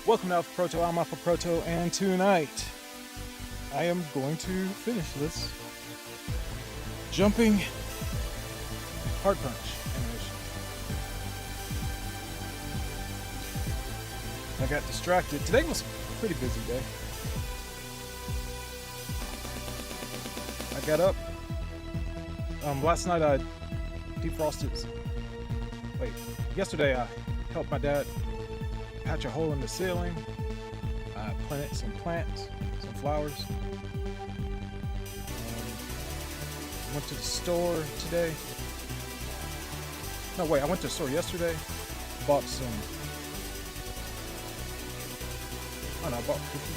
Welcome to Alpha Proto, I'm Alpha Proto, and tonight I am going to finish this jumping hard punch animation. I got distracted. Today was a pretty busy day. I got up. Last night I defrosted. Yesterday I helped my dad patch a hole in the ceiling. I planted some plants, some flowers. Went to the store today. No, wait, I went to the store yesterday. Bought some. Oh no, I bought cookies.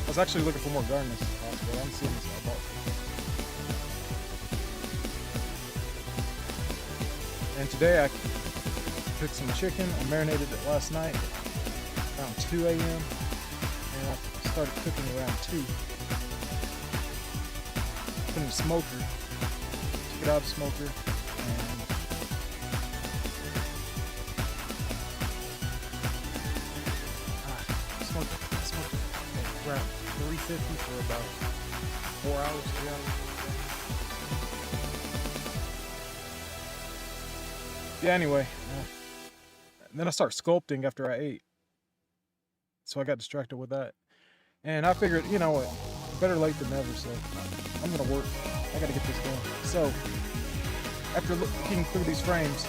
I was actually looking for more garden supplies, but I don't see them, so I bought them. And today I cooked some chicken. I marinated it last night around 2 a.m. and I started cooking around 2. Put in the smoker, took it out of the smoker, and I smoked it around 350 for about 4 hours, 3 hours. Yeah, anyway, then I start sculpting after I ate. So I got distracted with that. And I figured, you know what, better late than never, so I'm gonna work. I gotta get this done. So, after looking through these frames,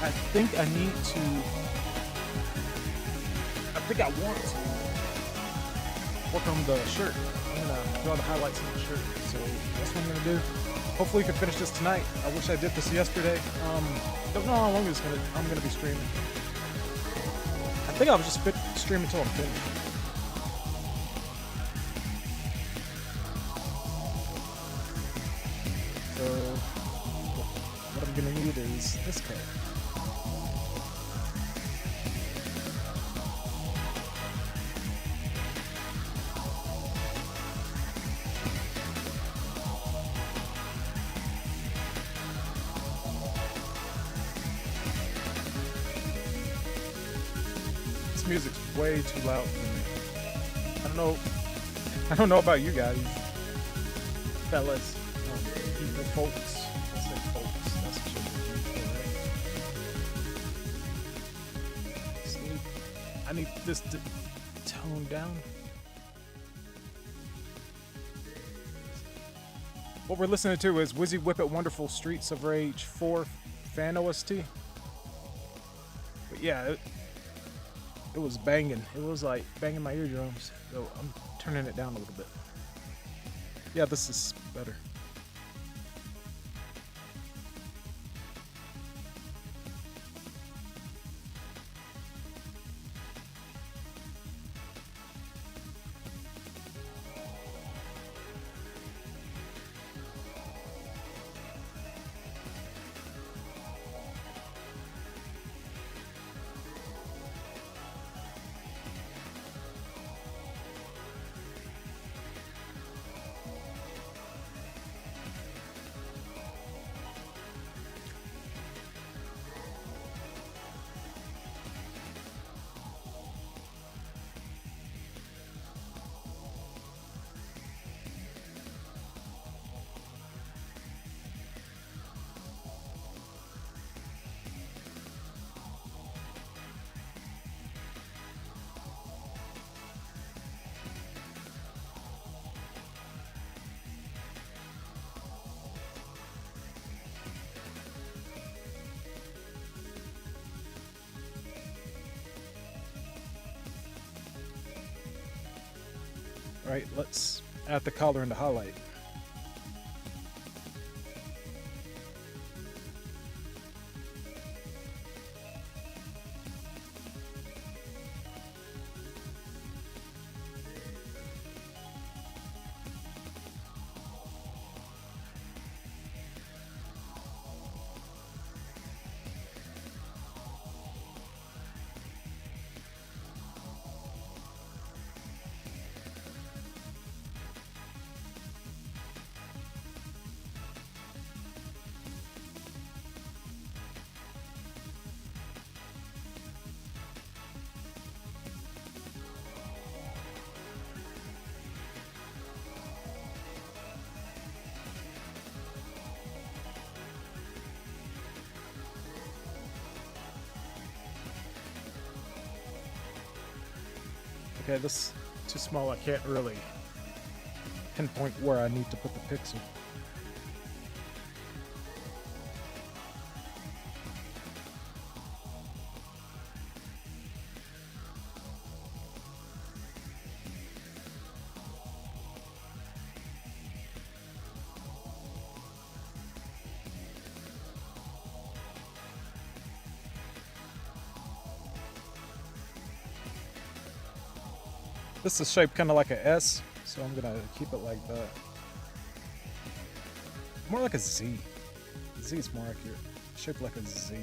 I think I want to work on the shirt. I'm gonna draw the highlights on the shirt. So that's what I'm gonna do. Hopefully we can finish this tonight. I wish I did this yesterday. Don't know how long I'm gonna be streaming. I think I'll just stream until I'm finished. So what I'm gonna need is this card. Music's way too loud for me. I don't know about you guys, fellas, people, folks. Let's say folks. That's what you're right? I need this to tone down. What we're listening to is Wizzy Whip It Wonderful Streets of Rage 4 fan OST. But yeah, it was banging. It was like banging my eardrums. So I'm turning it down a little bit. Yeah, this is better. All right, let's add the color and the highlight. Okay, this is too small. I can't really pinpoint where I need to put the pixel. This is shaped kind of like a S, so I'm gonna keep it like that. More like a Z. Z is more accurate. Shaped like a Z.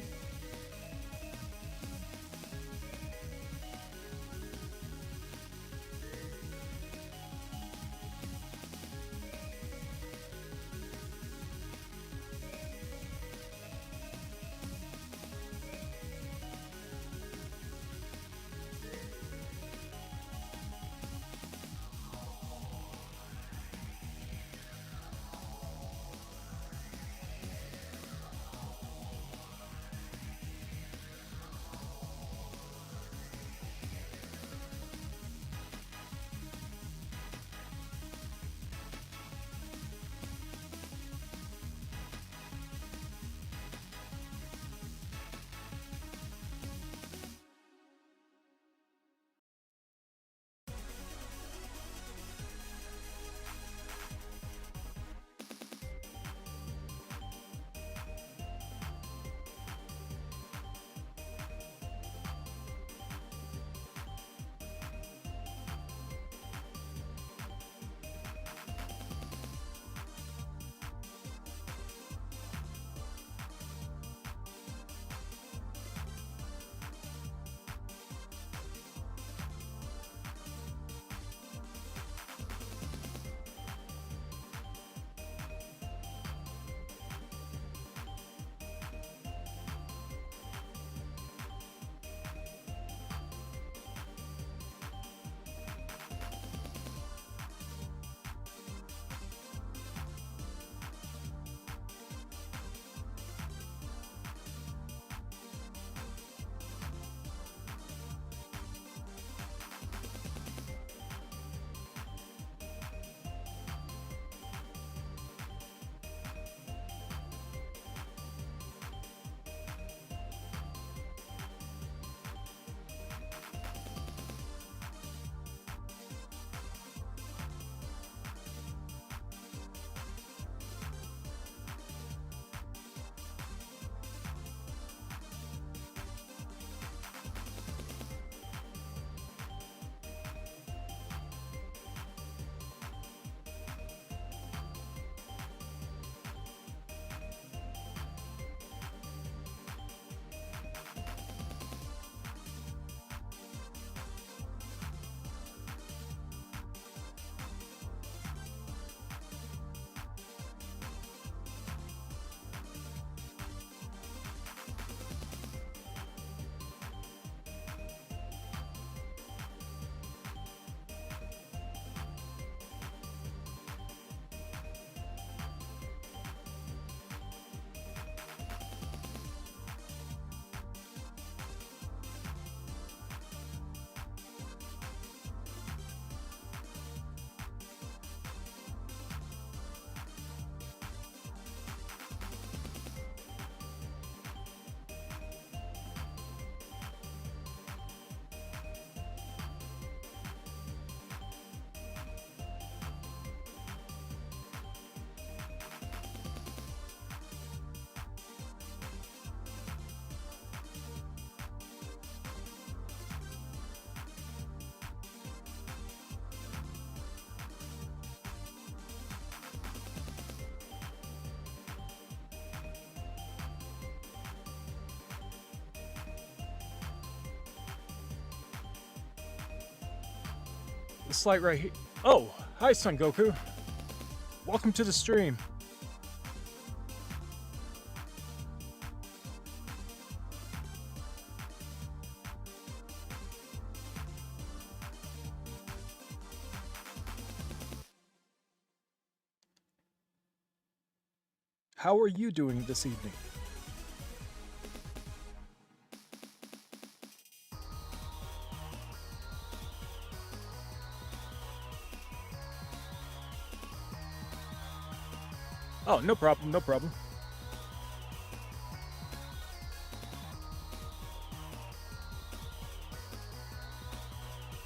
This light right here. Oh, hi, Son Goku. Welcome to the stream. How are you doing this evening? Oh, no problem, no problem.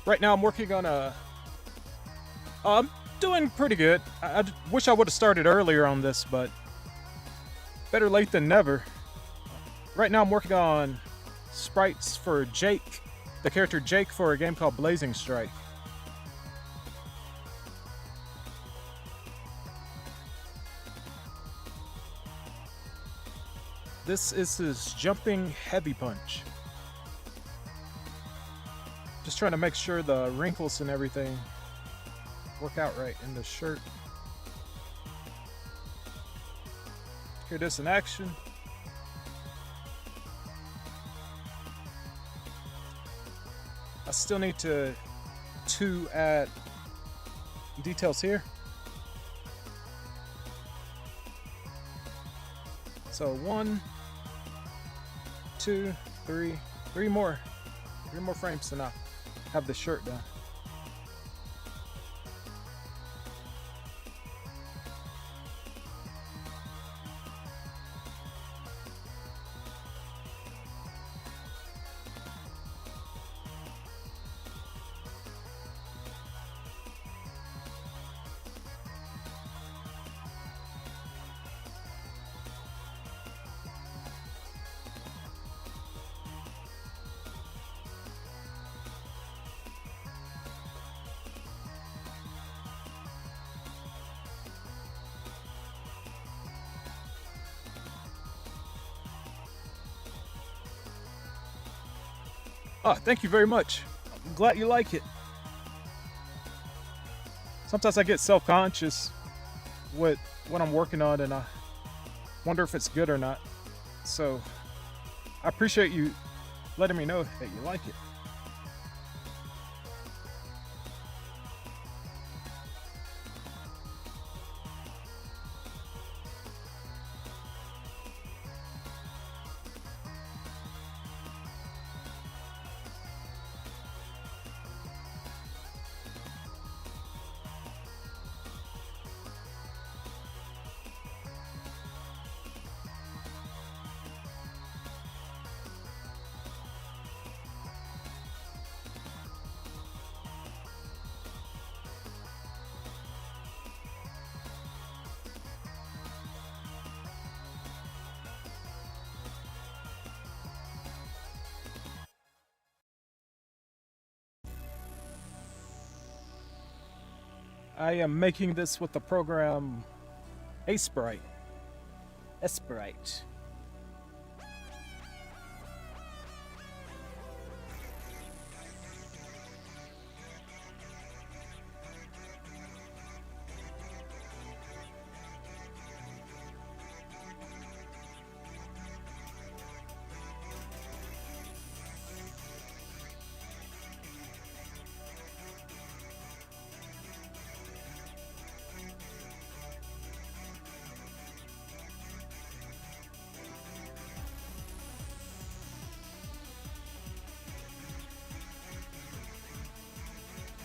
Right now I'm working on a... I'm doing pretty good. I wish I would have started earlier on this, but better late than never. Right now I'm working on sprites for Jake, the character Jake, for a game called Blazing Strike. This is his jumping heavy punch. Just trying to make sure the wrinkles and everything work out right in the shirt. Here it is in action. I still need to add details here. So 1, 2, 3, three more frames and I'll have the shirt done. Oh, thank you very much. I'm glad you like it. Sometimes I get self-conscious with what I'm working on and I wonder if it's good or not. So I appreciate you letting me know that you like it. I am making this with the program Sprite. Sprite.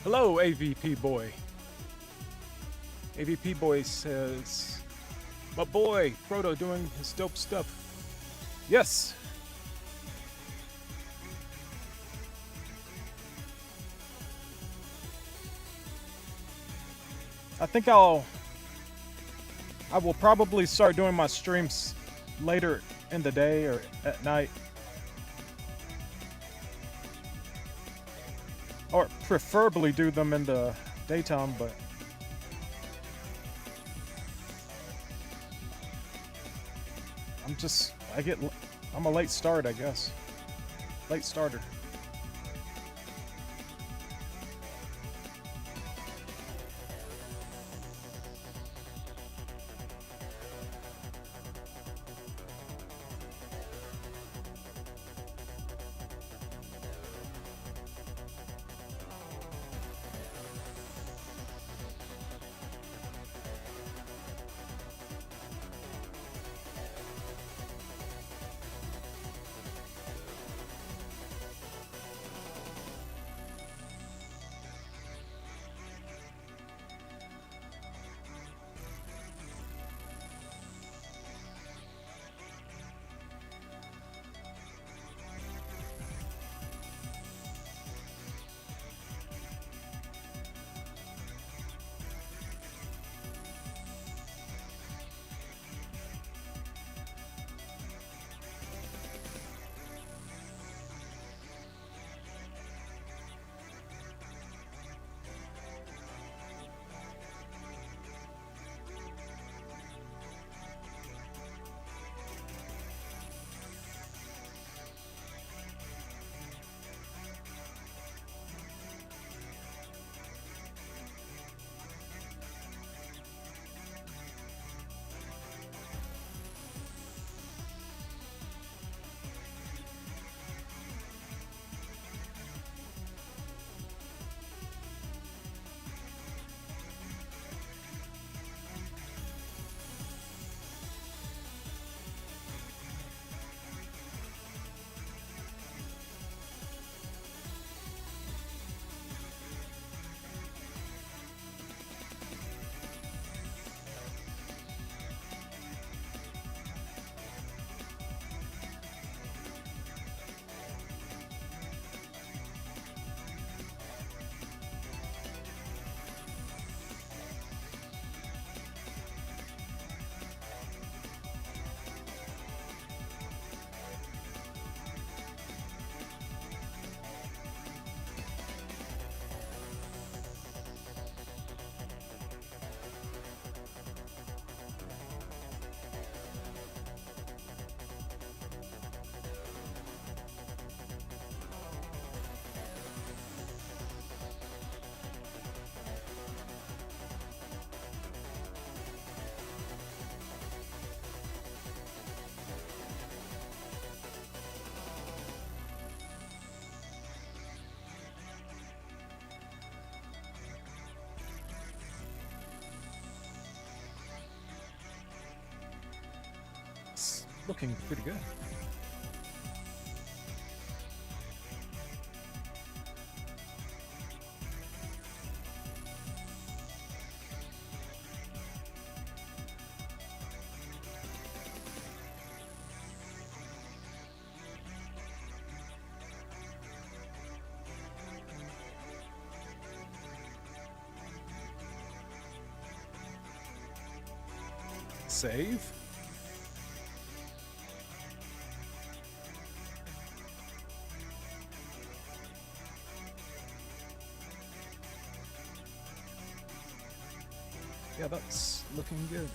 Hello, AVP boy. AVP boy says, my boy, Proto, doing his dope stuff. Yes. I think I will probably start doing my streams later in the day or at night. Or preferably do them in the daytime, but I'm a late start, I guess. Late starter. looking pretty good. Save. Yeah, that's looking good.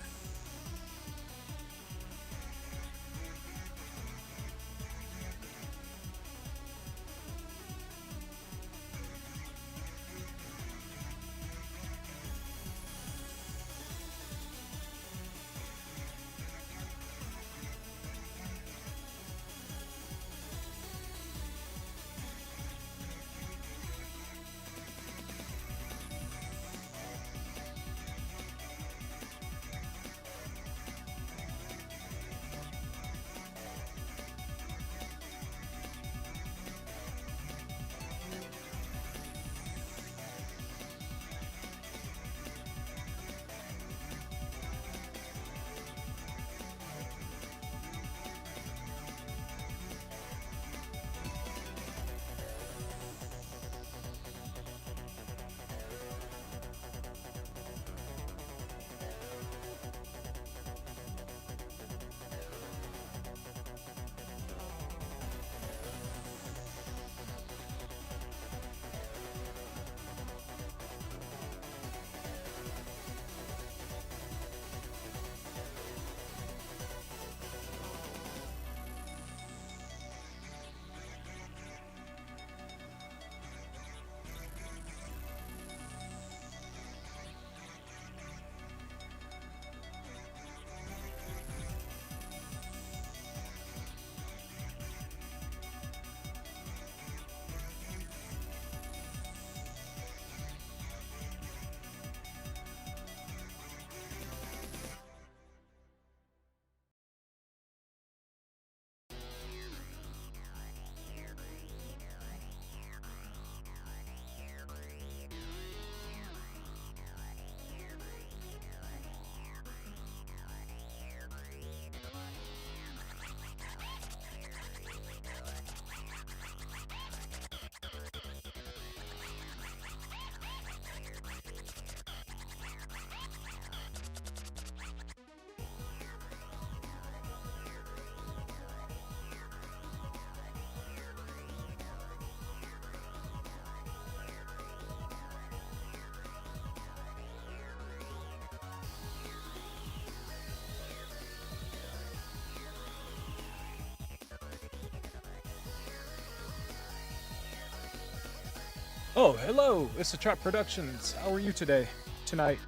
Oh, hello! It's the Trap Productions. How are you tonight?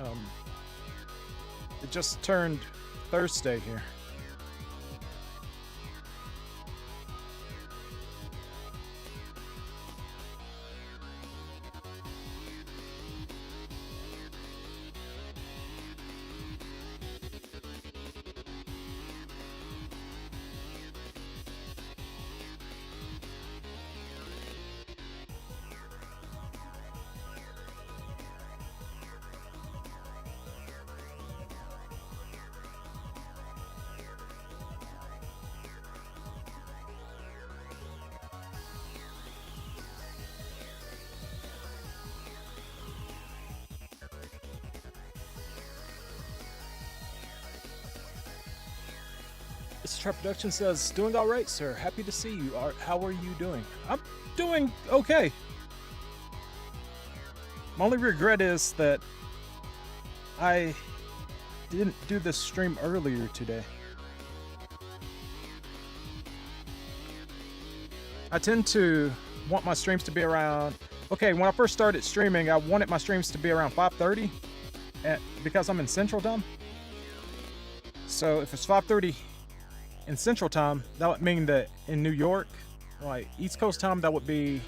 Um, it just turned Thursday here. Mr. Trap Production says, doing all right, sir. Happy to see you. How are you doing? I'm doing okay. My only regret is that I didn't do this stream earlier today. I tend to want my streams to be around... Okay, when I first started streaming, I wanted my streams to be around 5:30 because I'm in Central Time. So if it's 5:30 in Central Time, that would mean that in New York, like East Coast time, that would be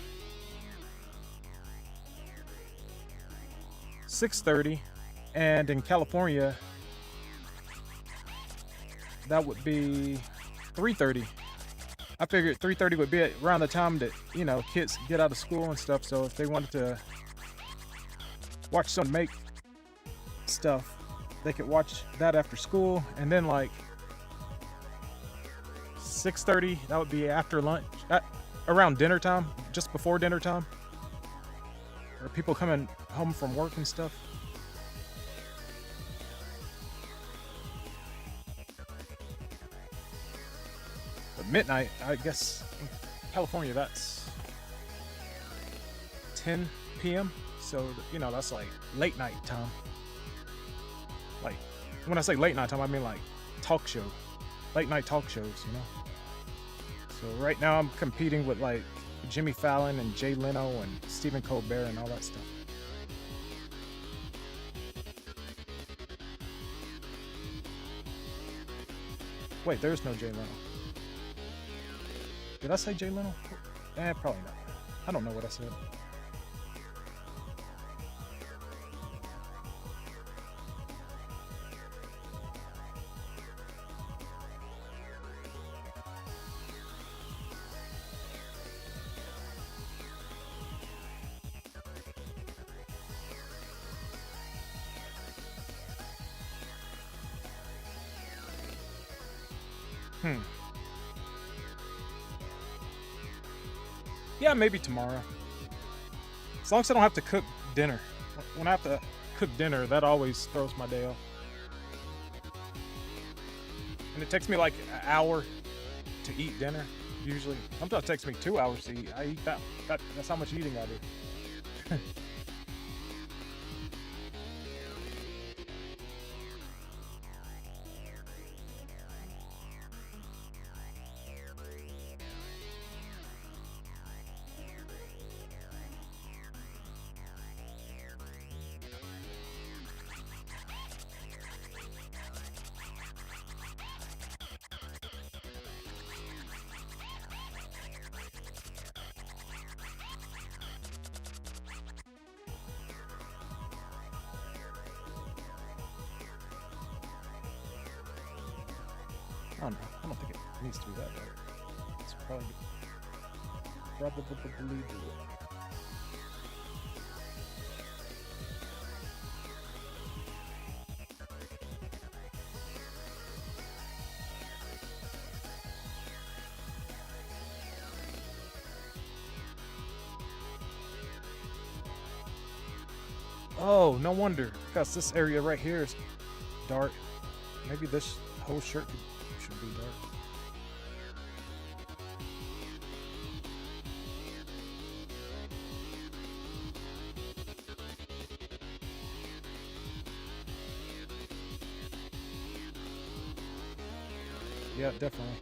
6:30, and in California, that would be 3:30. I figured 3:30 would be around the time that, you know, kids get out of school and stuff. So if they wanted to watch someone make stuff, they could watch that after school. And then like 6:30, that would be after lunch, around dinner time, just before dinner time, or people coming home from work and stuff. But midnight, I guess in California, that's 10 p.m. So, you know, that's like late night time. Like, when I say late night time, I mean like talk show, late night talk shows, you know? So right now I'm competing with like Jimmy Fallon and Jay Leno and Stephen Colbert and all that stuff. Wait, there's no Jay Leno. Did I say Jay Leno? Probably not. I don't know what I said. Yeah, maybe tomorrow. As long as I don't have to cook dinner. When I have to cook dinner, that always throws my day off. And it takes me like an hour to eat dinner, usually. Sometimes it takes me 2 hours to eat. I eat that. That's how much eating I do. I don't know. I don't think it needs to be that dark. It's probably doable. Oh, no wonder. Because this area right here is dark. Maybe this whole shirt should be dark. Yeah, definitely.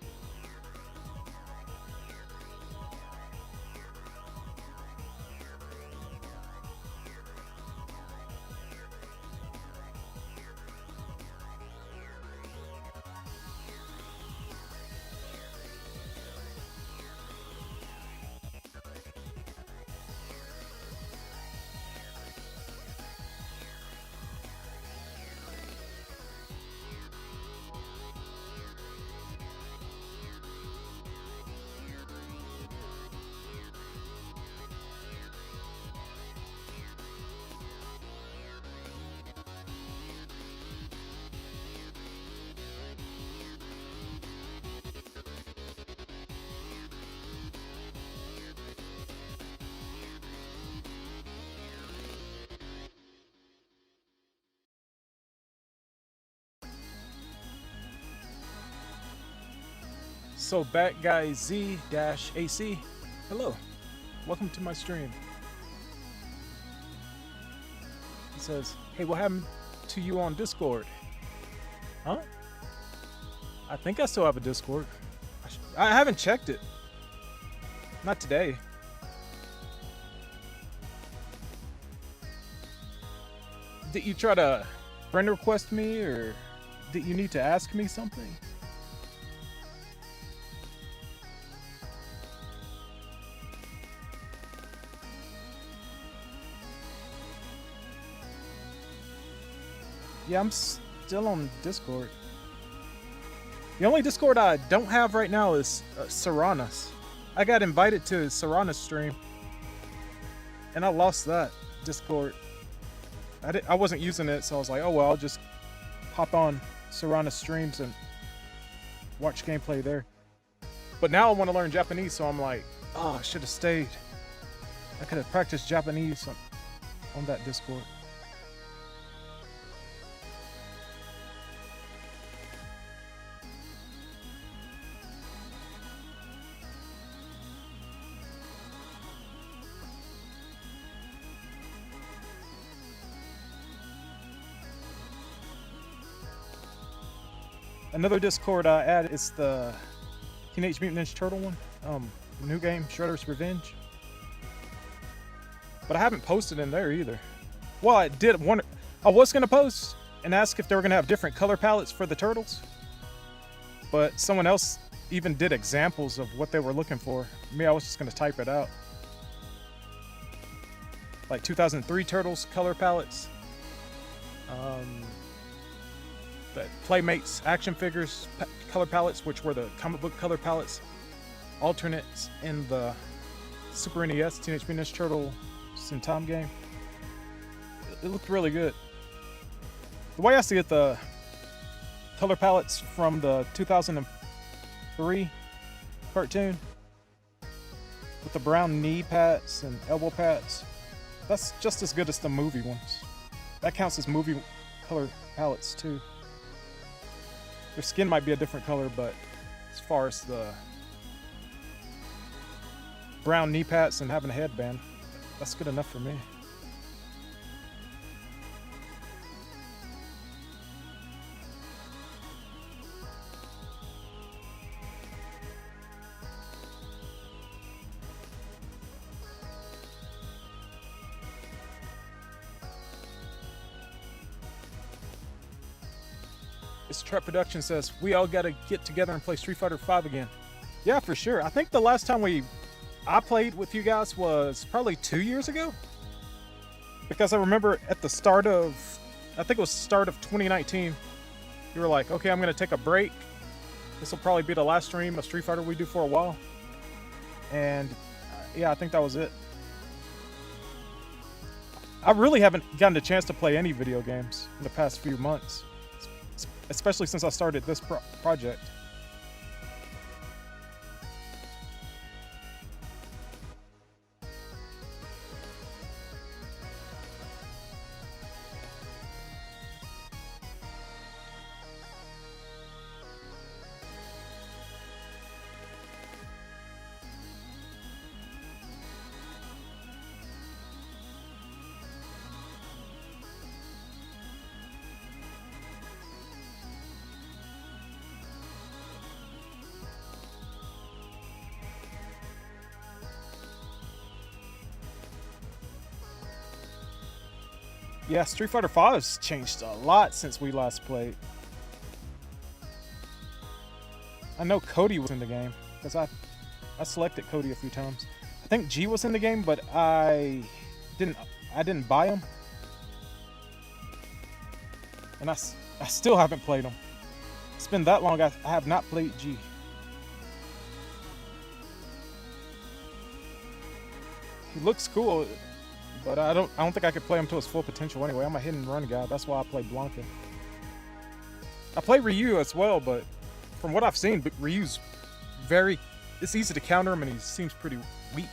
So Bat Guy Z-AC, hello, welcome to my stream. He says, hey, what happened to you on Discord? Huh? I think I still have a Discord. I haven't checked it. Not today. Did you try to friend request me, or did you need to ask me something? Yeah, I'm still on Discord. The only Discord I don't have right now is Serana's. I got invited to Serana's stream, and I lost that Discord. I wasn't using it, so I was like, oh well, I'll just hop on Serana's streams and watch gameplay there. But now I want to learn Japanese, so I'm like, oh, I should have stayed. I could have practiced Japanese on that Discord. Another Discord I added is the Teenage Mutant Ninja Turtle one. New game, Shredder's Revenge. But I haven't posted in there either. Well, I was gonna post and ask if they were gonna have different color palettes for the turtles. But someone else even did examples of what they were looking for. Me, I was just gonna type it out. Like 2003 Turtles color palettes. The Playmates action figures color palettes, which were the comic book color palettes. Alternates in the Super NES Teenage Mutant Ninja Turtle in Time game. It looked really good. The way I see it, the color palettes from the 2003 cartoon with the brown knee pads and elbow pads, that's just as good as the movie ones. That counts as movie color palettes too. Their skin might be a different color, but as far as the brown knee pads and having a headband, that's good enough for me. It's Trap Production says, we all gotta get together and play Street Fighter V again. Yeah, for sure. I think the last time I played with you guys was probably 2 years ago. Because I remember at the start of, I think it was start of 2019, you were like, okay, I'm gonna take a break. This will probably be the last stream of Street Fighter we do for a while. And yeah, I think that was it. I really haven't gotten a chance to play any video games in the past few months. Especially since I started this project. Yeah, Street Fighter V's changed a lot since we last played. I know Cody was in the game because I selected Cody a few times. I think G was in the game, but I didn't buy him, and I still haven't played him. It's been that long. I have not played G. He looks cool. But I don't think I could play him to his full potential anyway. I'm a hit and run guy. That's why I play Blanca. I play Ryu as well, but from what I've seen, Ryu's it's easy to counter him and he seems pretty weak.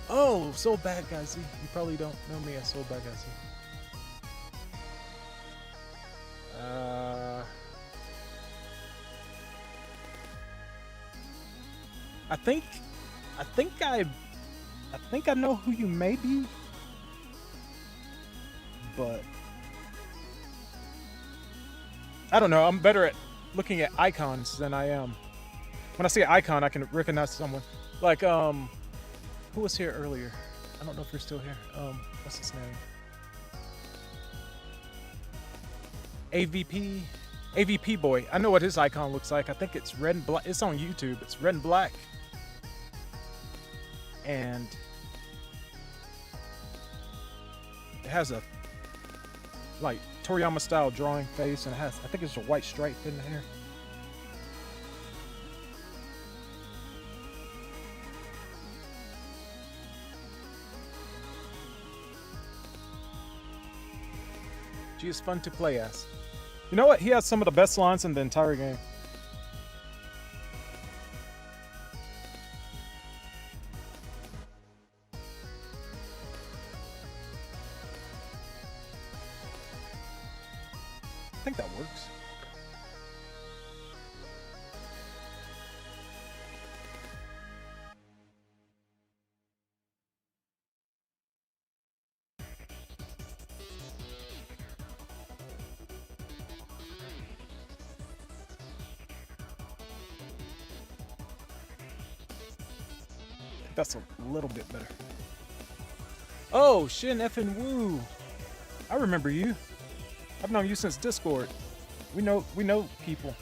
Oh, Soul Bad Guy Z. You probably don't know me as Soul Bad Guy Z. I think I know who you may be, but I don't know. I'm better at looking at icons than I am. When I see an icon, I can recognize someone. Like, who was here earlier? I don't know if you're still here. What's his name? AVP boy. I know what his icon looks like. I think it's red and black. It's on YouTube. It's red and black. And it has a like Toriyama style drawing face, and it has, I think it's a white stripe in the hair. She is fun to play as. You know what? He has some of the best lines in the entire game. I think that works. That's a little bit better. Oh, Shin effing Woo. I remember you. I've known you since Discord. We know people.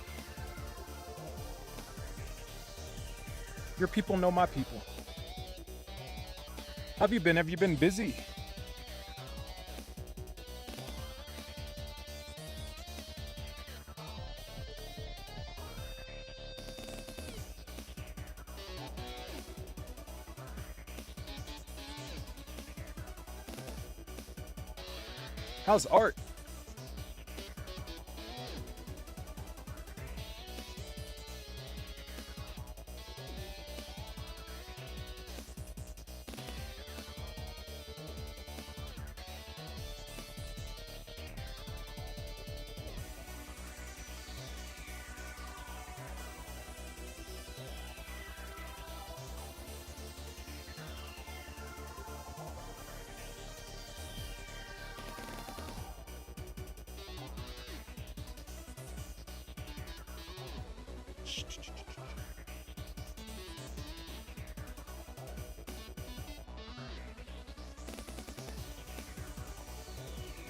Your people know my people. How have you been? Have you been busy? How's art?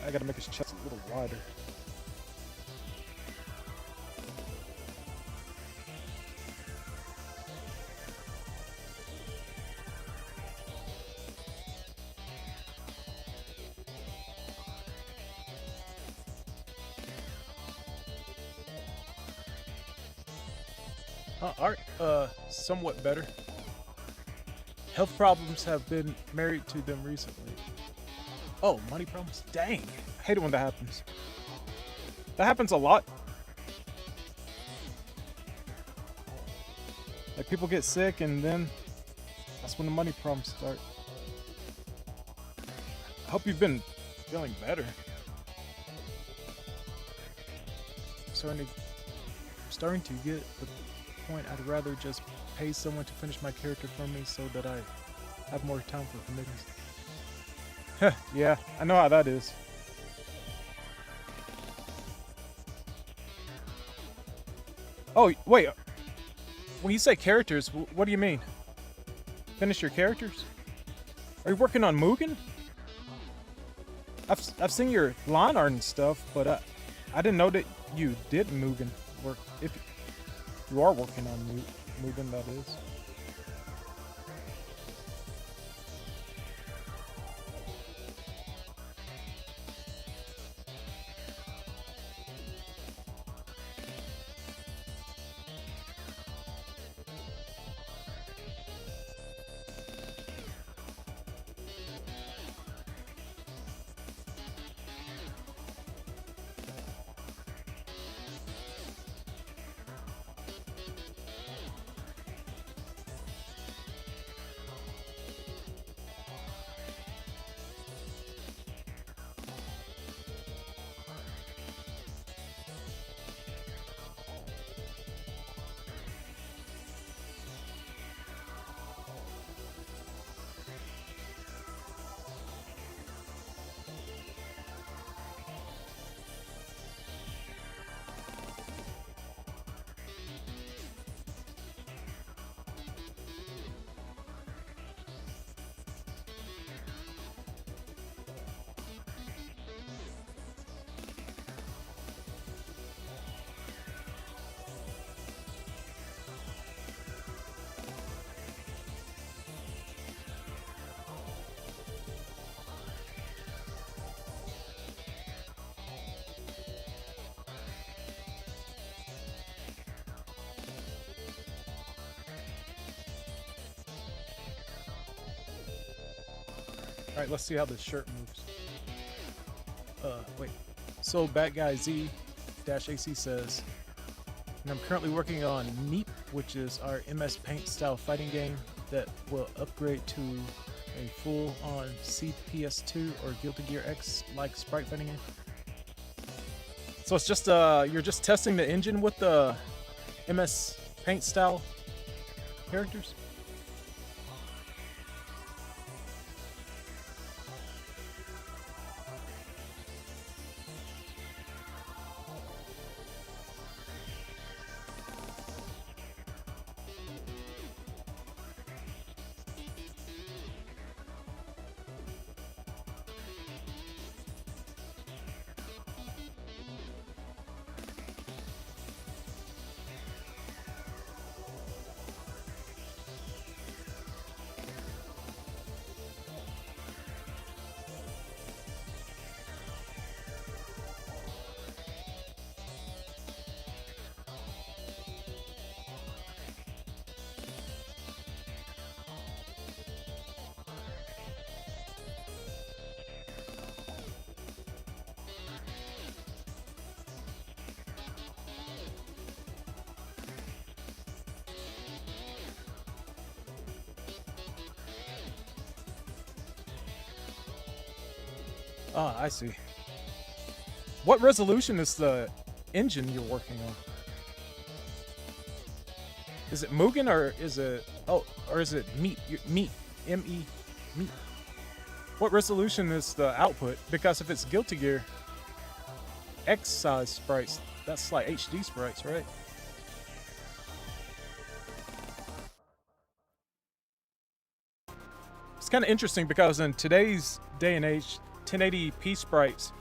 I gotta make his chest a little wider. Art, somewhat better. Health problems have been married to them recently. Oh, money problems? Dang. I hate it when that happens. That happens a lot. Like, people get sick and then that's when the money problems start. I hope you've been feeling better. I'm starting to get the point I'd rather just pay someone to finish my character for me so that I have more time for commitments. Yeah, I know how that is. Oh, wait. When you say characters, what do you mean? Finish your characters? Are you working on Mugen? I've seen your line art and stuff, but I didn't know that you did Mugen work. If you are working on Mugen, that is. Alright, let's see how this shirt moves. Wait. So Bad Guy Z-AC says, and I'm currently working on Neep, which is our MS Paint style fighting game that will upgrade to a full-on CPS2 or Guilty Gear X like sprite fighting game. So it's just you're just testing the engine with the MS Paint style characters. Ah, I see. What resolution is the engine you're working on? Is it Mugen or is it or is it Meat? Meat, M-E, Meat. What resolution is the output? Because if it's Guilty Gear X size sprites, that's like HD sprites, right? It's kind of interesting because in today's day and age, 1080p sprites,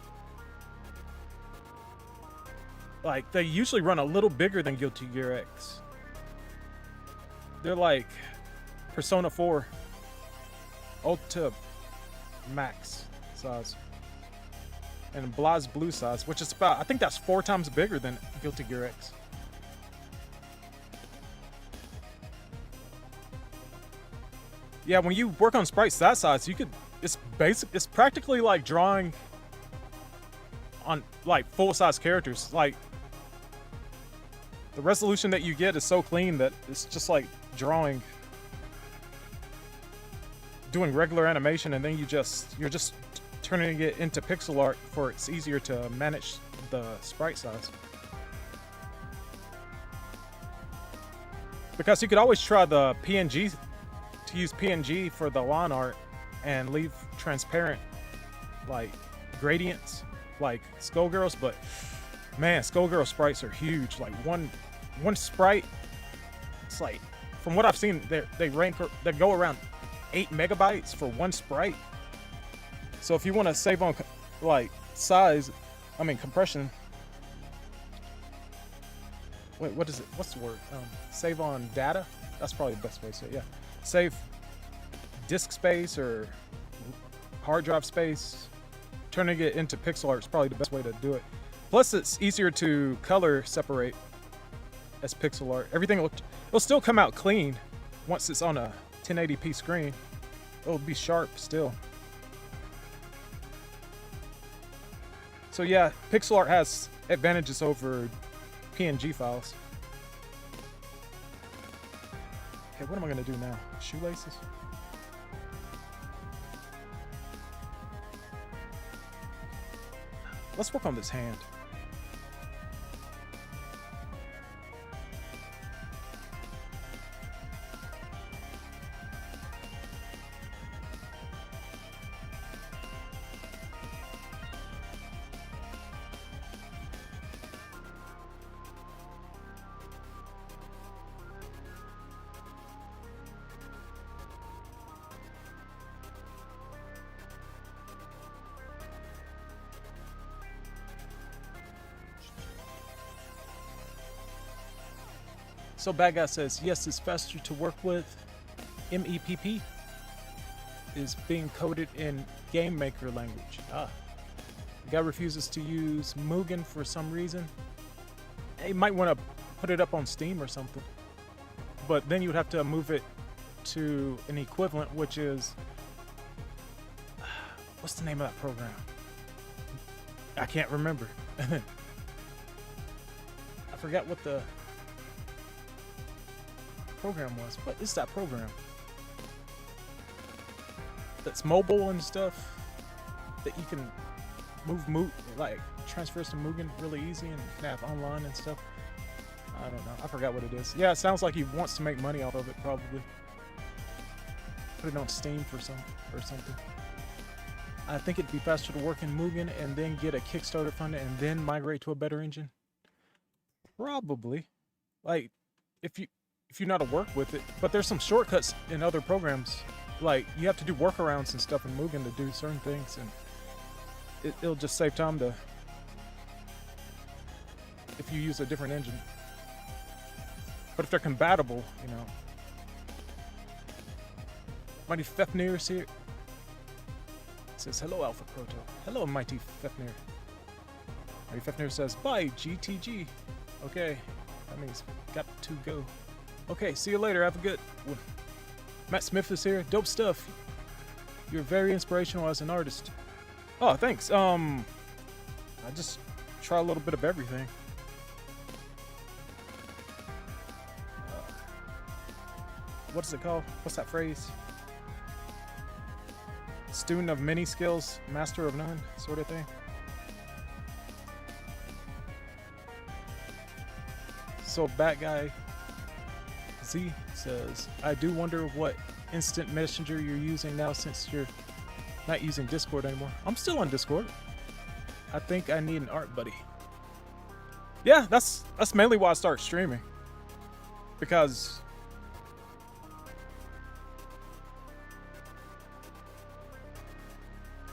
like, they usually run a little bigger than Guilty Gear X. They're like Persona 4 Ultra Max size and Blaz Blue size, which is about, I think that's 4 times bigger than Guilty Gear X. Yeah, when you work on sprites that size, you could, it's practically like drawing on like full-size characters. Like, the resolution that you get is so clean that it's just like drawing, doing regular animation, and then you're just turning it into pixel art for it's easier to manage the sprite size. Because you could always try the PNG, to use PNG for the lawn art and leave transparent like gradients like Skullgirls, but man, Skullgirl sprites are huge. Like one sprite, it's like, from what I've seen, they go around 8 megabytes for one sprite. So if you want to save on like size, I mean compression. Wait, what is it? What's the word? Save on data. That's probably the best way to say it. Yeah, save disk space or hard drive space. Turning it into pixel art is probably the best way to do it. Plus, it's easier to color separate as pixel art. Everything it'll still come out clean once it's on a 1080p screen. It'll be sharp still. So yeah, pixel art has advantages over PNG files. Okay, what am I gonna do now? Shoelaces? Let's work on this hand. So Bad Guy says, yes, it's faster to work with. MEPP is being coded in Game Maker language. Ah. The guy refuses to use Mugen for some reason. He might want to put it up on Steam or something. But then you would have to move it to an equivalent, which is What's the name of that program? I can't remember. I forgot what the program was. What is that program? That's mobile and stuff. That you can move like transfers to Mugen really easy and can have online and stuff. I don't know. I forgot what it is. Yeah, it sounds like he wants to make money out of it probably. Put it on Steam or something. I think it'd be faster to work in Mugen and then get a Kickstarter fund and then migrate to a better engine. Probably. Like if you know how to work with it, but there's some shortcuts in other programs. Like you have to do workarounds and stuff in Mugen to do certain things, and it'll just save time to if you use a different engine. But if they're compatible, you know. Mighty Fefnir's here. It says, hello, Alpha Proto. Hello, Mighty Fefnir. Mighty Fefnir says, bye, GTG. Okay, that means got to go. Okay, see you later. Have a good one. Matt Smith is here. Dope stuff. You're very inspirational as an artist. Oh, thanks. I just try a little bit of everything. What is it called? What's that phrase? Student of many skills, master of none, sort of thing. So Bat Guy Z says, I do wonder what instant messenger you're using now since you're not using Discord anymore. I'm still on Discord. I think I need an art buddy. Yeah, that's mainly why I started streaming. Because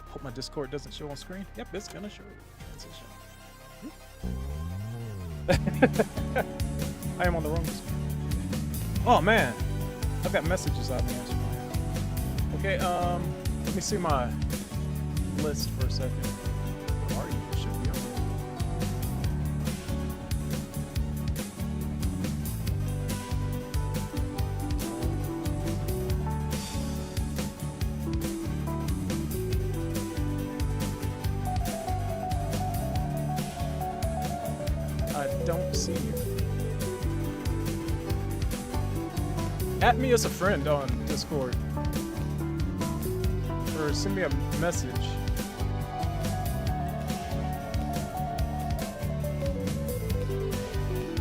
hope my Discord doesn't show on screen. Yep, it's gonna show. Transition. I am on the wrong Discord. Oh man, I've got messages out there. Okay, let me see my list for a second. Where are you? It should be on there. I don't see you. Add me as a friend on Discord. Or send me a message.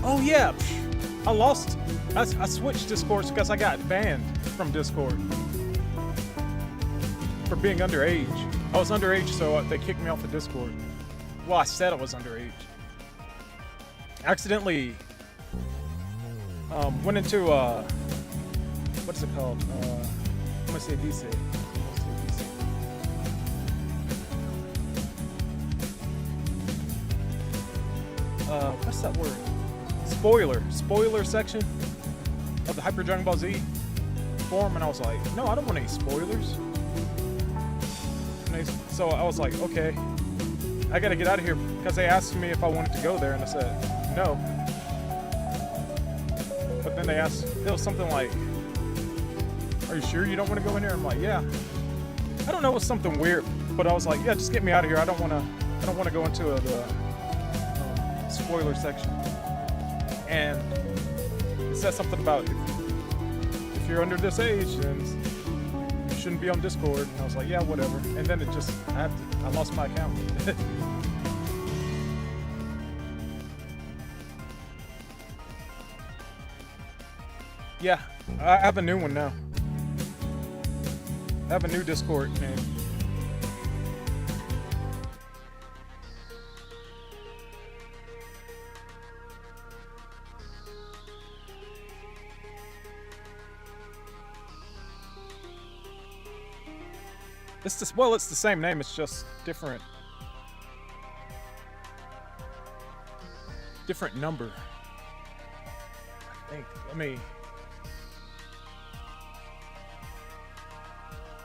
Oh yeah, I lost. I switched Discords because I got banned from Discord for being underage. I was underage, so they kicked me off of Discord. Well, I said I was underage. Accidentally went into what is it called? I'm gonna say DC. What's that word? Spoiler section of the Hyper Dragon Ball Z forum, and I was like, no, I don't want any spoilers. So I was like, okay, I gotta get out of here because they asked me if I wanted to go there, and I said no. But then they asked, it was something like, are you sure you don't want to go in here? I'm like, yeah. I don't know, it was something weird, but I was like, yeah, just get me out of here. I don't want to go into the spoiler section. And it says something about if you're under this age, then you shouldn't be on Discord. And I was like, yeah, whatever. And then it just, I lost my account. Yeah, I have a new one now. I have a new Discord name. It's the same name, it's just different number. I think. Let me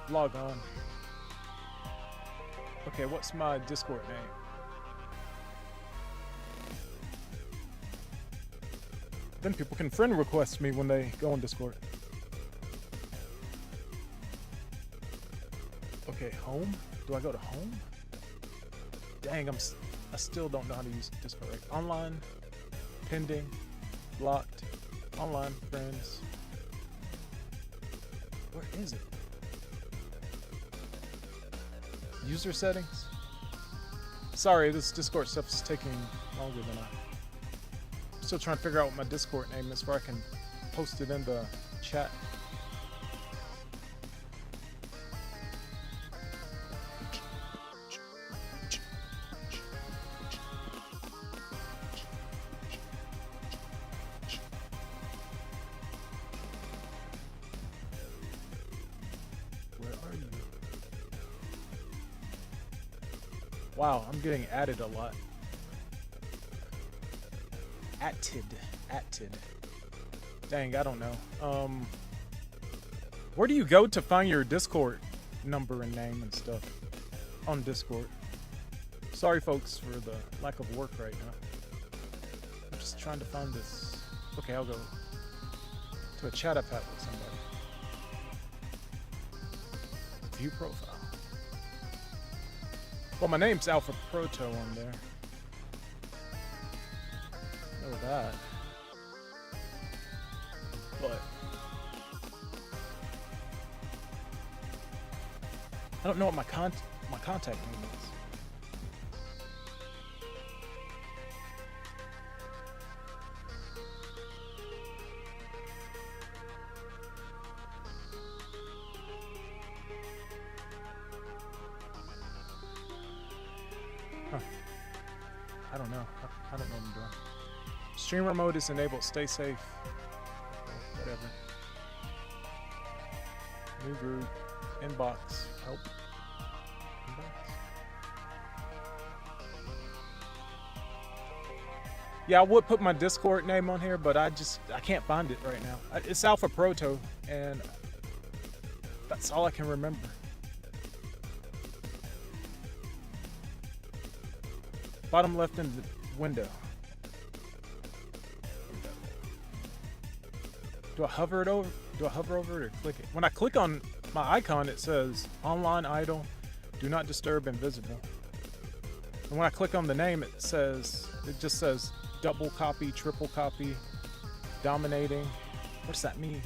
log on. Okay, what's my Discord name? Then people can friend request me when they go on Discord. Okay, home. Do I go to home? Dang, I still don't know how to use Discord. Right? Online, pending, blocked, online, friends. Where is it? User settings? Sorry, this Discord stuff is taking longer than I'm still trying to figure out what my Discord name is where I can post it in the chat. Wow, I'm getting added a lot. Atted. Dang, I don't know. Where do you go to find your Discord number and name and stuff on Discord? Sorry, folks, for the lack of work right now. I'm just trying to find this. Okay, I'll go to a chat I've had with somebody. View profile. Well, my name's Alpha Proto on there. Know that. But I don't know what my contact name is. Huh. I don't know. I don't know what I'm doing. Streamer mode is enabled. Stay safe. Whatever. New group. Inbox. Help. Inbox. Yeah, I would put my Discord name on here, but I can't find it right now. It's Alpha Proto, and that's all I can remember. Bottom left in the window. Do I hover it over? Do I hover over it or click it? When I click on my icon, it says online idle, do not disturb, invisible. And when I click on the name, it just says double copy, triple copy, dominating. What does that mean?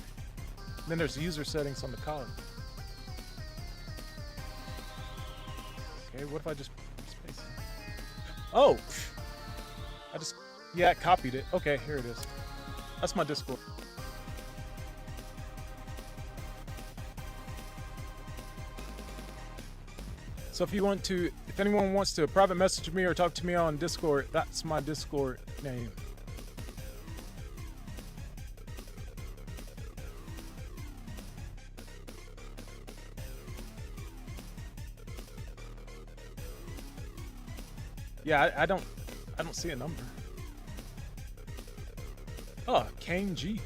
And then there's user settings on the column. Okay, what if I just space it? Oh! Yeah, I copied it. Okay, here it is. That's my Discord. So if anyone wants to private message me or talk to me on Discord, that's my Discord name. Yeah, I don't see a number. Oh, Kane G.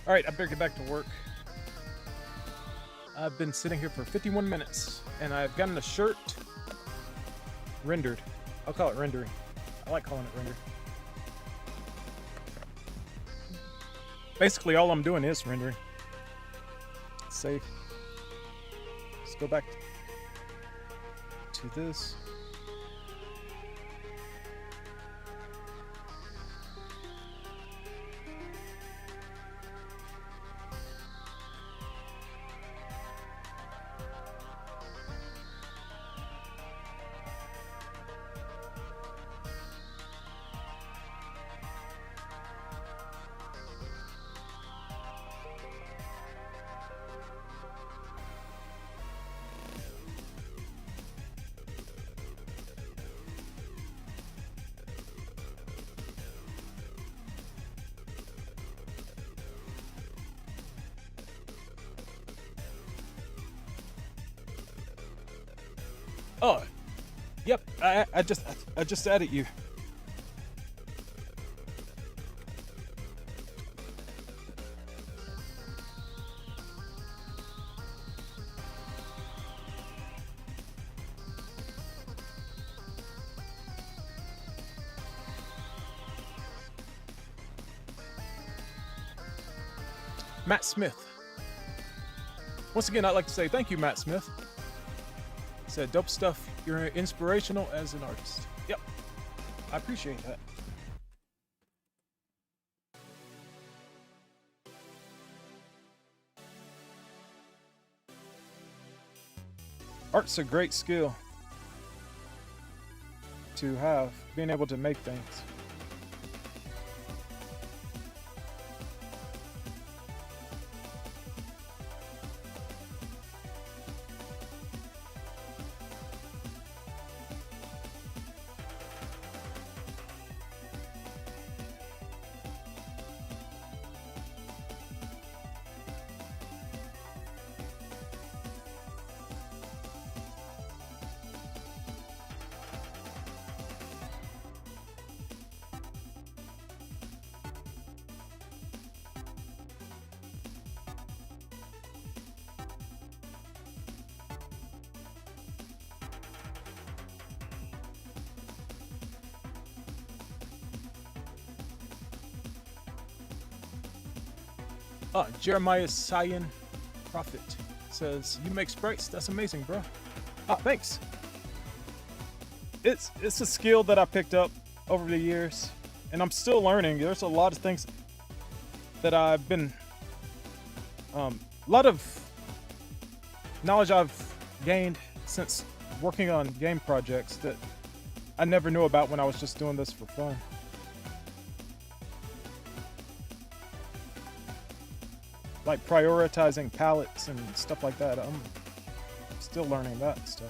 All right, I better get back to work. I've been sitting here for 51 minutes, and I've gotten a shirt rendered. I'll call it rendering. I like calling it rendered. Basically, all I'm doing is rendering. Save. Let's go back to this. Oh, yep. I just added you. Matt Smith. Once again, I'd like to say thank you, Matt Smith. He said, dope stuff. You're inspirational as an artist. Yep. I appreciate that. Art's a great skill to have, being able to make things. Jeremiah Sion Prophet says, you make sprites? That's amazing, bro. Thanks. It's a skill that I picked up over the years, and I'm still learning. There's a lot of things that I've been, a lot of knowledge I've gained since working on game projects that I never knew about when I was just doing this for fun. Like prioritizing palettes and stuff like that. I'm still learning that stuff.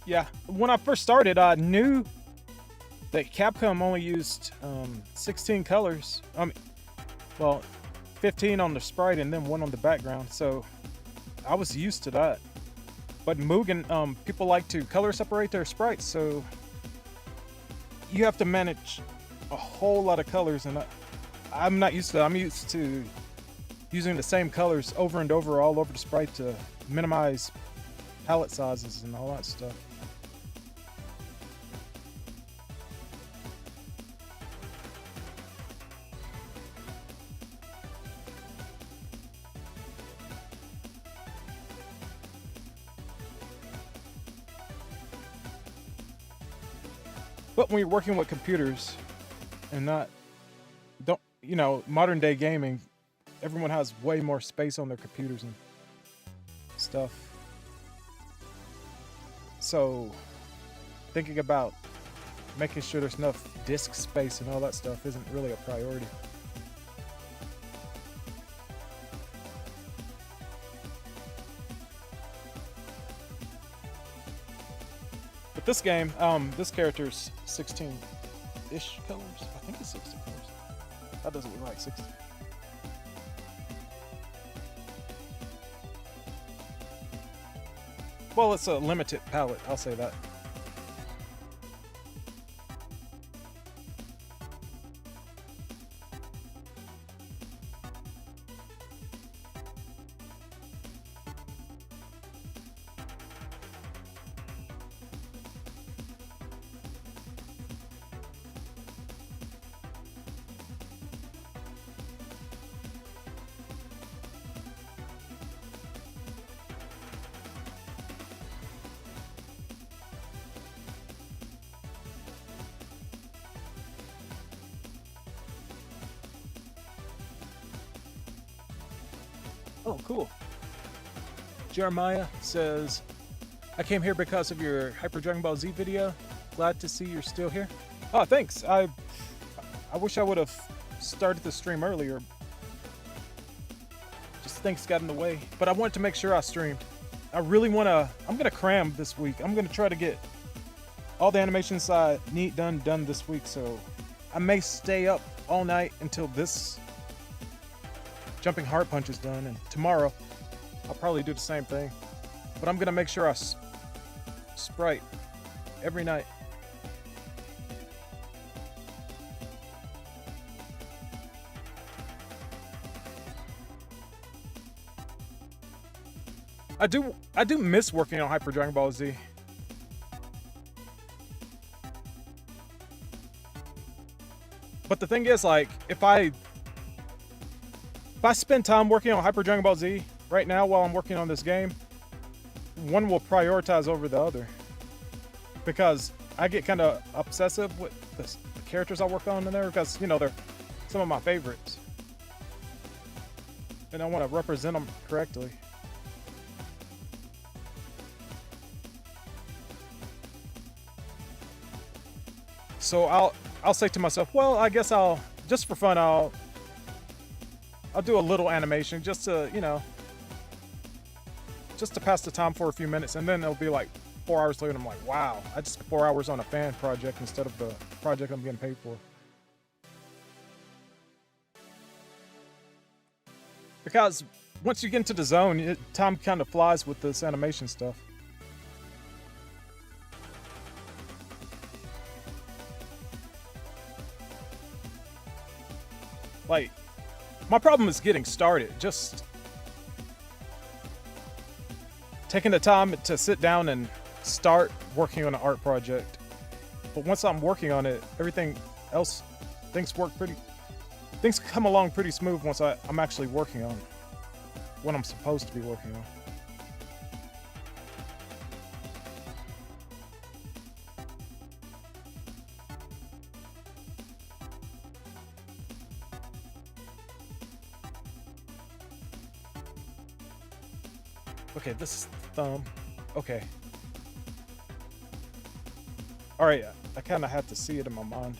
Yeah, when I first started, I knew that Capcom only used 16 colors. Well, 15 on the sprite and then 1 on the background. So I was used to that. But Mugen, people like to color separate their sprites, so you have to manage a whole lot of colors, and I'm not used to that. I'm used to using the same colors over and over all over the sprite to minimize palette sizes and all that stuff. But when you're working with computers and modern day gaming, everyone has way more space on their computers and stuff. So thinking about making sure there's enough disk space and all that stuff isn't really a priority. But this game, this character's 16-ish colors. I think it's 60 colors. That doesn't look like 60. Well, it's a limited palette, I'll say that. Oh, cool. Jeremiah says, I came here because of your Hyper Dragon Ball Z video. Glad to see you're still here. Oh, thanks. I wish I would have started the stream earlier. Just things got in the way. But I wanted to make sure I streamed. I really want to... I'm going to cram this week. I'm going to try to get all the animations I need done this week. So I may stay up all night until this jumping heart punches done, and tomorrow I'll probably do the same thing. But I'm gonna make sure I sprite every night. I do miss working on Hyper Dragon Ball Z. But the thing is, like, if I spend time working on Hyper Dragon Ball Z right now while I'm working on this game, one will prioritize over the other. Because I get kind of obsessive with the characters I work on in there because, you know, they're some of my favorites. And I want to represent them correctly. So I'll say to myself, well, I guess I'll, just for fun, I'll do a little animation just to, you know, just to pass the time for a few minutes, and then it'll be like 4 hours later and I'm like, wow, I just spent 4 hours on a fan project instead of the project I'm getting paid for. Because once you get into the zone, time kind of flies with this animation stuff. Like, my problem is getting started. Just taking the time to sit down and start working on an art project. But once I'm working on it, everything else, things come along pretty smooth once I'm actually working on what I'm supposed to be working on. Okay, this is the thumb. Okay. Alright, I kind of had to see it in my mind.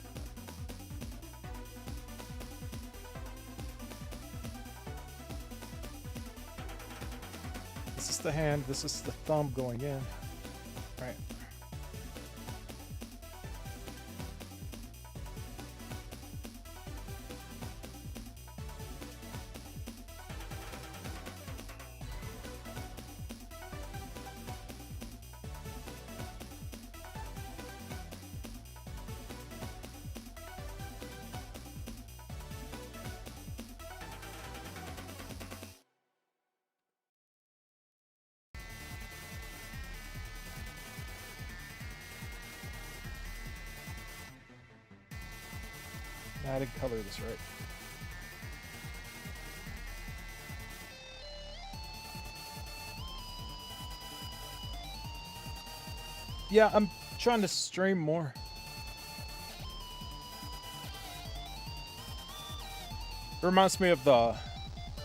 This is the hand, this is the thumb going in. Right. I didn't color this right. Yeah, I'm trying to stream more. It reminds me of the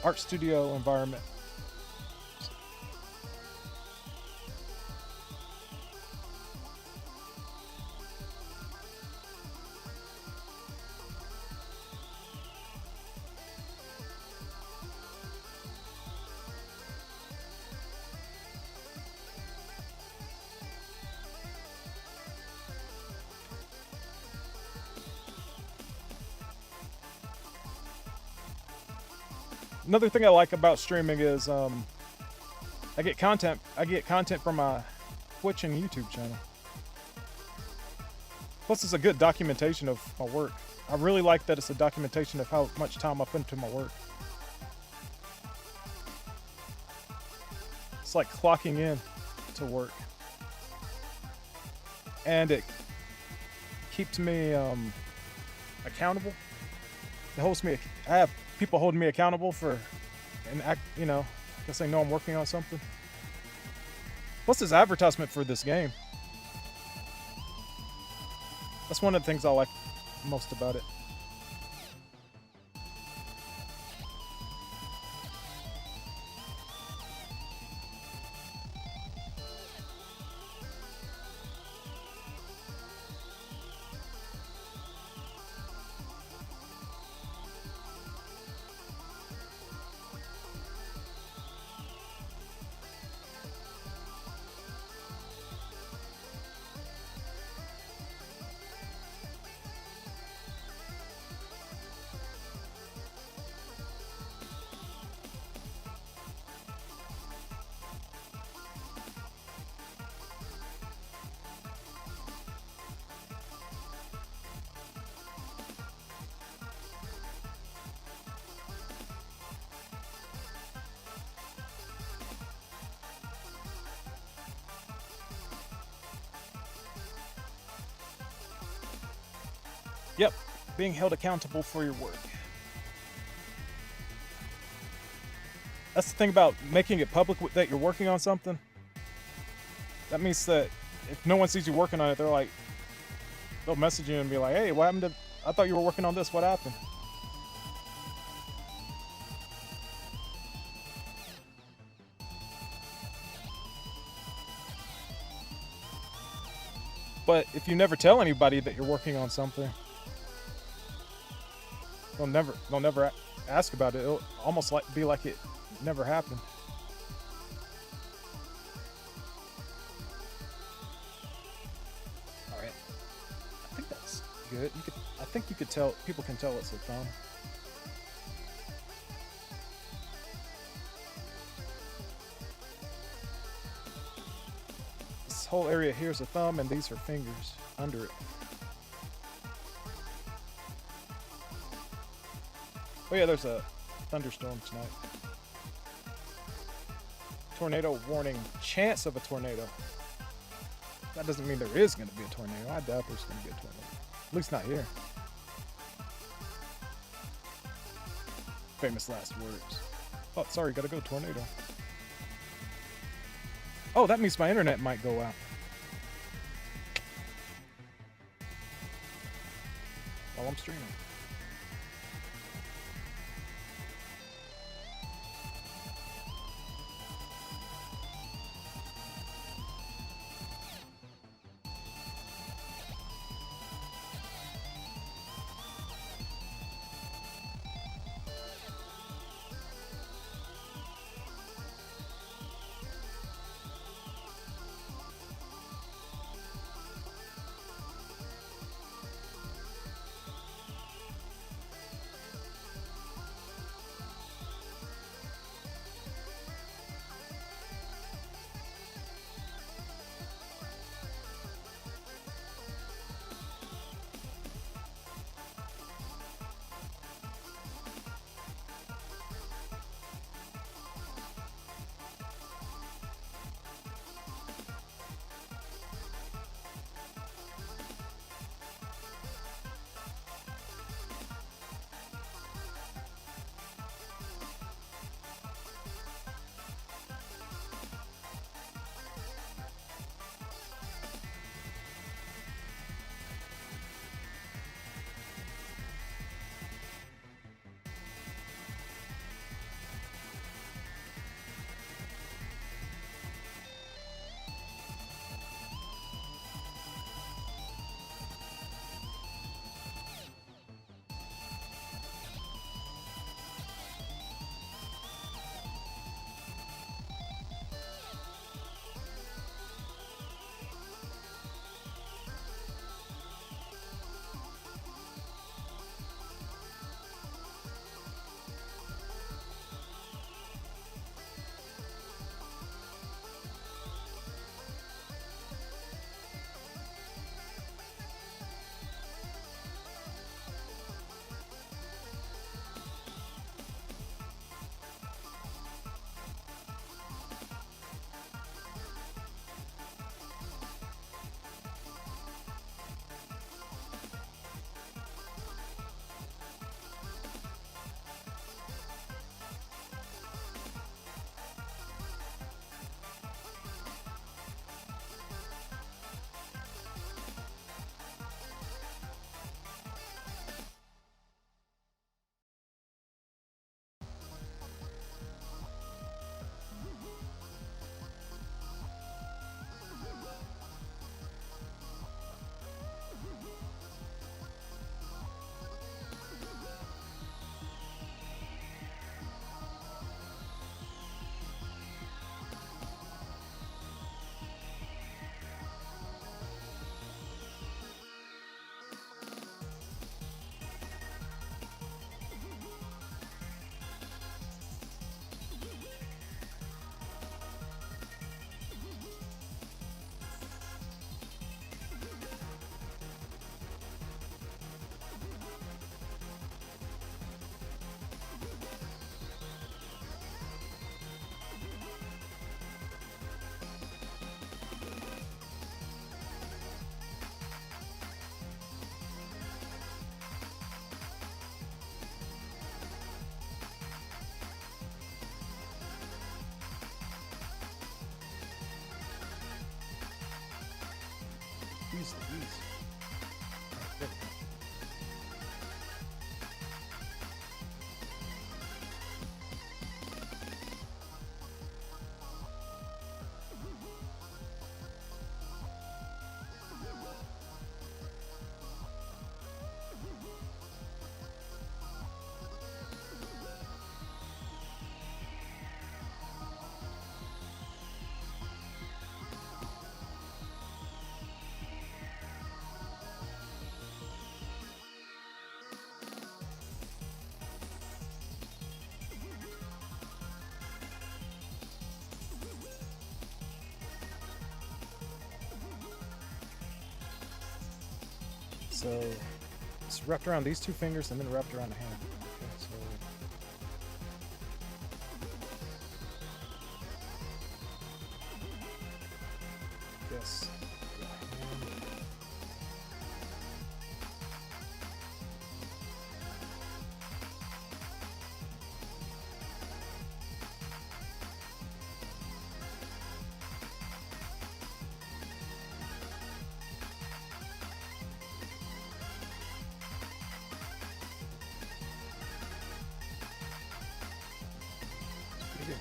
art studio environment. Another thing I like about streaming is I get content from my Twitch and YouTube channel. Plus it's a good documentation of my work. I really like that it's a documentation of how much time I put into my work. It's like clocking in to work. And it keeps me accountable. It holds me, I have people holding me accountable for an act, you know, because they know I'm working on something. Plus this advertisement for this game. That's one of the things I like most about it. Yep, being held accountable for your work. That's the thing about making it public that you're working on something. That means that if no one sees you working on it, they'll message you and be like, "Hey, what happened to? I thought you were working on this. What happened?" But if you never tell anybody that you're working on something, they'll never ask about it. It'll almost be like it never happened. All right, I think that's good. I think you could tell. People can tell it's a thumb. This whole area here is a thumb, and these are fingers under it. Oh yeah, there's a thunderstorm tonight. Tornado warning. Chance of a tornado. That doesn't mean there is going to be a tornado. I doubt there's going to be a tornado. At least not here. Famous last words. Oh, sorry, gotta go, tornado. Oh, that means my internet might go out. While I'm streaming. So it's wrapped around these two fingers and then wrapped around the hand. Okay, so yes. Pretty good.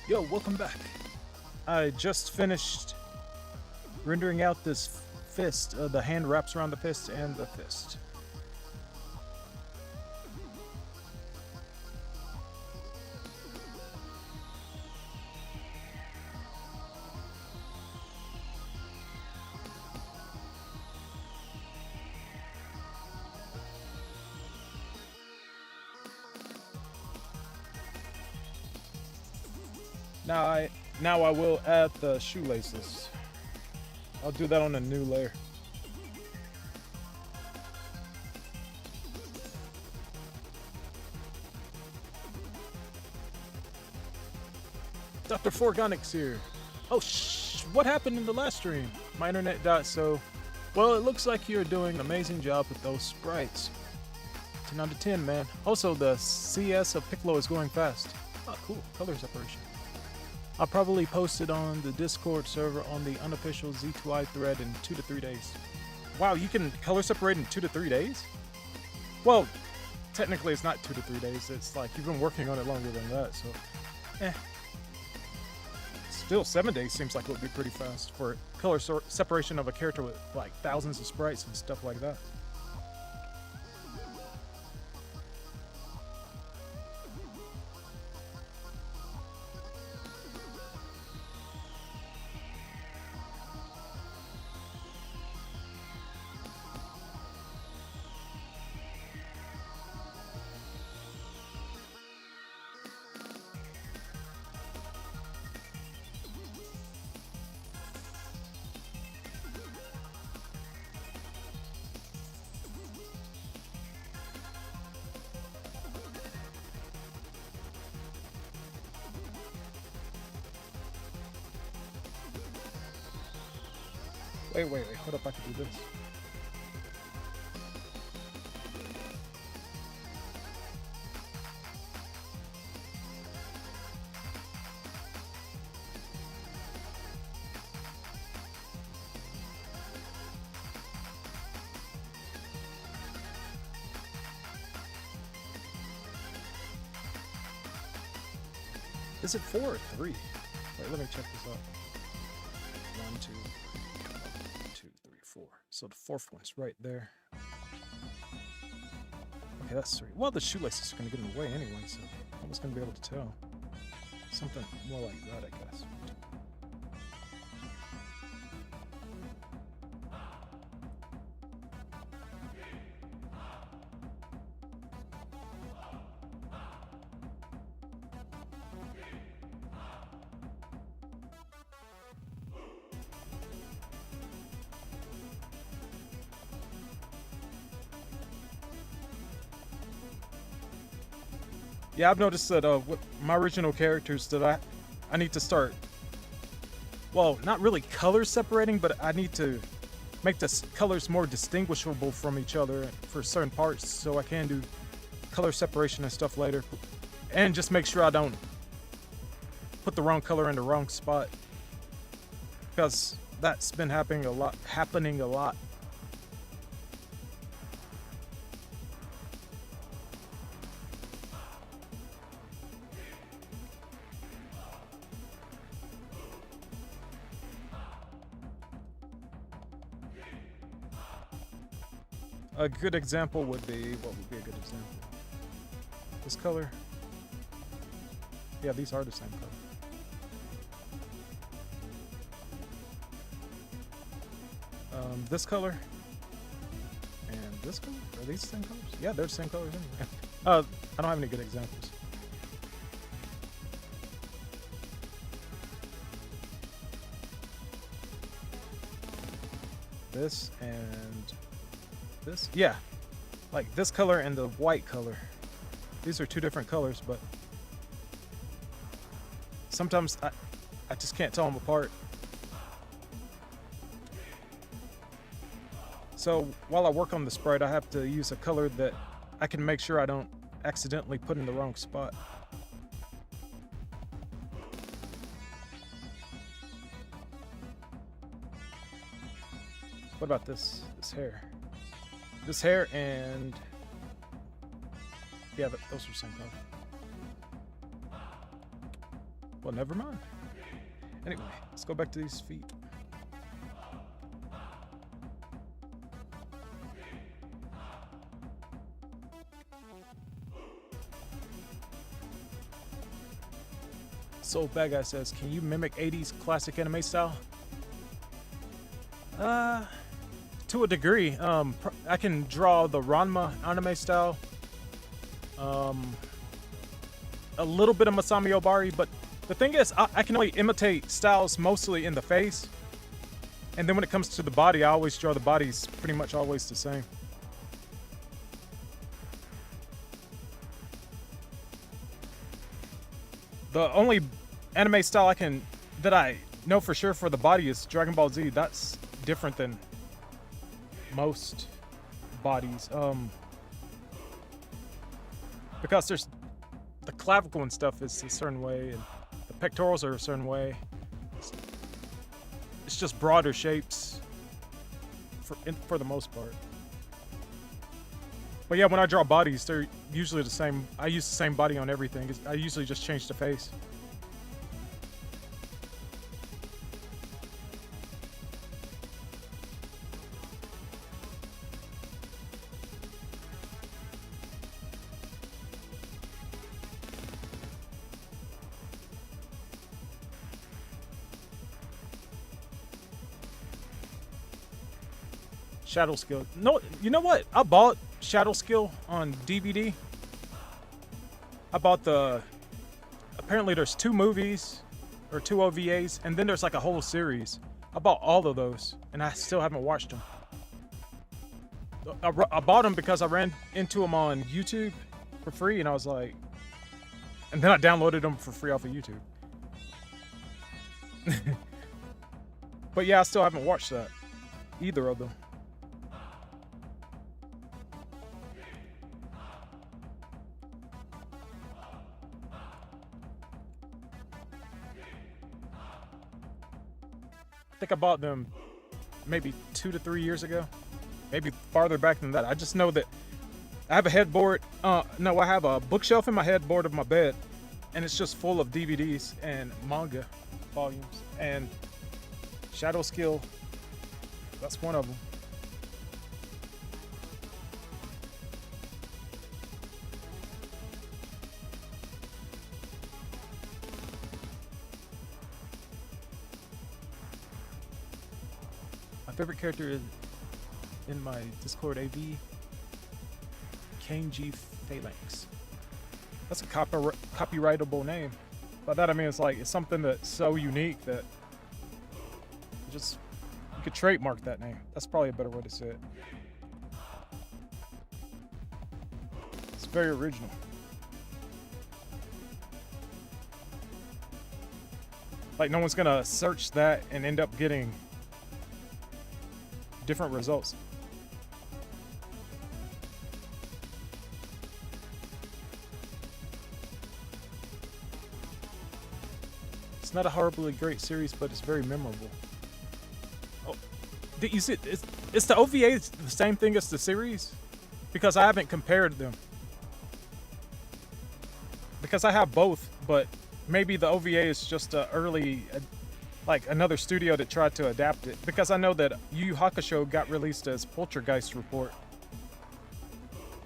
Yo, welcome back. I just finished rendering out this fist. The hand wraps around the fist and the fist. Now I will add the shoelaces. I'll do that on a new layer. Dr. Forgonix here. Oh what happened in the last stream? My internet died, so well, it looks like you're doing an amazing job with those sprites. 10 out of 10, man. Also, the CS of Piccolo is going fast. Oh, cool. Color separation. I'll probably post it on the Discord server on the unofficial Z2I thread in 2 to 3 days. Wow, you can color separate in 2 to 3 days? Well, technically it's not 2 to 3 days. It's like you've been working on it longer than that, so Still, 7 days seems like it would be pretty fast for color separation of a character with like thousands of sprites and stuff like that. Wait, hold up, I can do this. Is it 4 or 3? Wait, let me check this out. 1, 2, 2, 3, 4. So the fourth one's right there. Okay, that's 3. Well, the shoelaces are going to get in the way anyway, so I was going to be able to tell. Something more like that, I guess. Yeah, I've noticed that with my original characters that I need to start, well, not really color separating, but I need to make the colors more distinguishable from each other for certain parts, so I can do color separation and stuff later, and just make sure I don't put the wrong color in the wrong spot, because that's been happening a lot. A good example would be, what would be a good example? This color. Yeah, these are the same color. This color and this color, are these the same colors? Yeah, they're the same colors anyway. I don't have any good examples. This and this, yeah, like this color and the white color. These are two different colors, but sometimes I just can't tell them apart. So while I work on the sprite, I have to use a color that I can make sure I don't accidentally put in the wrong spot. What about this hair? This hair and yeah, those are the same color. Well, never mind. Anyway, let's go back to these feet. So Bad Guy says, can you mimic 80s classic anime style? To a degree. I can draw the Ranma anime style. A little bit of Masami Obari, but the thing is, I can only imitate styles mostly in the face. And then when it comes to the body, I always draw the bodies pretty much always the same. The only anime style that I know for sure for the body is Dragon Ball Z. That's different than most bodies. Because there's the clavicle and stuff is a certain way, and the pectorals are a certain way. It's just broader shapes for the most part. But yeah, when I draw bodies, they're usually the same. I use the same body on everything. I usually just change the face. Shadow Skill. No, you know what? I bought Shadow Skill on DVD. I bought apparently there's 2 movies or 2 OVAs, and then there's like a whole series. I bought all of those, and I still haven't watched them. I bought them because I ran into them on YouTube for free, and I was like, and then I downloaded them for free off of YouTube. But yeah, I still haven't watched that, either of them. I think I bought them maybe 2 to 3 years ago, maybe farther back than that. I just know that I have a headboard. No, I have a bookshelf in my headboard of my bed, and it's just full of DVDs and manga volumes. And Shadow Skill, that's one of them. My favorite character is in my Discord AV, Kenji Phalanx. That's a copyrightable name. By that I mean it's something that's so unique that you could trademark that name. That's probably a better way to say it. It's very original. Like, no one's gonna search that and end up getting different results. It's not a horribly great series, but it's very memorable. Oh, did you see? It's the OVA the same thing as the series? Because I haven't compared them. Because I have both, but maybe the OVA is just a early, like another studio that tried to adapt it. Because I know that Yu Yu Hakusho got released as Poltergeist Report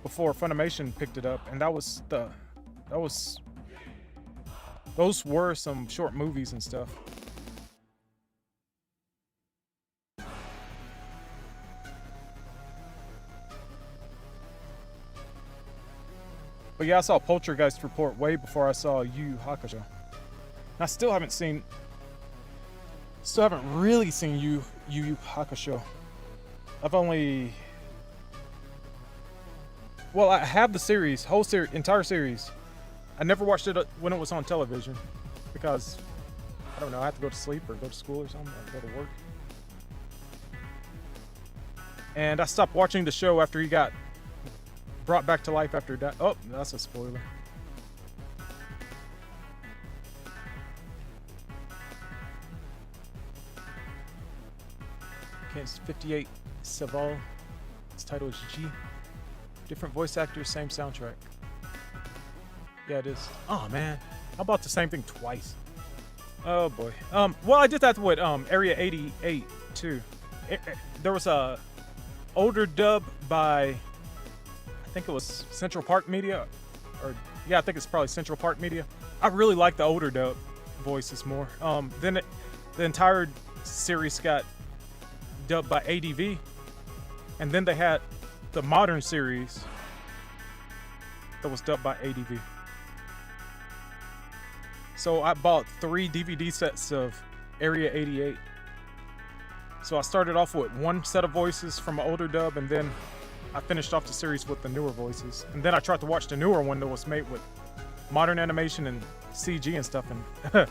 before Funimation picked it up, and those were some short movies and stuff. But yeah, I saw Poltergeist Report way before I saw Yu Yu Hakusho. I still haven't really seen Yu Yu Hakusho. I've only, well, I have the series, entire series. I never watched it when it was on television because, I don't know, I have to go to sleep or go to school or something, or go to work. And I stopped watching the show after he got brought back to life after that. Oh, that's a spoiler. Okay, it's 58 Saval. Its title is G. Different voice actors, same soundtrack. Yeah, it is. Oh man, I bought the same thing twice. Oh boy. Well, I did that with Area 88 too. There was a older dub by, I think it was Central Park Media, or yeah, I think it's probably Central Park Media. I really like the older dub voices more. Then the entire series got dubbed by ADV, and then they had the modern series that was dubbed by ADV. So I bought 3 DVD sets of Area 88. So I started off with one set of voices from an older dub, and then I finished off the series with the newer voices. And then I tried to watch the newer one that was made with modern animation and CG and stuff, and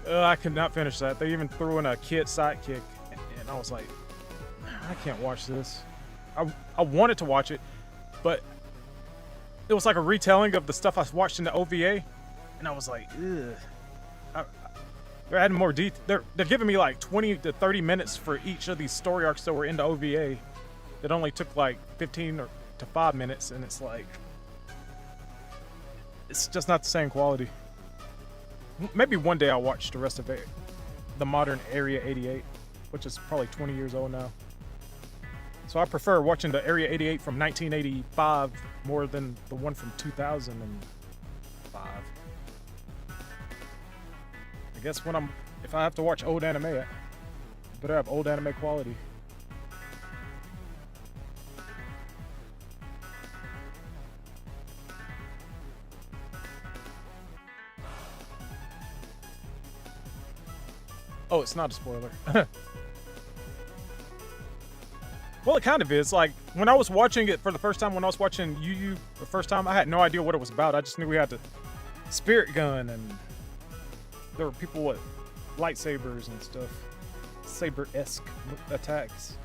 I could not finish that. They even threw in a kid sidekick, and I was like, I can't watch this. I wanted to watch it, but it was like a retelling of the stuff I watched in the OVA, and I was like, ugh. They're adding more detail. They're giving me like 20 to 30 minutes for each of these story arcs that were in the OVA. That only took like 15 to 5 minutes, and it's like, it's just not the same quality. Maybe one day I'll watch the rest of it, the modern Area 88, which is probably 20 years old now. So I prefer watching the Area 88 from 1985 more than the one from 2005. I guess if I have to watch old anime, I better have old anime quality. Oh, it's not a spoiler. Well, it kind of is. Like, when I was watching it for the first time, when I was watching Yu Yu the first time, I had no idea what it was about. I just knew we had the spirit gun, and there were people with lightsabers and stuff. Saber-esque attacks.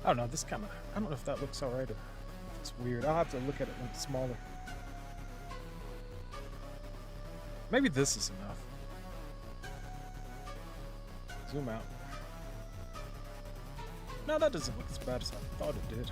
I don't know, I don't know if that looks alright or if it's weird. I'll have to look at it when it's smaller. Maybe this is enough. Zoom out. No, that doesn't look as bad as I thought it did.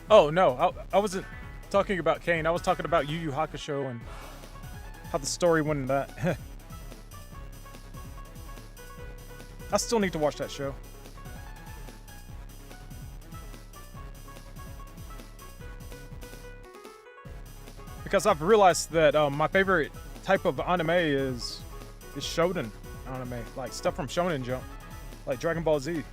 Oh no, I wasn't talking about Kane. I was talking about Yu Yu Hakusho and how the story went in that. I still need to watch that show. Because I've realized that my favorite type of anime is shonen anime, like stuff from Shonen Jump, like Dragon Ball Z.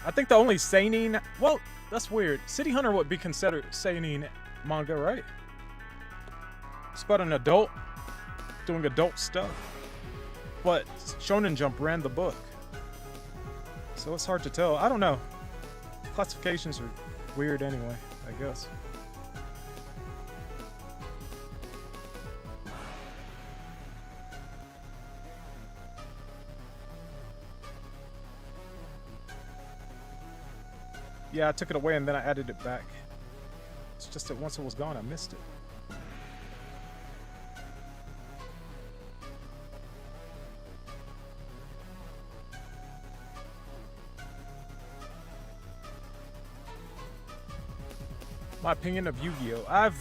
I think the only seinen, well, that's weird. City Hunter would be considered seinen manga, right? It's about an adult doing adult stuff, but Shonen Jump ran the book, so it's hard to tell. I don't know. Classifications are weird anyway, I guess. Yeah, I took it away and then I added it back. It's just that once it was gone, I missed it. My opinion of Yu-Gi-Oh!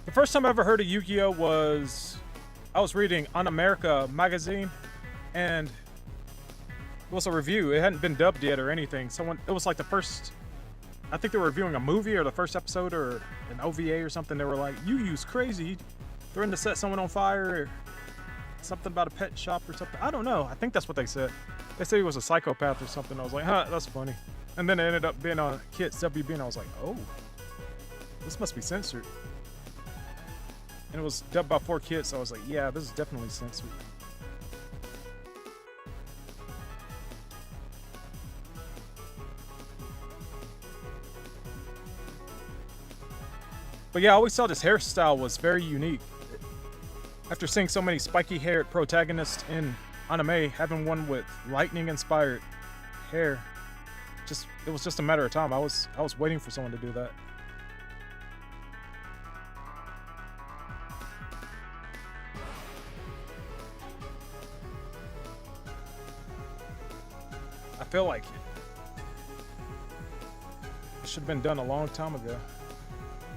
The first time I ever heard of Yu-Gi-Oh! Was I was reading On America magazine, and it was a review. It hadn't been dubbed yet or anything. It was like the first, I think they were reviewing a movie or the first episode or an OVA or something. They were like, Yu-Yu's crazy. Threatened to set someone on fire, or something about a pet shop or something. I don't know. I think that's what they said. They said he was a psychopath or something. I was like, huh, that's funny. And then it ended up being on Kids WB, and I was like, oh, this must be censored. And it was dubbed by 4Kids, so I was like, yeah, this is definitely censored. But yeah, I always thought his hairstyle was very unique. After seeing so many spiky-haired protagonists in anime, having one with lightning-inspired hair, it was just a matter of time. I was waiting for someone to do that. I feel like it should have been done a long time ago.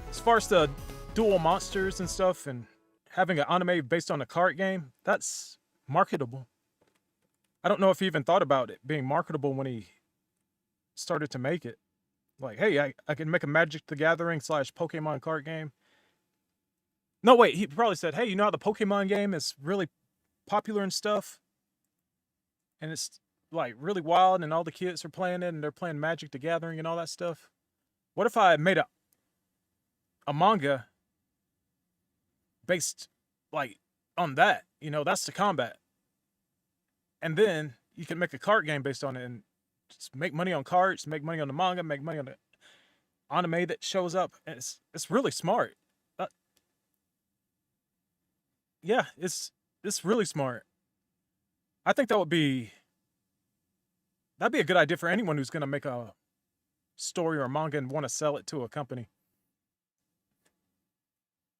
As far as the dual monsters and stuff and having an anime based on a card game, that's marketable. I don't know if he even thought about it being marketable when he started to make it. Like, hey, I can make a Magic the Gathering / Pokemon card game. No, wait, he probably said, hey, you know how the Pokemon game is really popular and stuff? And it's like really wild and all the kids are playing it and they're playing Magic the Gathering and all that stuff. What if I made a manga based like on that? You know, that's the combat. And then you can make a card game based on it and just make money on cards, make money on the manga, make money on the anime that shows up. And it's really smart. Yeah, it's really smart. I think that'd be a good idea for anyone who's gonna make a story or a manga and want to sell it to a company.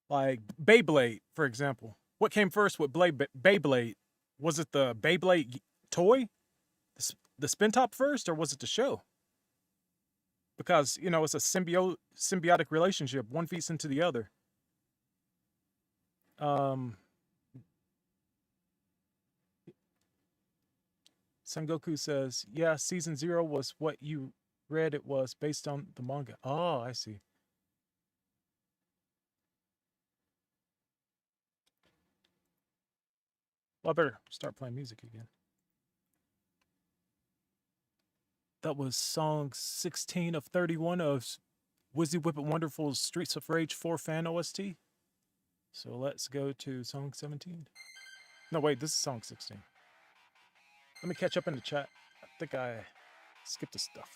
Like Beyblade, for example. What came first with Beyblade? Was it the Beyblade toy? The spin top first, or was it the show? Because, you know, it's a symbiotic relationship. One feeds into the other. Sengoku says, yeah, season 0 was what you read. It was based on the manga. Oh, I see. Well, I better start playing music again. That was song 16 of 31 of Wizzy Whippet Wonderful's Streets of Rage 4 fan OST. So let's go to song 17. No, wait, this is song 16. Let me catch up in the chat. I think I skipped the stuff.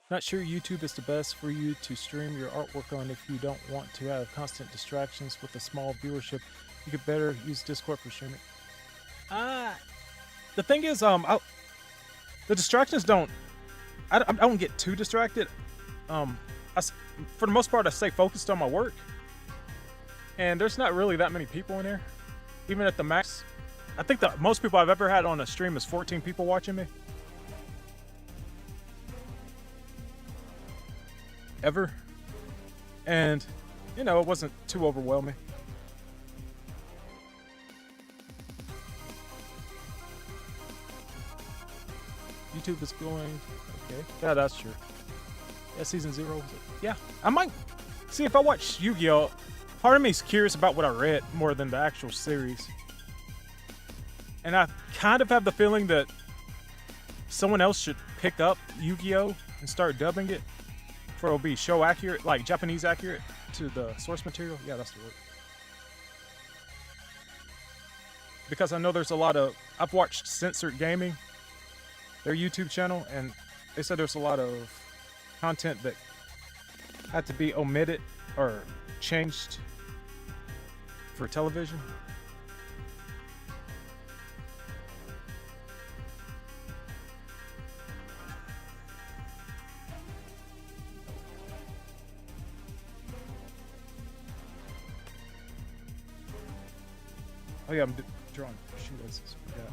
Not sure YouTube is the best for you to stream your artwork on if you don't want to have constant distractions with a small viewership. You could better use Discord for streaming. The thing is, the distractions don't. I don't get too distracted. I for the most part, I stay focused on my work. And there's not really that many people in there. Even at the max, I think the most people I've ever had on a stream is 14 people watching me. Ever. And, you know, it wasn't too overwhelming. YouTube is going, okay. Yeah, that's true. Yeah, season 0. Yeah, I might see if I watch Yu-Gi-Oh! Part of me is curious about what I read more than the actual series. And I kind of have the feeling that someone else should pick up Yu-Gi-Oh! And start dubbing it. For it'll be show accurate, like Japanese accurate to the source material. Yeah, that's the word. Because I know there's a lot of, I've watched Censored Gaming, their YouTube channel, and they said there's a lot of content that had to be omitted or changed for television. Oh yeah, I'm drawing shoelaces. Forgot.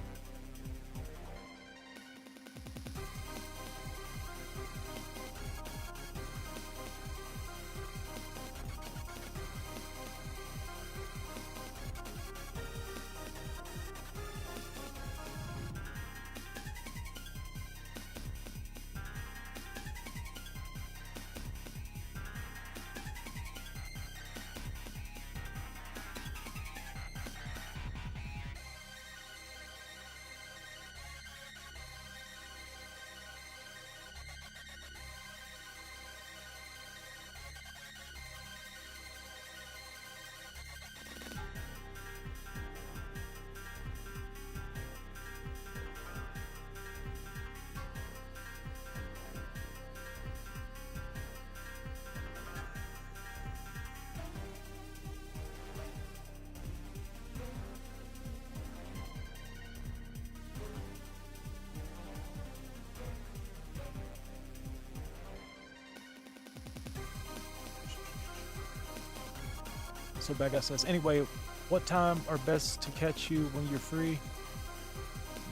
So Bad Guy says, anyway, what time are best to catch you when you're free?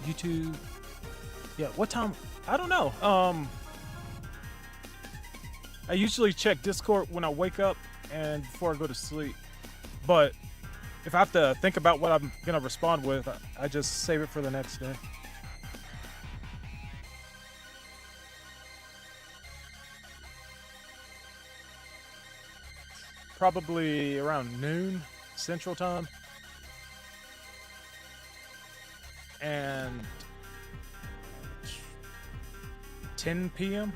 YouTube. Yeah, what time? I don't know. I usually check Discord when I wake up and before I go to sleep. But if I have to think about what I'm gonna respond with, I just save it for the next day. Probably around noon Central Time. And 10 p.m.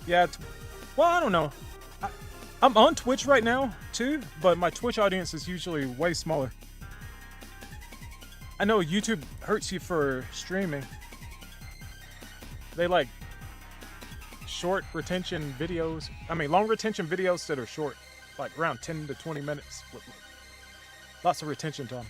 Yeah, well, I don't know. I'm on Twitch right now, too, but my Twitch audience is usually way smaller. I know YouTube hurts you for streaming. They like short retention videos. I mean, long retention videos that are short, like around 10 to 20 minutes with lots of retention time.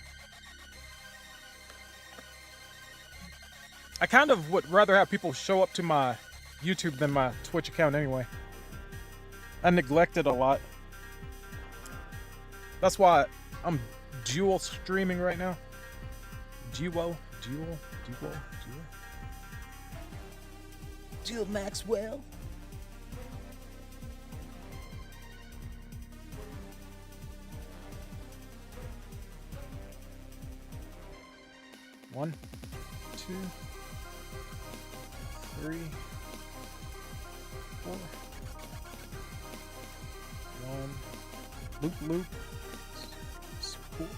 I kind of would rather have people show up to my YouTube than my Twitch account anyway. I neglect it a lot. That's why I'm dual streaming right now. Dual Maxwell. One, two, three, four. One. Loop. Swoop.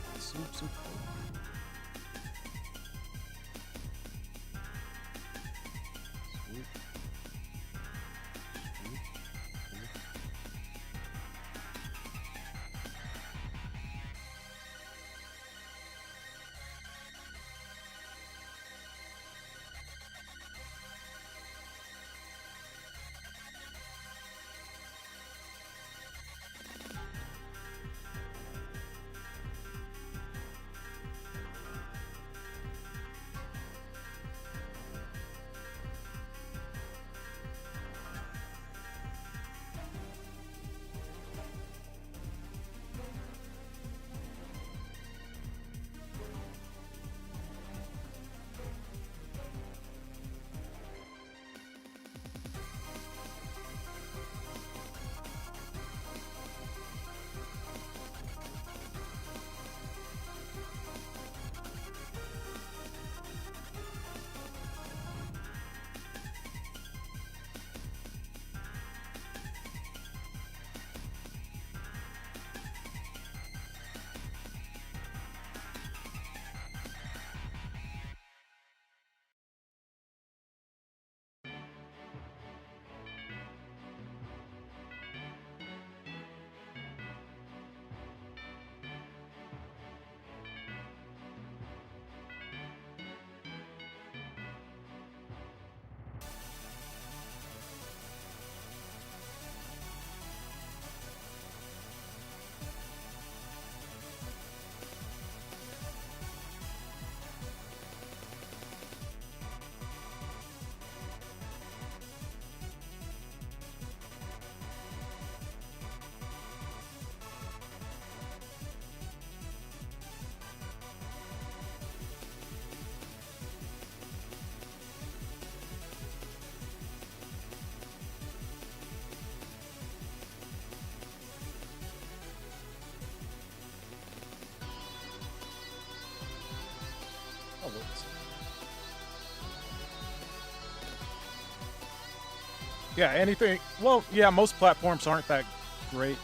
Yeah, anything. Well, yeah, most platforms aren't that great.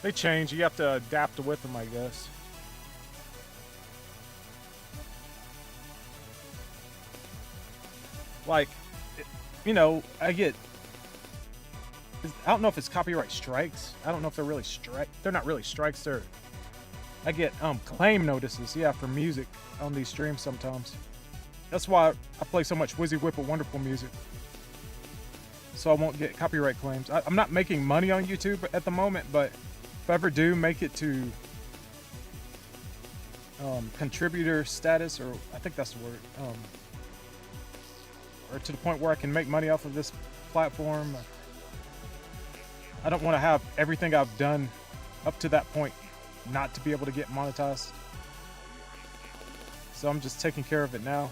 They change. You have to adapt with them, I guess. Like, you know, I don't know if it's copyright strikes. I don't know if they're really They're not really strikes. I get claim notices, yeah, for music on these streams sometimes. That's why I play so much Wizzy Whip with Wonderful music, so I won't get copyright claims. I'm not making money on YouTube at the moment, but if I ever do make it to contributor status, or I think that's the word, or to the point where I can make money off of this platform, I don't want to have everything I've done up to that point not to be able to get monetized. So I'm just taking care of it now.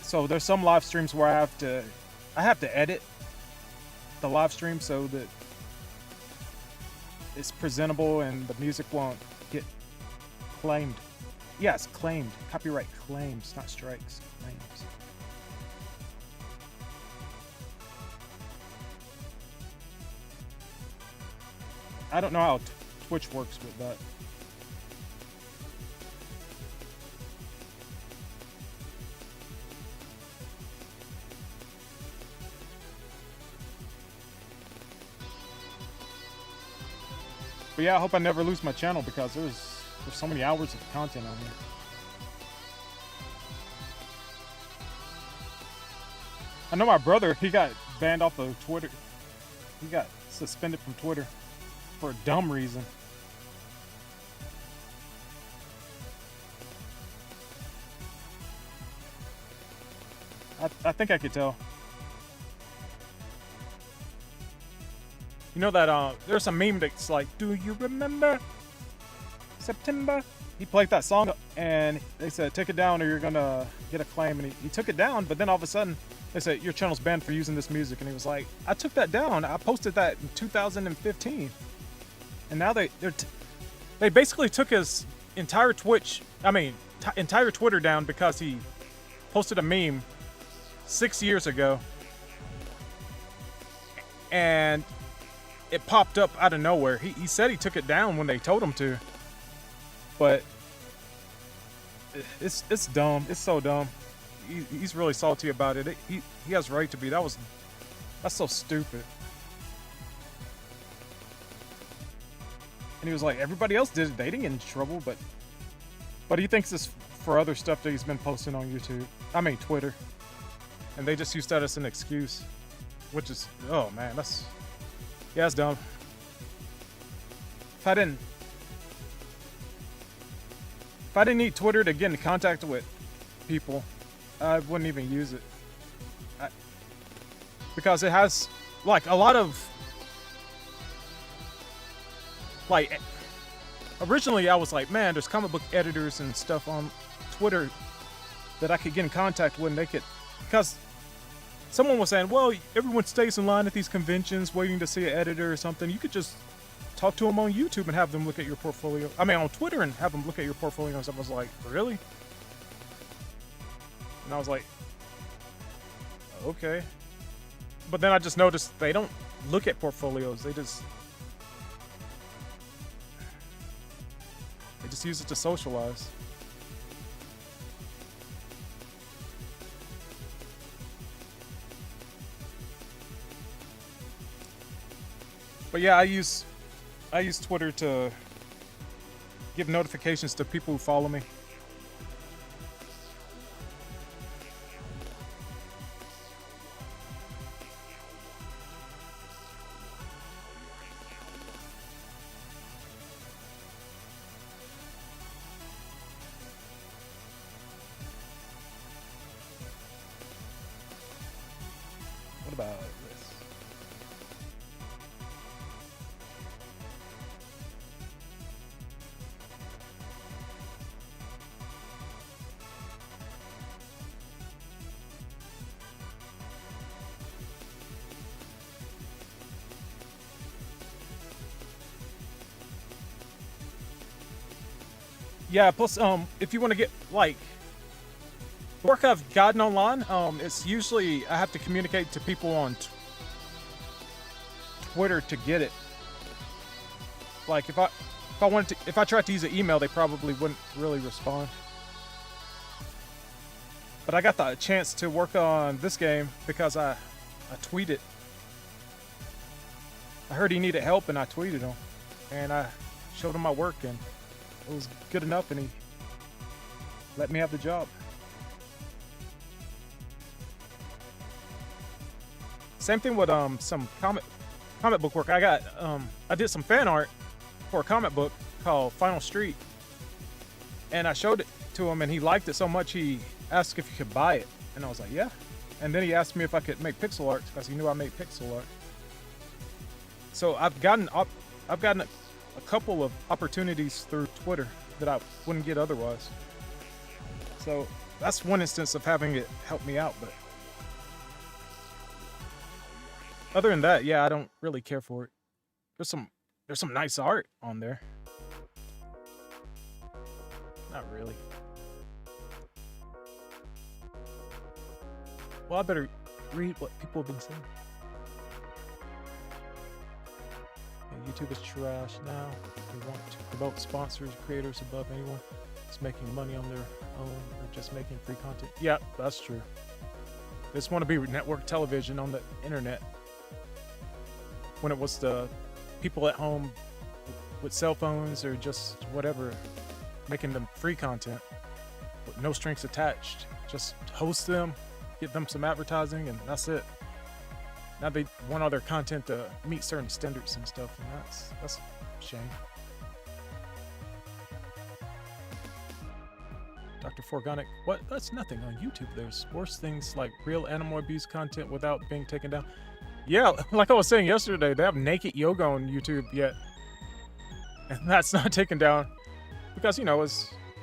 So there's some live streams where I have to edit the live stream so that it's presentable and the music won't get claimed. Yes, claimed. Copyright claims, not strikes. Claims. I don't know how Twitch works with that. But yeah, I hope I never lose my channel because there's so many hours of content on here. I know my brother, he got banned off of Twitter. He got suspended from Twitter for a dumb reason. I think I could tell. You know that there's a meme that's like, do you remember September? He played that song and they said take it down or you're gonna get a claim, and he took it down, but then all of a sudden they said your channel's banned for using this music, and he was like, I took that down. I posted that in 2015, and now they basically took his entire entire Twitter down because he posted a meme 6 years ago, and it popped up out of nowhere. He said he took it down when they told him to, but it's dumb. It's so dumb. He's really salty about it. He has right to be. That's so stupid. And he was like, everybody else did it. They didn't get in trouble, but he thinks it's for other stuff that he's been posting on YouTube. Twitter. And they just used that as an excuse, which is, oh man, that's dumb. If I didn't need Twitter to get in contact with people, I wouldn't even use it. Because it has, like, a lot of, like, originally I was like, man, there's comic book editors and stuff on Twitter that I could get in contact with, and they could, because someone was saying, well, everyone stays in line at these conventions waiting to see an editor or something. You could just talk to them on YouTube and have them look at your portfolio. On Twitter and have them look at your portfolio. And I was like, really? And I was like, okay. But then I just noticed they don't look at portfolios. They just use it to socialize. But yeah, I use Twitter to give notifications to people who follow me. What about this? Yeah, plus if you want to get like The work I've gotten online, it's usually I have to communicate to people on Twitter to get it. Like if I tried to use an email, they probably wouldn't really respond. But I got the chance to work on this game because I tweeted. I heard he needed help and I tweeted him, and I showed him my work and it was good enough, and he let me have the job. Same thing with some comic book work. I did some fan art for a comic book called Final Street, and I showed it to him and he liked it so much he asked if he could buy it, and I was like, yeah. And then he asked me if I could make pixel art because he knew I made pixel art. So I've gotten a couple of opportunities through Twitter that I wouldn't get otherwise. So that's one instance of having it help me out. But other than that, yeah, I don't really care for it. There's some nice art on there. Not really. Well, I better read what people have been saying. YouTube is trash now. They want to promote sponsors, creators above anyone that's making money on their own or just making free content. Yeah, that's true. They just want to be network television on the internet. When it was the people at home with cell phones or just whatever, making them free content with no strings attached. Just host them, get them some advertising, and that's it. Now they want all their content to meet certain standards and stuff, and that's a shame. Dr. Forgonic, what? That's nothing on YouTube. There's worse things like real animal abuse content without being taken down. Yeah, like I was saying yesterday, they have naked yoga on YouTube yet, and that's not taken down because, you know,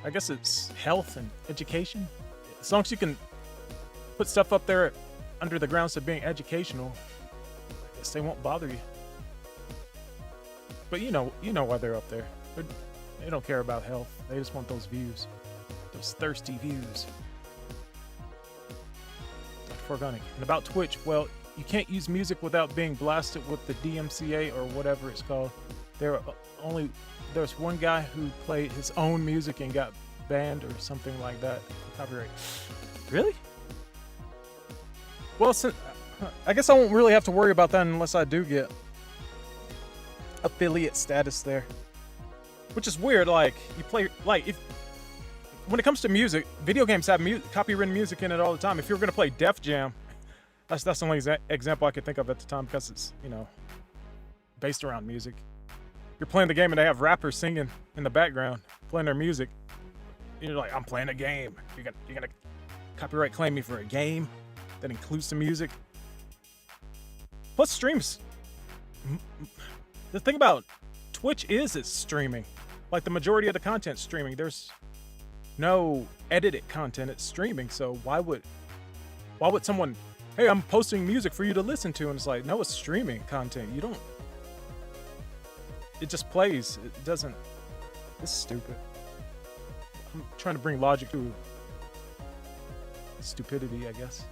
I guess it's health and education. As long as you can put stuff up there under the grounds of being educational, I guess they won't bother you. But you know why they're up there. They don't care about health. They just want those views, those thirsty views. Dr. Forgonic. And about Twitch, well, you can't use music without being blasted with the DMCA or whatever it's called. There's one guy who played his own music and got banned or something like that. Copyright. Really? Well, I guess I won't really have to worry about that unless I do get affiliate status there, which is weird. Like you play, like when it comes to music, video games have copywritten music in it all the time. If you're gonna play Def Jam, that's the only example I could think of at the time because it's, you know, based around music. You're playing the game and they have rappers singing in the background, playing their music. You're like, I'm playing a game. You're gonna copyright claim me for a game that includes some music. Plus streams. The thing about Twitch is it's streaming. Like the majority of the content's streaming. There's no edited content, it's streaming. So why would someone, hey, I'm posting music for you to listen to, and it's like, no, it's streaming content. It just plays. It doesn't. This is stupid. I'm trying to bring logic to stupidity, I guess.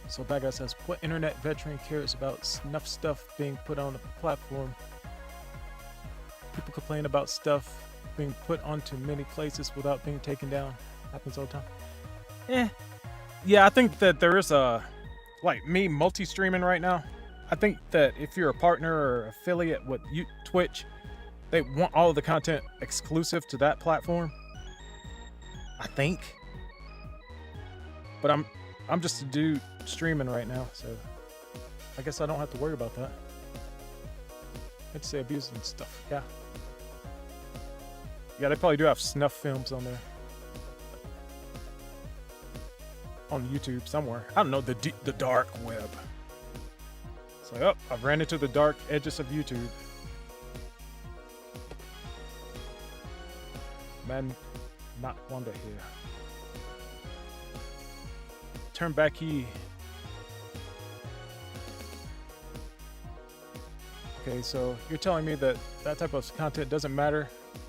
So Bad Guy says, what internet veteran cares about snuff stuff being put on a platform? People complain about stuff being put onto many places without being taken down. Happens all the time. Yeah, I think that there is like me multi-streaming right now. I think that if you're a partner or affiliate with Twitch, they want all of the content exclusive to that platform. I think. But I'm just a dude streaming right now, so I guess I don't have to worry about that. I'd say abuse and stuff. Yeah. Yeah, they probably do have snuff films on there. On YouTube somewhere. I don't know, the dark web. It's like, oh, I've ran into the dark edges of YouTube. Man, not Wanda here. Turn back key. Okay, so you're telling me that type of content doesn't matter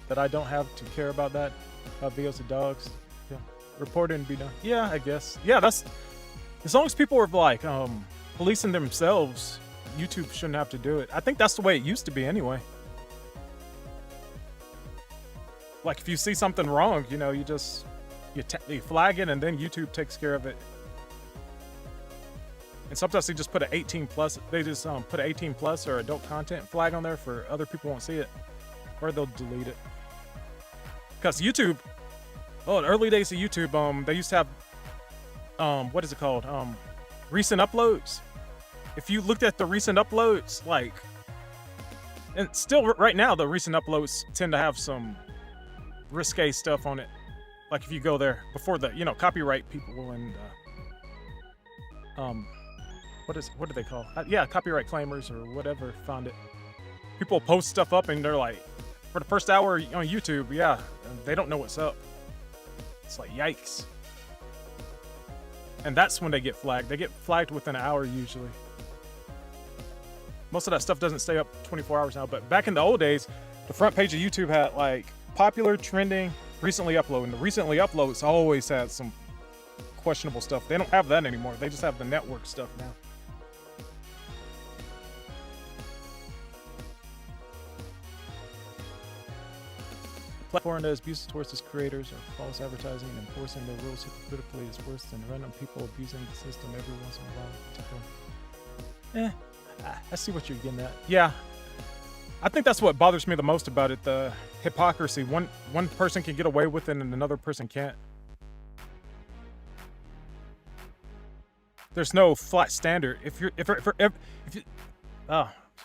that I don't have to care about that. Videos of dogs. Yeah. Report it and be done. Yeah, I guess. Yeah, that's as long as people are like policing themselves, YouTube shouldn't have to do it. I think that's the way it used to be anyway. Like if you see something wrong, you know, you flag it and then YouTube takes care of it. And sometimes they just put an 18 plus. They just put an 18 plus or adult content flag on there for other people won't see it, or they'll delete it. Because YouTube, in early days of YouTube, they used to have, what is it called? Recent uploads. If you looked at the recent uploads, like, and still right now, the recent uploads tend to have some risque stuff on it. Like if you go there before the, copyright people and, what do they call? Yeah, copyright claimers or whatever found it. People post stuff up and they're like, for the first hour on YouTube, yeah, they don't know what's up. It's like, yikes. And that's when they get flagged. They get flagged within an hour usually. Most of that stuff doesn't stay up 24 hours now, but back in the old days, the front page of YouTube had like popular, trending, recently uploaded. And the recently uploads always had some questionable stuff. They don't have that anymore. They just have the network stuff now. Platform that is abuses towards its creators or false advertising and enforcing their rules hypocritically is worse than random people abusing the system every once in a while. I see what you're getting at. Yeah, I think that's what bothers me the most about it, the hypocrisy. One person can get away with it and another person can't. There's no flat standard. If you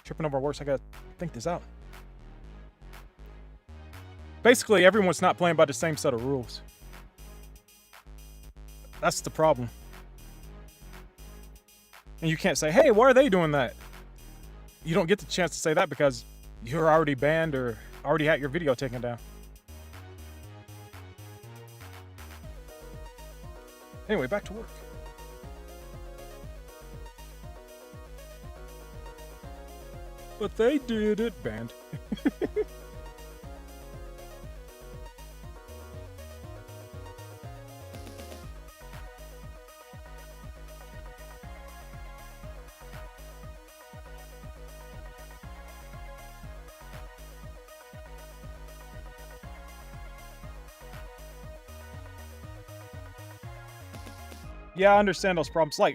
tripping over words, I gotta think this out. Basically, everyone's not playing by the same set of rules. That's the problem. And you can't say, hey, why are they doing that? You don't get the chance to say that because you're already banned or already had your video taken down. Anyway, back to work. But they did it, banned. Yeah, I understand those problems. Like,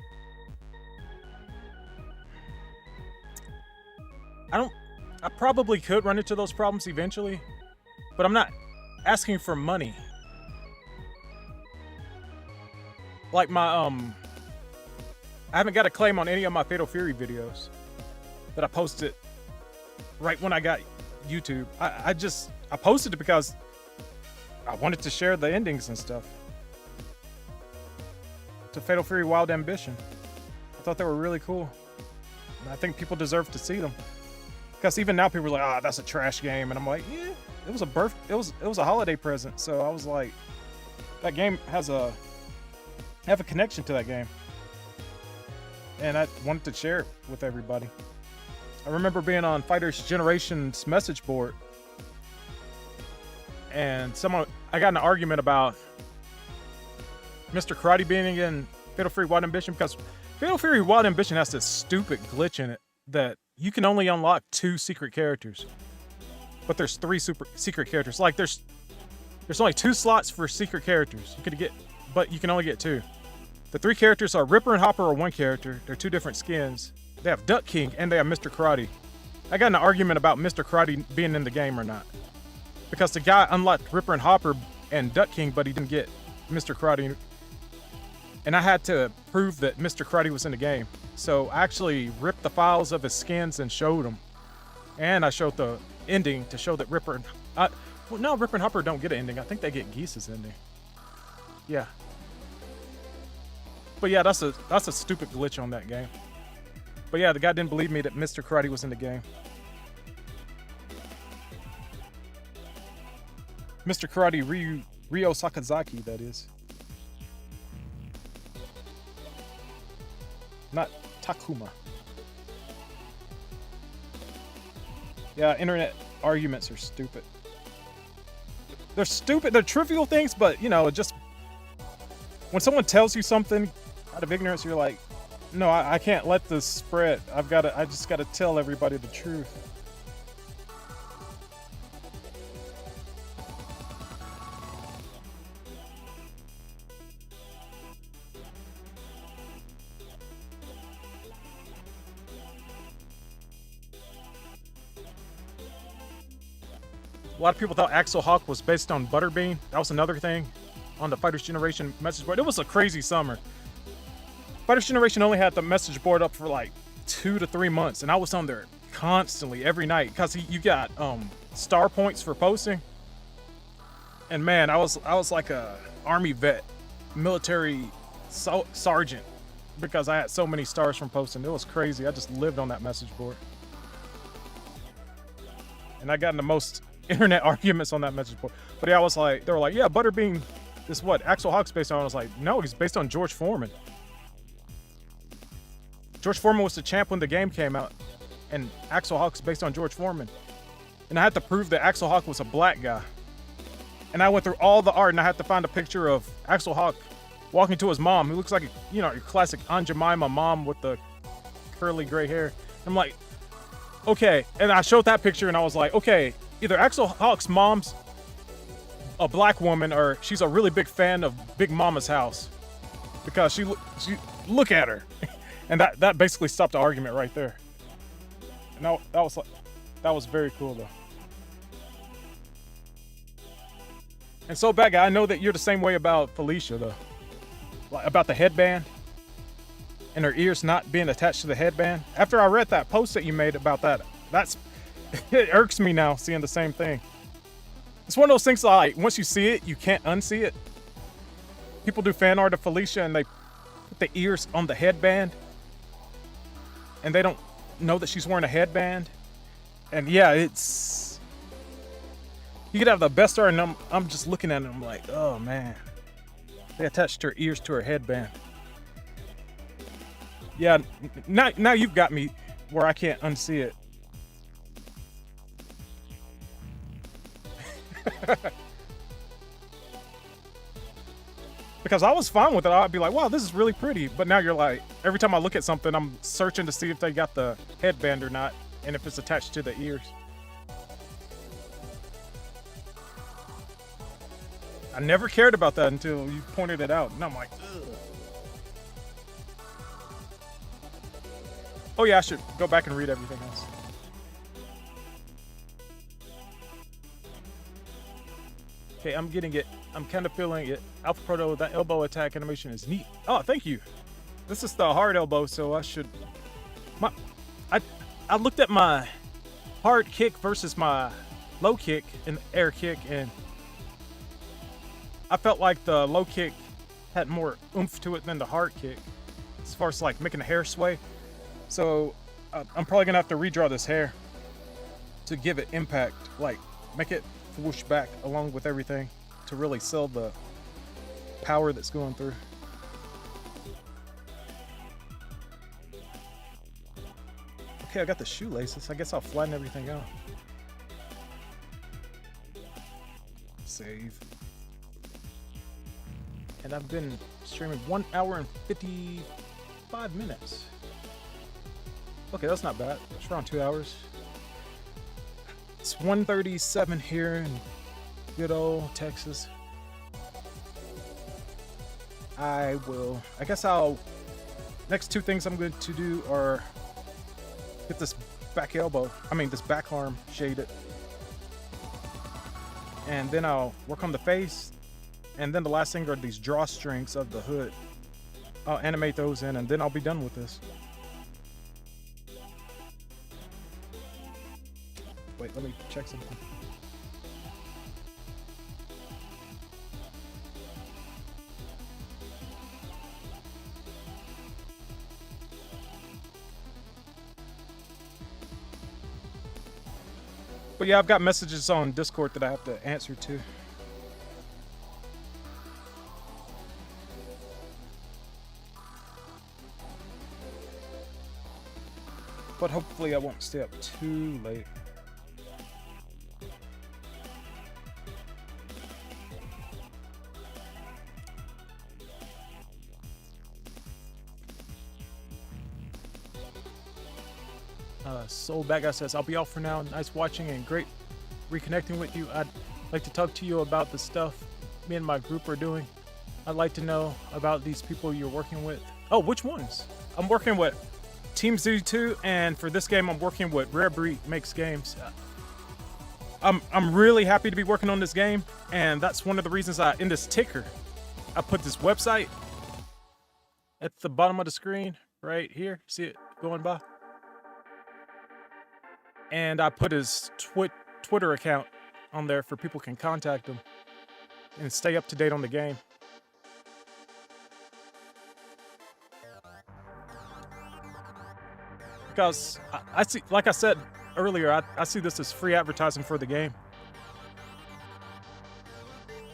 I probably could run into those problems eventually, but I'm not asking for money. Like I haven't got a claim on any of my Fatal Fury videos that I posted right when I got YouTube. I posted it because I wanted to share the endings and stuff to Fatal Fury Wild Ambition. I thought they were really cool. And I think people deserve to see them. Because even now people are like, that's a trash game. And I'm like, yeah, it was a holiday present. So I was like, that game I have a connection to that game. And I wanted to share it with everybody. I remember being on Fighters Generation's message board. And I got in an argument about Mr. Karate being in Fatal Fury Wild Ambition because Fatal Fury Wild Ambition has this stupid glitch in it that you can only unlock 2 secret characters, but there's 3 super secret characters. Like there's only 2 slots for secret characters but you can only get 2. The 3 characters are Ripper and Hopper are 1 character. They're 2 different skins. They have Duck King and they have Mr. Karate. I got in an argument about Mr. Karate being in the game or not because the guy unlocked Ripper and Hopper and Duck King, but he didn't get Mr. Karate. And I had to prove that Mr. Karate was in the game. So I actually ripped the files of his skins and showed them. And I showed the ending to show that Ripper and... Ripper and Hopper don't get an ending. I think they get Geese's ending. Yeah. But yeah, that's a stupid glitch on that game. But yeah, the guy didn't believe me that Mr. Karate was in the game. Mr. Karate Ryo Sakazaki, that is. Not Takuma. Yeah, internet arguments are stupid. they're stupid, they're trivial things, but you know, just when someone tells you something out of ignorance, you're like, no, I can't let this spread. I just gotta tell everybody the truth. A lot of people thought Axel Hawk was based on Butterbean. That was another thing on the Fighters Generation message board. It was a crazy summer. Fighters Generation only had the message board up for like 2 to 3 months, and I was on there constantly every night because you got star points for posting. And man, I was like a army vet, military sergeant, because I had so many stars from posting. It was crazy. I just lived on that message board, and I got in the most internet arguments on that message board. But yeah, I was like, they were like, yeah, Butterbean is what Axel Hawk's based on. I was like, no, he's based on George Foreman. George Foreman was the champ when the game came out, and Axel Hawk's based on George Foreman. And I had to prove that Axel Hawk was a black guy. And I went through all the art, and I had to find a picture of Axel Hawk walking to his mom, who looks like, you know, your classic Aunt Jemima mom with the curly gray hair. I'm like, okay. And I showed that picture, and I was like, okay, either Axel Hawk's mom's a black woman, or she's a really big fan of Big Mama's house, because she look at her. And that basically stopped the argument right there. And that was very cool though. And so, bad guy, I know that you're the same way about Felicia though, like about the headband and her ears not being attached to the headband. After I read that post that you made about that, it irks me now seeing the same thing. It's one of those things like once you see it, you can't unsee it. People do fan art of Felicia and they put the ears on the headband, and they don't know that she's wearing a headband. And yeah, it's, you could have the best art, and I'm just looking at it, I'm like, oh man, they attached her ears to her headband. Yeah, now you've got me where I can't unsee it. Because I was fine with it. I'd be like, wow, this is really pretty. But now you're like, every time I look at something, I'm searching to see if they got the headband or not, and if it's attached to the ears. I never cared about that until you pointed it out, and I'm like, ugh. Oh yeah, I should go back and read everything else. Okay, I'm getting it. I'm kind of feeling it. Alpha Proto, that elbow attack animation is neat. Oh, thank you. This is the hard elbow, so I should... I looked at my hard kick versus my low kick and air kick, and I felt like the low kick had more oomph to it than the hard kick, as far as like making the hair sway. So I'm probably gonna have to redraw this hair to give it impact, like make it whoosh back along with everything to really sell the power that's going through. Okay, I got the shoelaces. I guess I'll flatten everything out. Save. And I've been streaming 1 hour and 55 minutes. Okay, that's not bad. It's around 2 hours. It's 1:37 here in good old Texas. I guess next two things I'm going to do are get this this back arm shaded. And then I'll work on the face. And then the last thing are these drawstrings of the hood. I'll animate those in, and then I'll be done with this. Wait, let me check something. But yeah, I've got messages on Discord that I have to answer to. But hopefully I won't stay up too late. Soul Bad Guy says, I'll be off for now. Nice watching and great reconnecting with you. I'd like to talk to you about the stuff me and my group are doing. I'd like to know about these people you're working with. Oh, which ones? I'm working with Team Z2, and for this game, I'm working with Rare Breed Makes Games. I'm really happy to be working on this game, and that's one of the reasons in this ticker, I put this website at the bottom of the screen right here. See it going by? And I put his Twitter account on there for people can contact him and stay up to date on the game. Because I see, like I said earlier, I see this as free advertising for the game.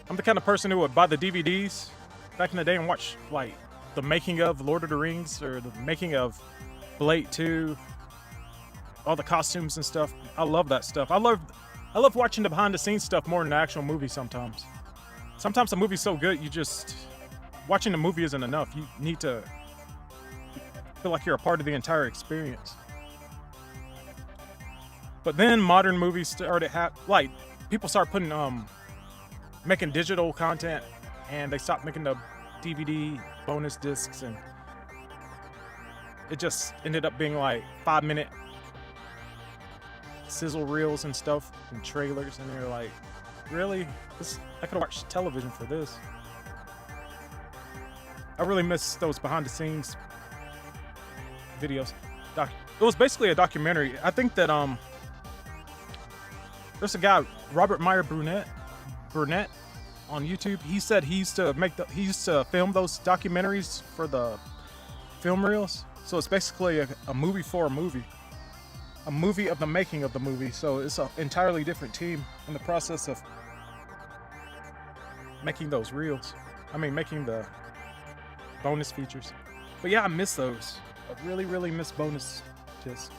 I'm the kind of person who would buy the DVDs back in the day and watch like the making of Lord of the Rings or the making of Blade 2, all the costumes and stuff. I love that stuff. I love watching the behind the scenes stuff more than the actual movie sometimes. Sometimes a movie's so good, watching the movie isn't enough. You need to feel like you're a part of the entire experience. But then modern movies started people start putting making digital content, and they stopped making the DVD bonus discs, and it just ended up being like 5-minute sizzle reels and stuff and trailers, and they're like, really? I could watch television for this. I really miss those behind the scenes videos. It was basically a documentary. I think that there's a guy, Robert Meyer Burnett on YouTube. He said he used to film those documentaries for the film reels. So it's basically a movie for a movie. A movie of the making of the movie. So it's an entirely different team in the process of making those reels. Making the bonus features. But yeah, I miss those. I really, really miss bonus discs.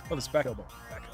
Oh, this back elbow. Back elbow.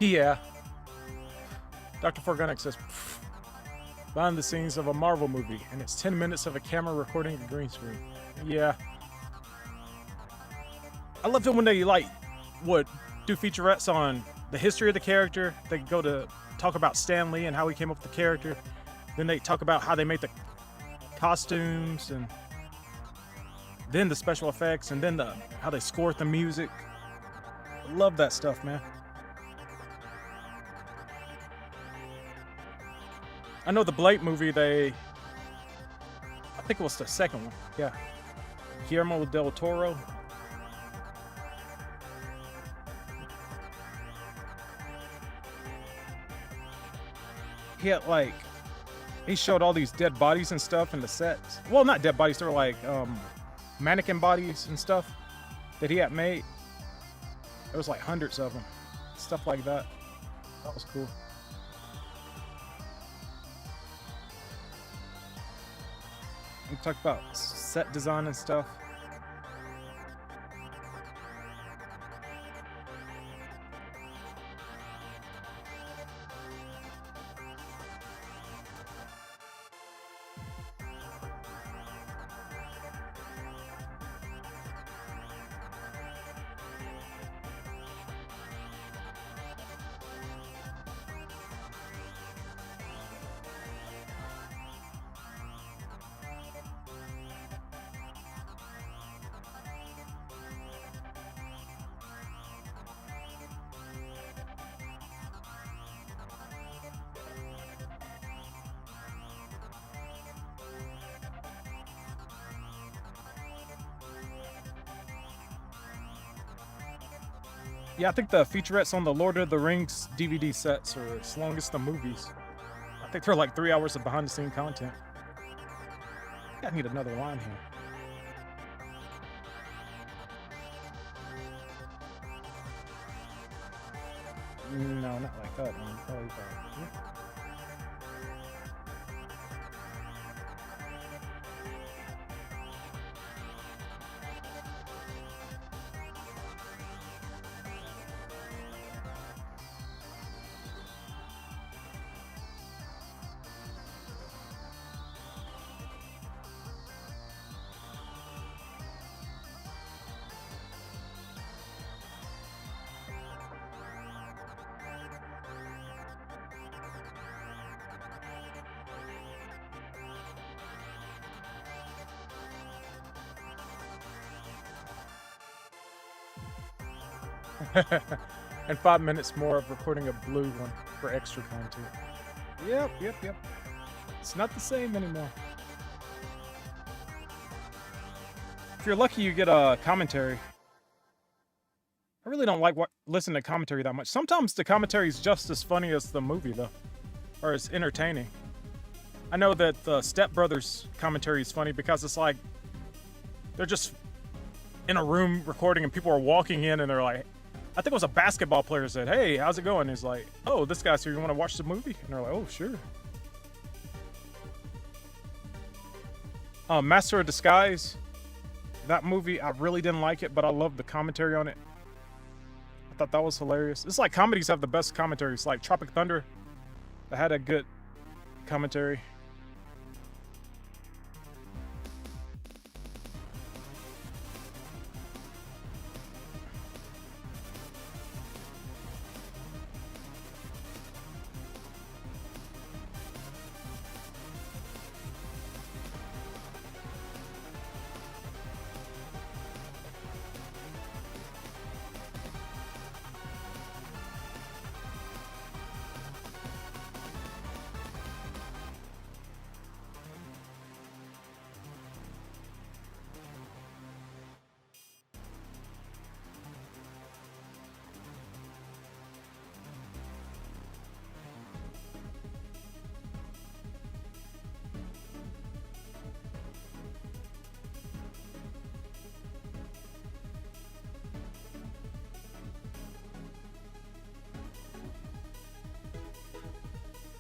Yeah. Dr. Forganic says, behind the scenes of a Marvel movie, and it's 10 minutes of a camera recording a green screen. Yeah. I loved it when they would do featurettes on the history of the character. They go to talk about Stan Lee and how he came up with the character. Then they talk about how they made the costumes, and then the special effects, and then how they score the music. Love that stuff, man. I know the Blade movie, I think it was the second one. Yeah. Guillermo del Toro. He had like, he showed all these dead bodies and stuff in the sets. Well, not dead bodies, they were like mannequin bodies and stuff that he had made. There was like hundreds of them. Stuff like that. That was cool. We talked about set design and stuff. Yeah, I think the featurettes on the Lord of the Rings DVD sets are as long as the movies. I think they're like 3 hours of behind-the-scene content. I need another line here. No, not like that, man. Probably that. And 5 minutes more of recording a blue one for extra content. Yep. It's not the same anymore. If you're lucky, you get a commentary. I really don't like listen to commentary that much. Sometimes the commentary is just as funny as the movie, though, or as entertaining. I know that the Step Brothers commentary is funny because it's like they're just in a room recording and people are walking in and they're like, I think it was a basketball player said, "Hey, how's it going?" He's like, "Oh, this guy's here. You want to watch the movie?" And they're like, "Oh, sure." Master of Disguise. That movie, I really didn't like it, but I loved the commentary on it. I thought that was hilarious. It's like comedies have the best commentaries. Like Tropic Thunder, that had a good commentary.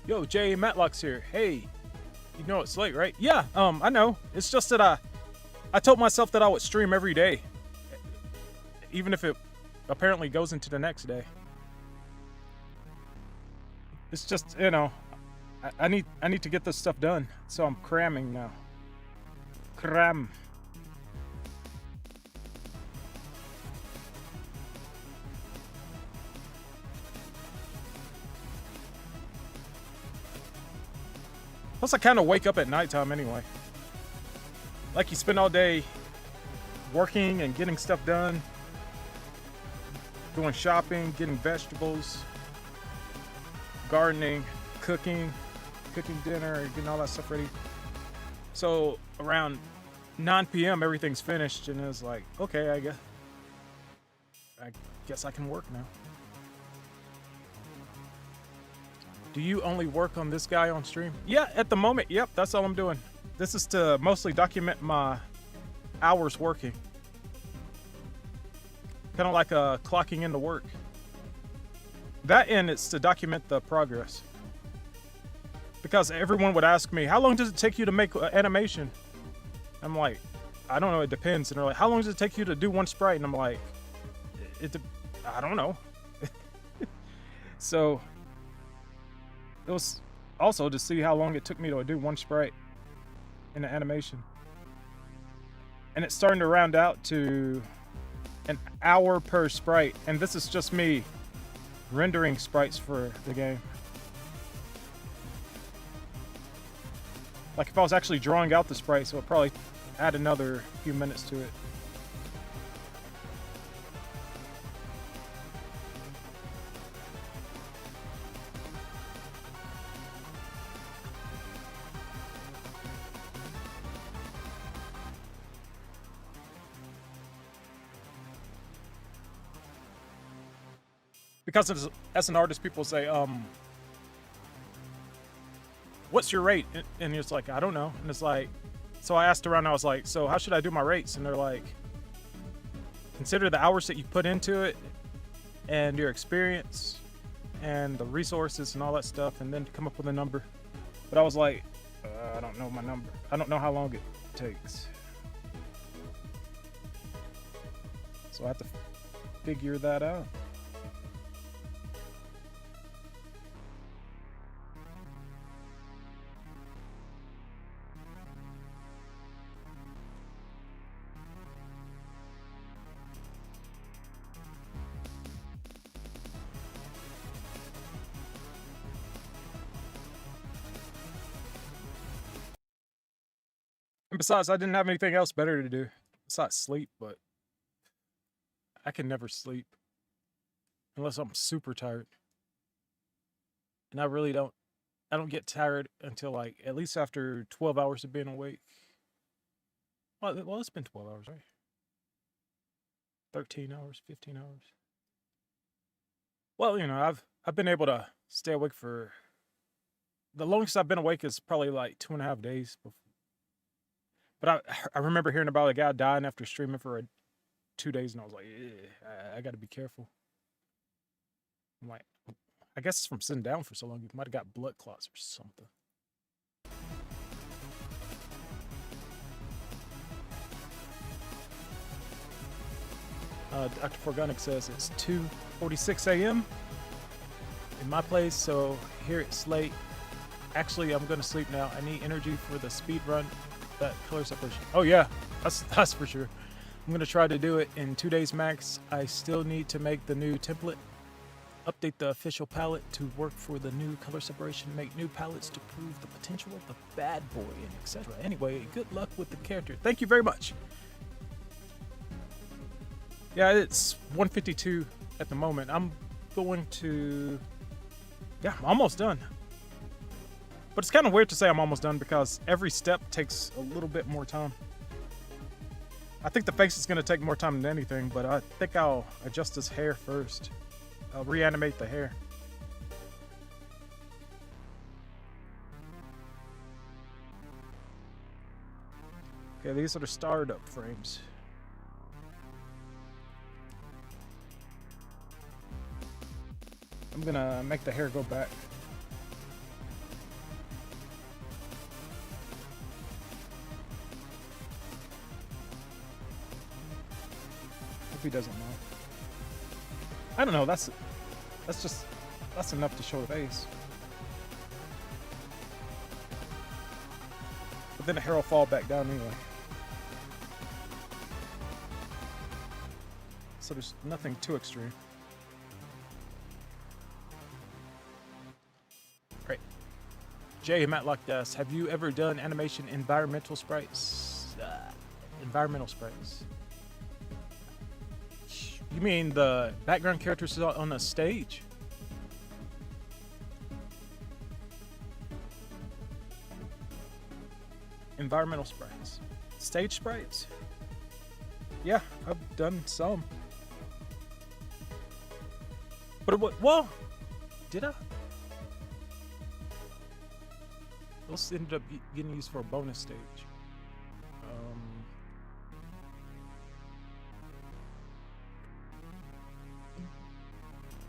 Yo, Jay Matlock's here. Hey, you know it's late, right? Yeah, I know. It's just that I told myself that I would stream every day, even if it apparently goes into the next day. It's just, you know, I need to get this stuff done, so I'm cramming now. Cram. Plus, I kind of wake up at nighttime anyway. Like, you spend all day working and getting stuff done, doing shopping, getting vegetables, gardening, cooking dinner, getting all that stuff ready. So around 9 p.m. everything's finished, and it's like, okay, I guess I can work now. Do you only work on this guy on stream? Yeah, at the moment, yep, that's all I'm doing. This is to mostly document my hours working. Kind of like clocking into work. That end, it's to document the progress. Because everyone would ask me, how long does it take you to make animation? I'm like, I don't know, it depends. And they're like, how long does it take you to do one sprite? And I'm like, I don't know. So it was also to see how long it took me to do one sprite in the animation. And it's starting to round out to an hour per sprite. And this is just me rendering sprites for the game. Like if I was actually drawing out the sprite, so it'll probably add another few minutes to it. Because as an artist, people say, what's your rate? And it's like, I don't know. And it's like, so I asked around, I was like, so how should I do my rates? And they're like, consider the hours that you put into it and your experience and the resources and all that stuff, and then come up with a number. But I was like, I don't know my number. I don't know how long it takes. So I have to figure that out. And besides, I didn't have anything else better to do besides sleep, but I can never sleep unless I'm super tired. And I don't get tired until like at least after 12 hours of being awake. Well, it's been 12 hours, right? 13 hours, 15 hours. Well, you know, I've been able to stay awake for the longest I've been awake is probably like 2.5 days before. But I remember hearing about a guy dying after streaming for 2 days, and I was like, I got to be careful. I'm like, I guess it's from sitting down for so long. You might have got blood clots or something. Dr. Forganic says it's 2:46 a.m. in my place, so here it's late. Actually, I'm going to sleep now. I need energy for the speed run. That color separation. Oh yeah, that's for sure. I'm gonna try to do it in 2 days max. I still need to make the new template, update the official palette to work for the new color separation, make new palettes to prove the potential of the bad boy, and etc. Anyway, good luck with the character. Thank you very much. Yeah, it's 1:52 at the moment. I'm going to, yeah, I'm almost done. But it's kind of weird to say I'm almost done because every step takes a little bit more time. I think the face is going to take more time than anything, but I think I'll adjust his hair first. I'll reanimate the hair. Okay, these are the startup frames. I'm gonna make the hair go back. He doesn't know. I don't know. That's enough to show the face. But then the hair will fall back down anyway. So there's nothing too extreme. Great. Jay Matlock asks, have you ever done animation environmental sprites? Environmental sprites. You mean the background characters on the stage? Environmental sprites. Stage sprites? Yeah, I've done some. But well, did I? Those ended up getting used for a bonus stage.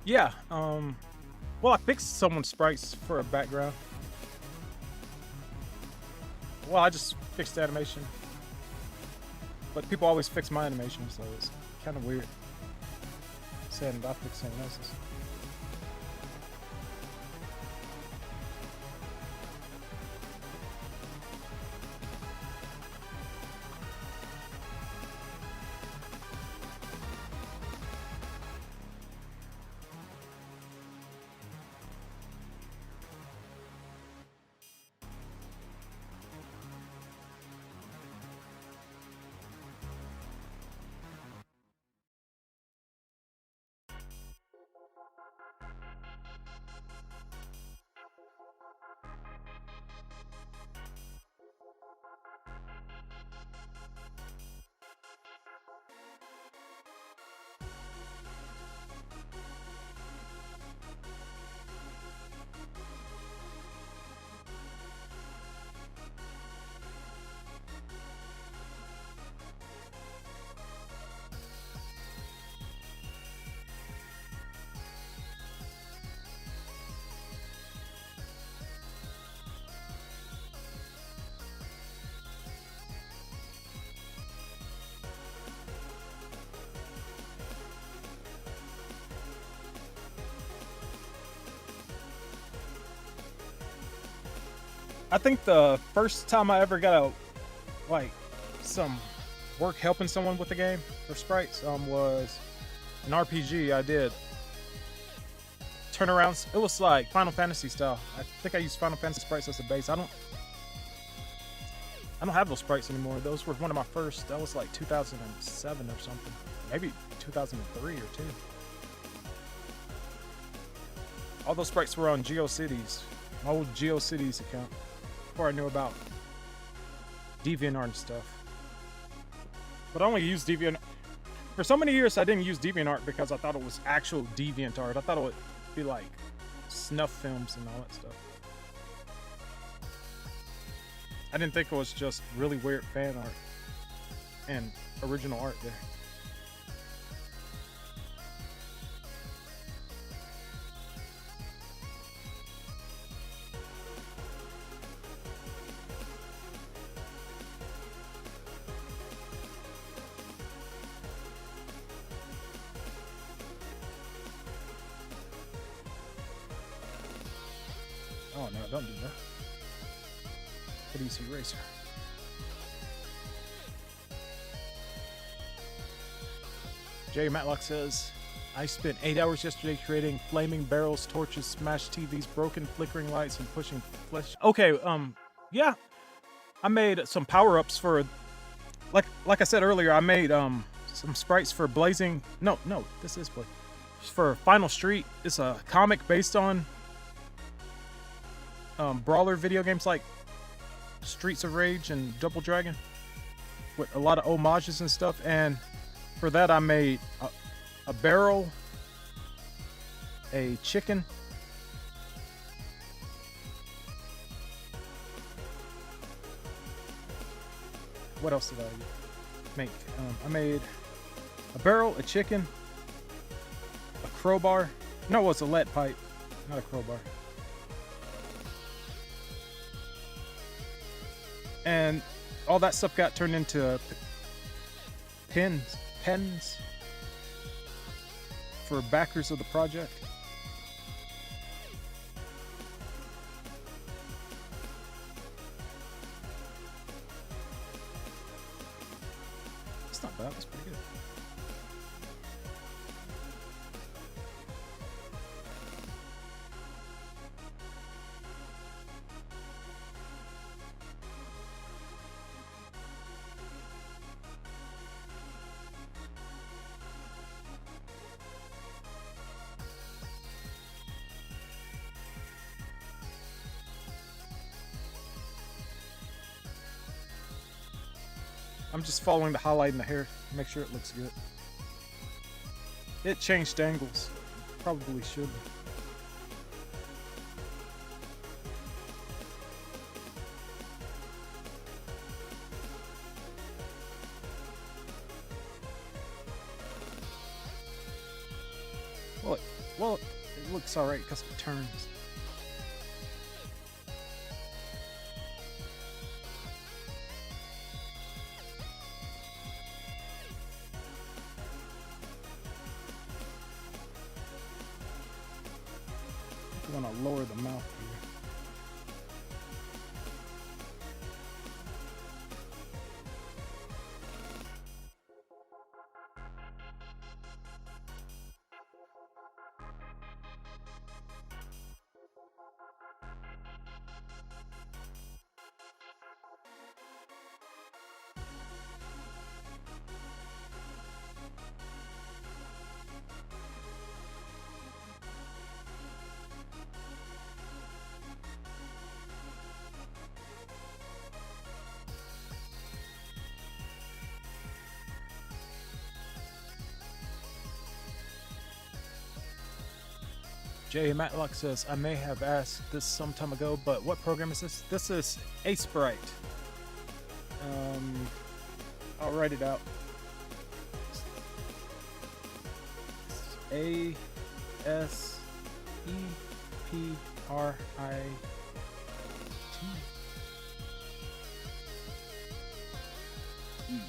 Yeah, well, I fixed someone's sprites for a background. Well, I just fixed the animation. But people always fix my animation, so it's kind of weird saying that I fixed someone else's. I think the first time I ever got some work helping someone with the game for sprites was an RPG I did. Turnarounds. It was like Final Fantasy style. I think I used Final Fantasy sprites as a base. I don't have those sprites anymore. Those were one of my first. That was like 2007 or something. Maybe 2003 or 2. All those sprites were on GeoCities. My old GeoCities account. Before I knew about DeviantArt and stuff. But I only used DeviantArt. For so many years I didn't use DeviantArt because I thought it was actual DeviantArt. I thought it would be like snuff films and all that stuff. I didn't think it was just really weird fan art and original art there. Oh no, don't do that. What easy racer. Jay Matlock says, I spent 8 hours yesterday creating flaming barrels, torches, smashed TVs, broken flickering lights, and pushing flesh. Okay, yeah. I made some power-ups for, like I said earlier, I made some sprites for Blazing. No, this is for Final Street. It's a comic based on brawler video games like Streets of Rage and Double Dragon, with a lot of homages and stuff. And for that I made a barrel, a chicken, what else did I make? I made a barrel, a chicken, a crowbar. No, it was a lead pipe, not a crowbar. And all that stuff got turned into pens for backers of the project. It's not bad, it's pretty good. I'm just following the highlight in the hair. Make sure it looks good. It changed angles. Probably should. Well, it looks alright because it turns. I'm gonna lower the mouth here. Jay Matlock says, I may have asked this some time ago, but what program is this? This is Sprite. I'll write it out. A S E P R I T E.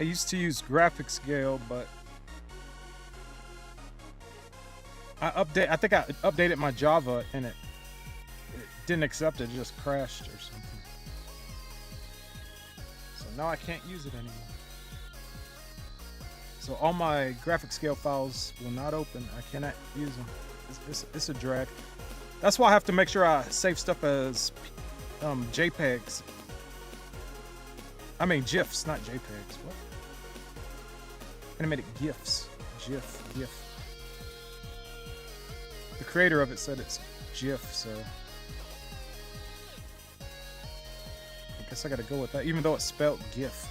I used to use graphics scale, but I think I updated my Java and it didn't accept it. It just crashed or something. So now I can't use it anymore. So all my graphics scale files will not open. I cannot use them. It's a drag. That's why I have to make sure I save stuff as JPEGs. I mean GIFs, not JPEGs. What? Animated GIFs. GIF. The creator of it said it's GIF, so I guess I gotta go with that, even though it's spelled GIF.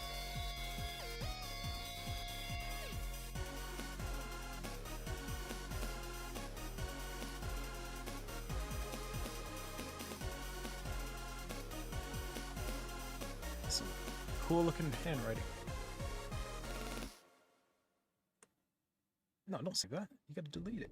Some cool looking handwriting. No, don't say that. You gotta delete it.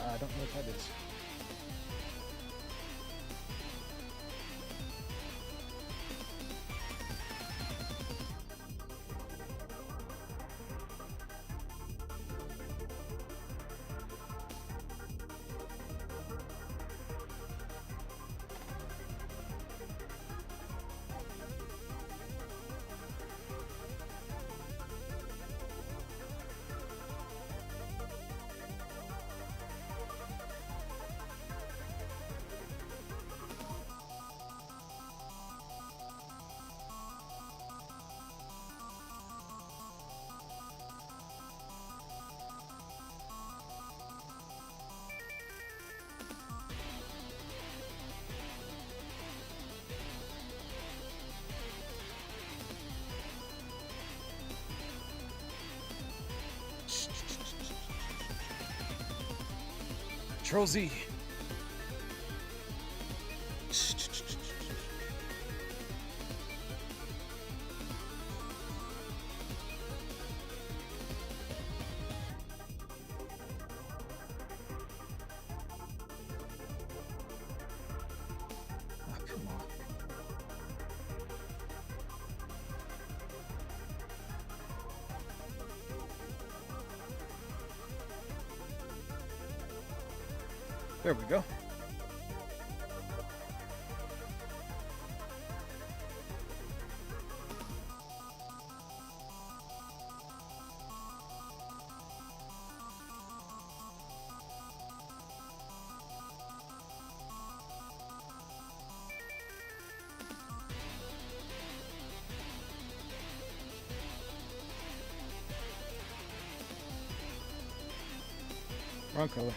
I don't know what that is. Control Z. Oh, come on. There we go. Wrong color.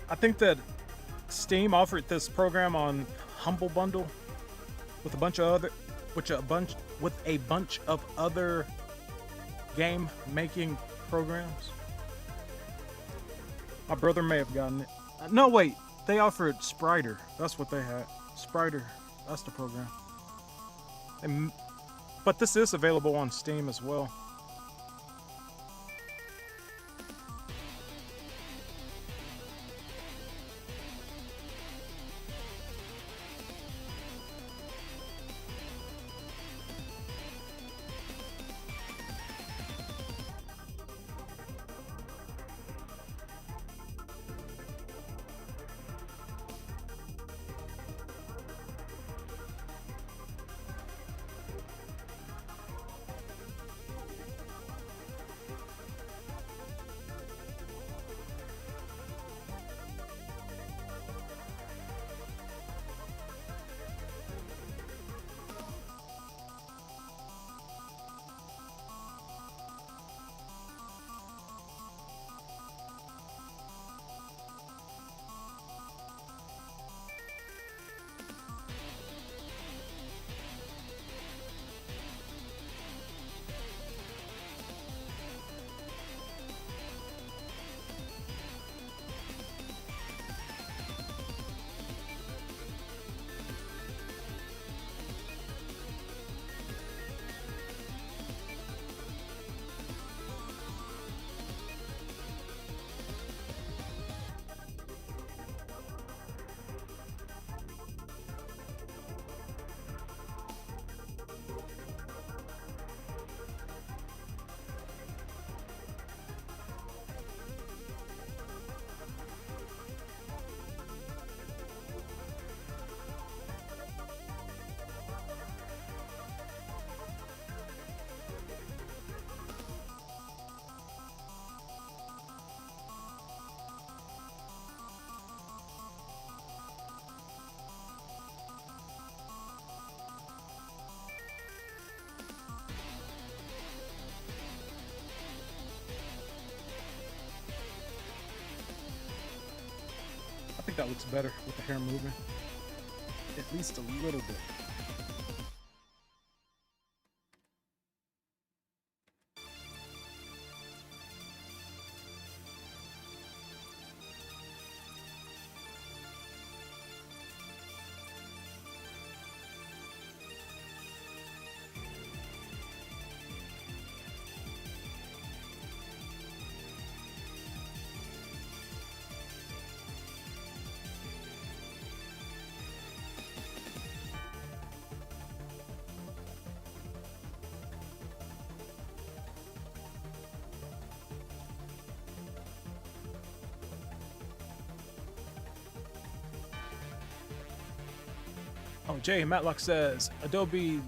I think that Steam offered this program on Humble Bundle with a bunch of other game making programs. My brother may have gotten it. No, wait, they offered Spriter. That's what they had. Spriter. That's the program. But this is available on Steam as well. I think that looks better with the hair moving. At least a little bit. Oh, Jay Matlock says Adobe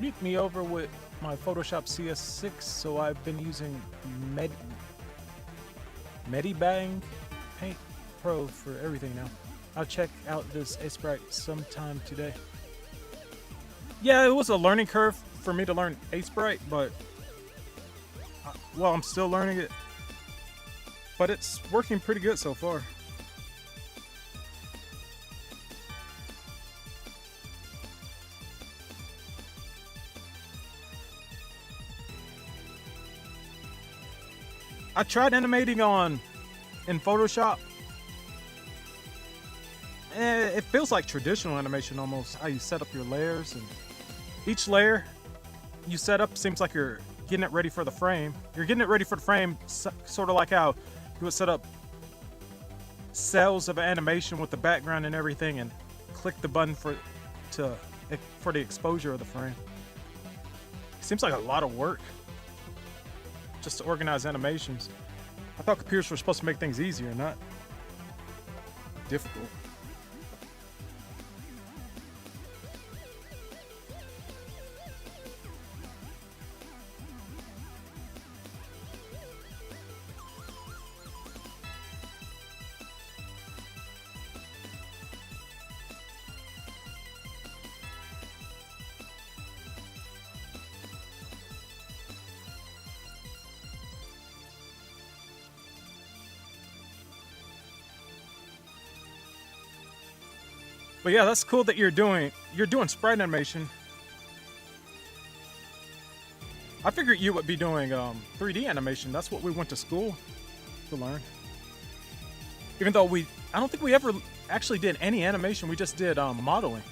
reaped me over with my Photoshop CS6, so I've been using Medibang Paint Pro for everything now. I'll check out this Sprite sometime today. Yeah, it was a learning curve for me to learn Sprite, but well, I'm still learning it, but it's working pretty good so far. I tried animating in Photoshop. It feels like traditional animation almost. How you set up your layers, and each layer you set up seems like you're getting it ready for the frame. You're getting it ready for the frame, sort of like how you would set up cells of animation with the background and everything, and click the button for the exposure of the frame. It seems like a lot of work just to organize animations. I thought computers were supposed to make things easier, not difficult. But yeah, that's cool that you're doing sprite animation. I figured you would be doing 3D animation. That's what we went to school to learn. Even though I don't think we ever actually did any animation. We just did modeling.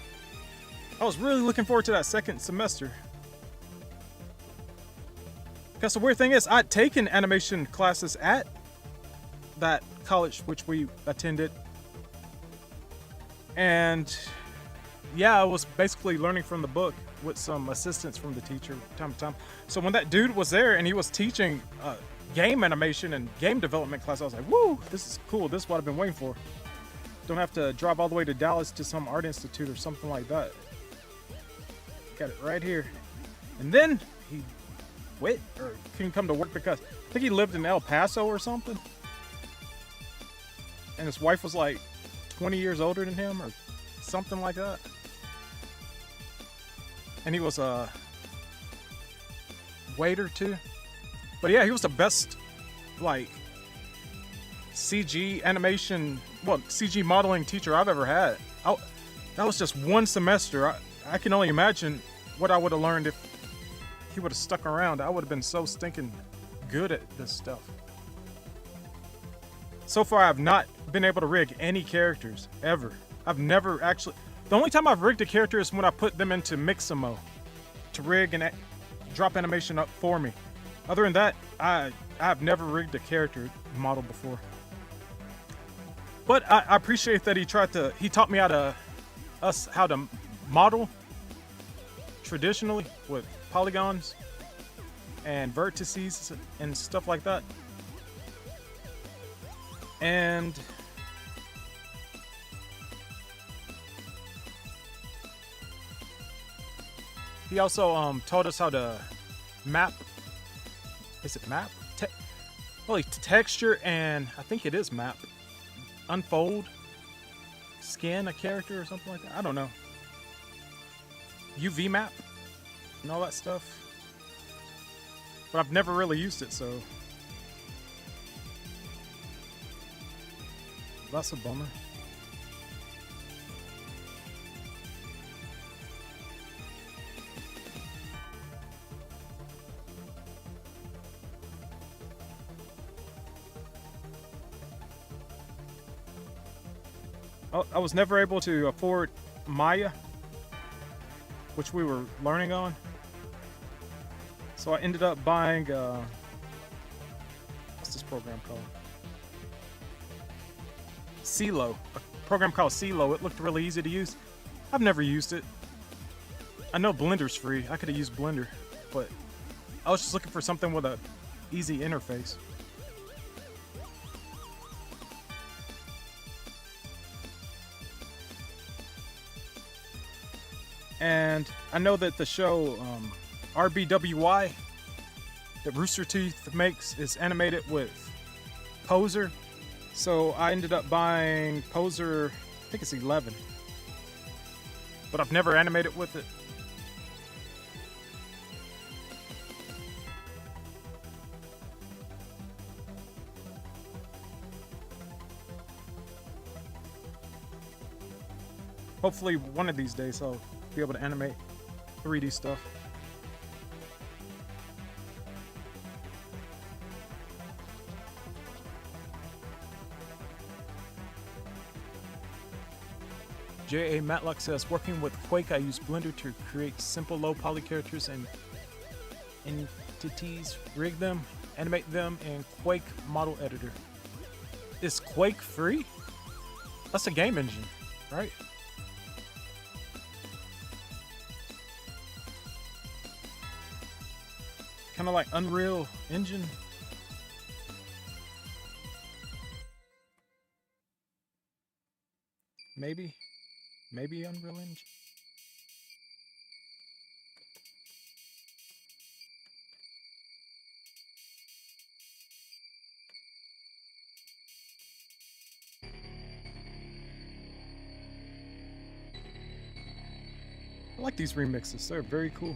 I was really looking forward to that second semester. Because the weird thing is, I'd taken animation classes at that college which we attended. And yeah, I was basically learning from the book with some assistance from the teacher time to time. So when that dude was there and he was teaching game animation and game development class, I was like, woo, this is cool. This is what I've been waiting for. Don't have to drive all the way to Dallas to some art institute or something like that. Got it right here. And then he quit or couldn't come to work because I think he lived in El Paso or something. And his wife was like 20 years older than him or something like that. And he was a waiter too. But yeah, he was the best like CG animation, well, CG modeling teacher I've ever had. That was just one semester. I can only imagine what I would have learned if he would have stuck around. I would have been so stinking good at this stuff. So far, I've not been able to rig any characters, ever. I've never actually... The only time I've rigged a character is when I put them into Mixamo to rig and drop animation up for me. Other than that, I've never rigged a character model before. But I appreciate that he taught me how to model traditionally with polygons and vertices and stuff like that. And he also taught us how to map. Is it map? Texture, and I think it is map. Unfold, scan a character or something like that. I don't know. UV map and all that stuff. But I've never really used it, so that's a bummer. I was never able to afford Maya, which we were learning on. So I ended up buying, what's this program called? CeeLo, a program called CeeLo. It looked really easy to use. I've never used it. I know Blender's free. I could have used Blender, but I was just looking for something with a easy interface. And I know that the show RBWY that Rooster Teeth makes is animated with Poser. So I ended up buying Poser, I think it's 11. But I've never animated with it. Hopefully one of these days I'll be able to animate 3D stuff. J.A. Matlock says, working with Quake, I use Blender to create simple low poly characters and entities, rig them, animate them in Quake model editor. Is Quake free? That's a game engine, right? Kind of like Unreal Engine. Maybe Unreal Engine. I like these remixes, they're very cool.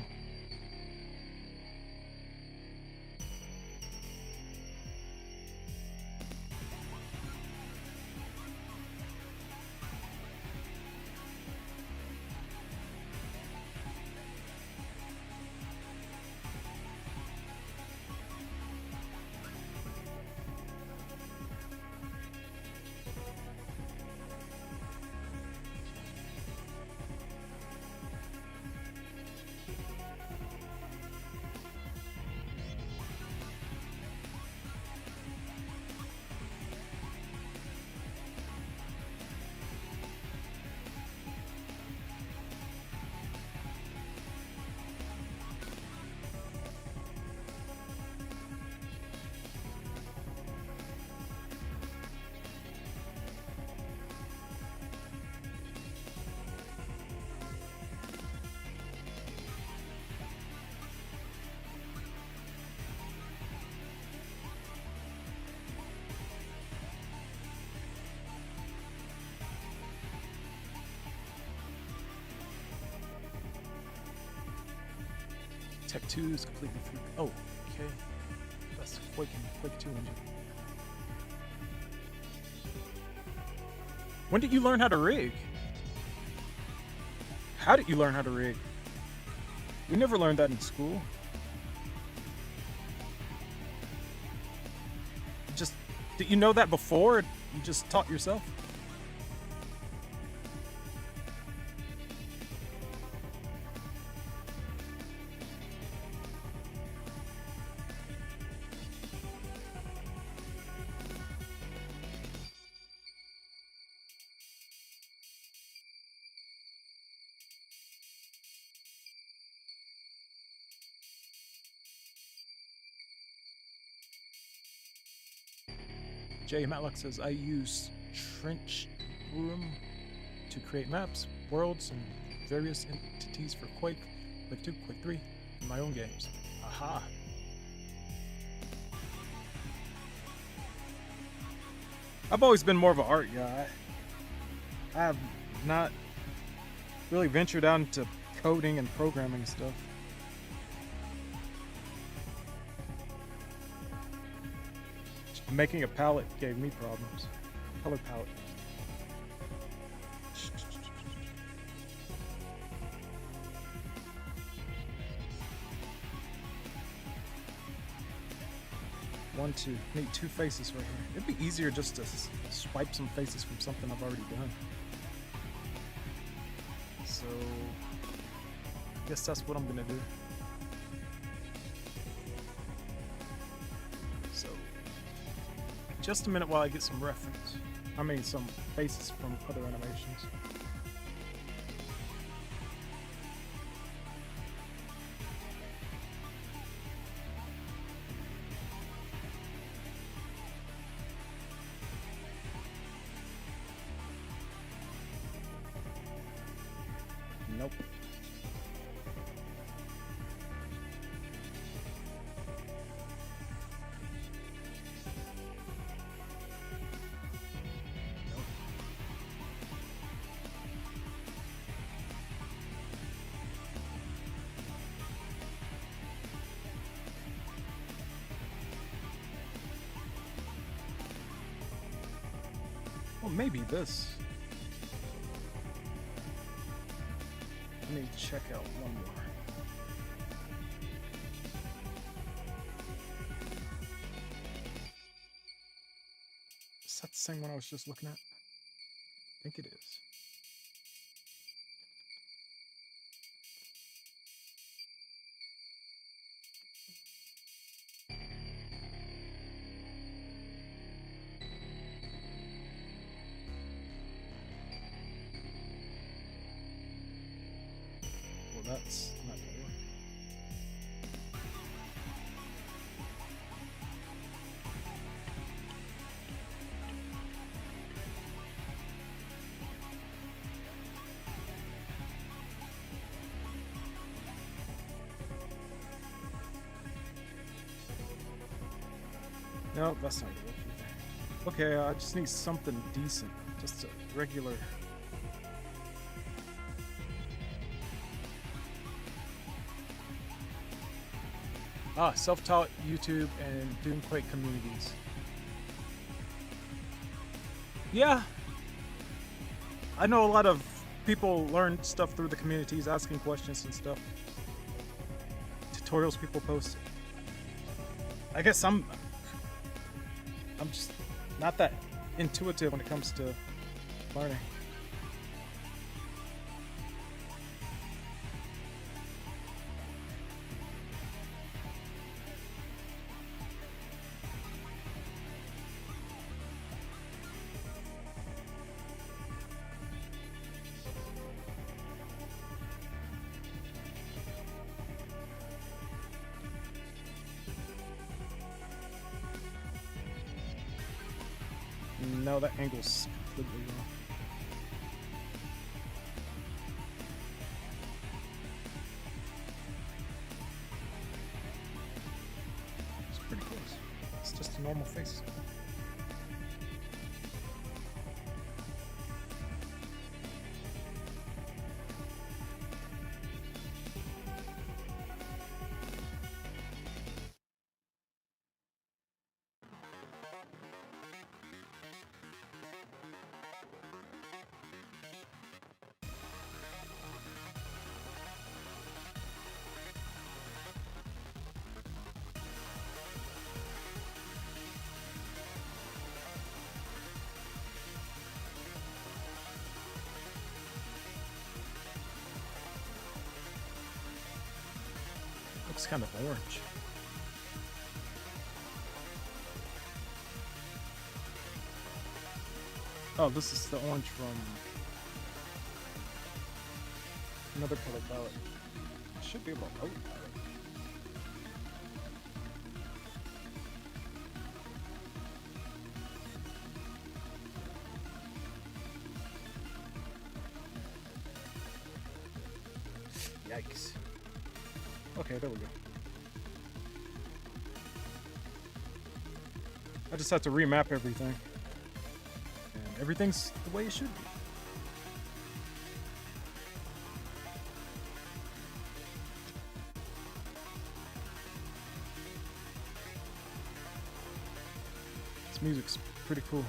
Tech 2 is completely free. Oh, okay. That's Quake 2 engine. When did you learn how to rig? How did you learn how to rig? We never learned that in school. Did you know that before? You just taught yourself? J. Matlock says, I use Trench Room to create maps, worlds, and various entities for Quake 2, Quake 3, and my own games. Aha! I've always been more of an art guy. I have not really ventured out into coding and programming and stuff. Making a palette gave me problems. Color palette. One, two. Need two faces right here. It'd be easier just to swipe some faces from something I've already done. So, I guess that's what I'm gonna do. So, just a minute while I get some reference. I mean, some faces from other animations. Nope. maybe this. Let me check out one more. Is that the same one I was just looking at? I think it is. Well, that's not gonna work. No, that's not gonna work either. Okay, I just need something decent. Just a regular. Self-taught YouTube and Doomquake communities. Yeah. I know a lot of people learn stuff through the communities, asking questions and stuff. Tutorials people post. I guess I'm just not that intuitive when it comes to learning. No, that angle's completely wrong. It's pretty close. It's just a normal face. Looks kind of orange. Oh, this is the orange from another color palette. It should be about color palette. Yikes. Okay, there we go. I just have to remap everything. And everything's the way it should be. This music's pretty cool.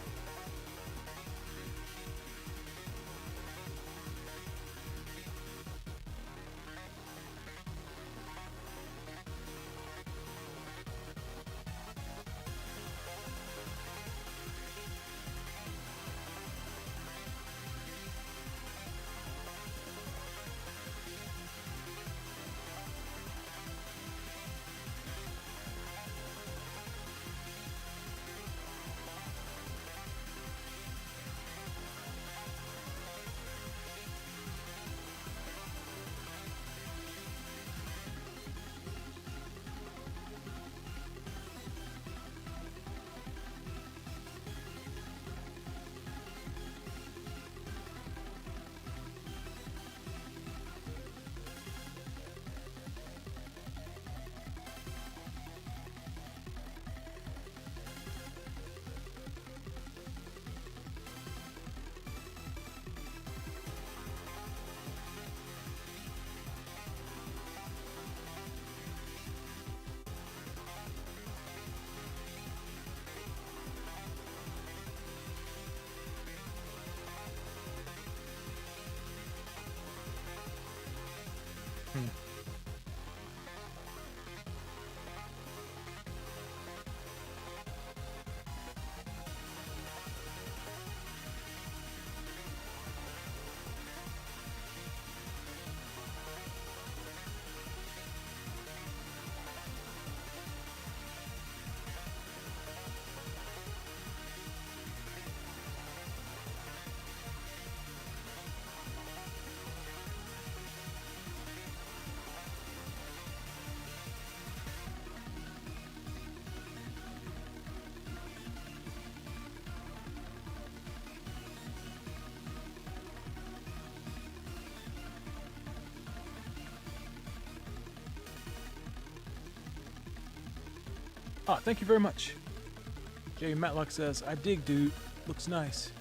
Hmm. Ah, thank you very much. Jay Matlock says, I dig, dude. Looks nice.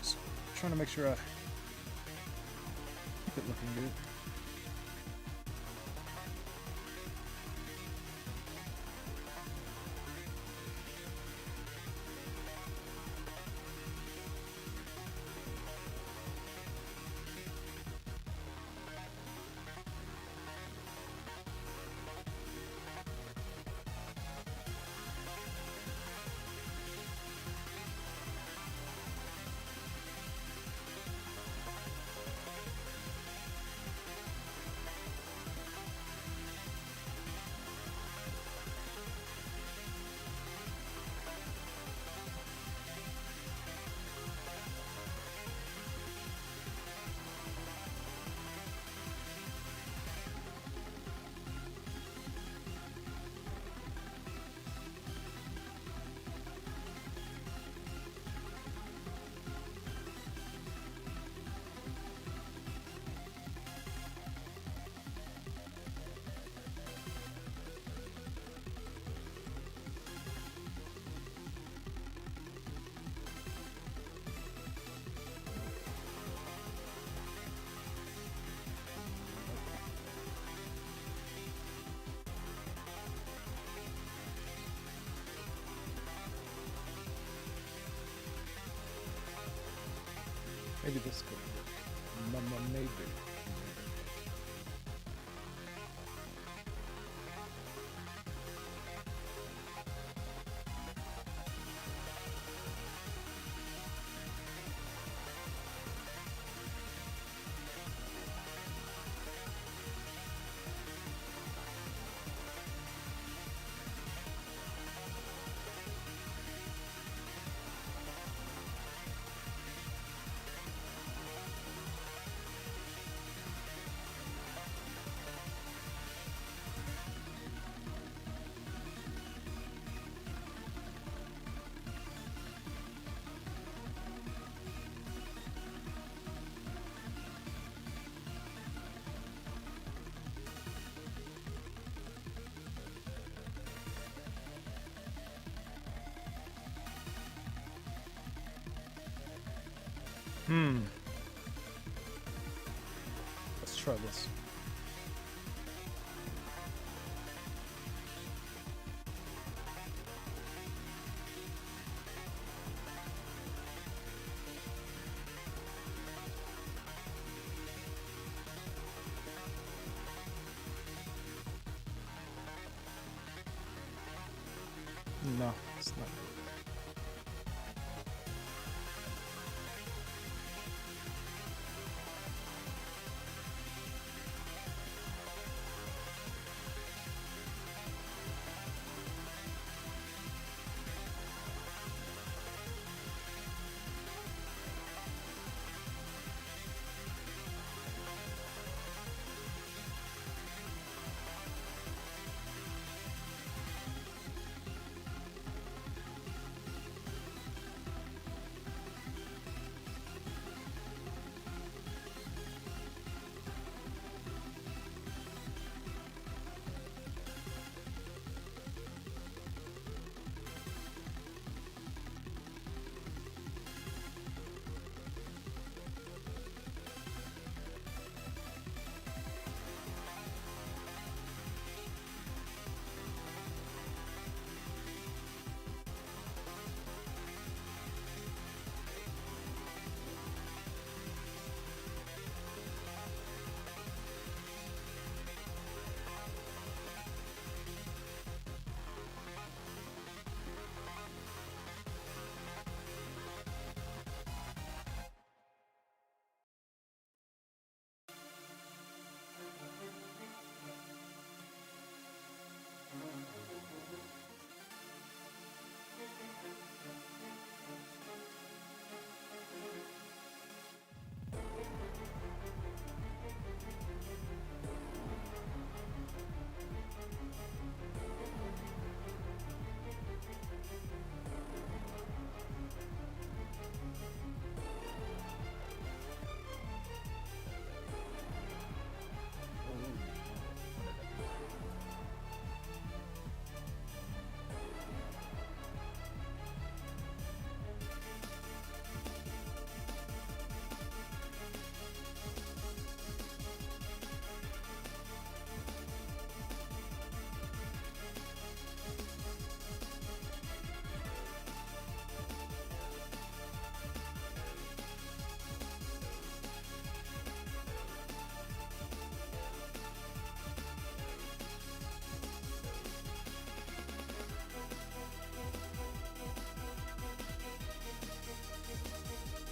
Just trying to make sure I keep it looking good. Maybe this could work. Maybe. Let's try this. No, it's not.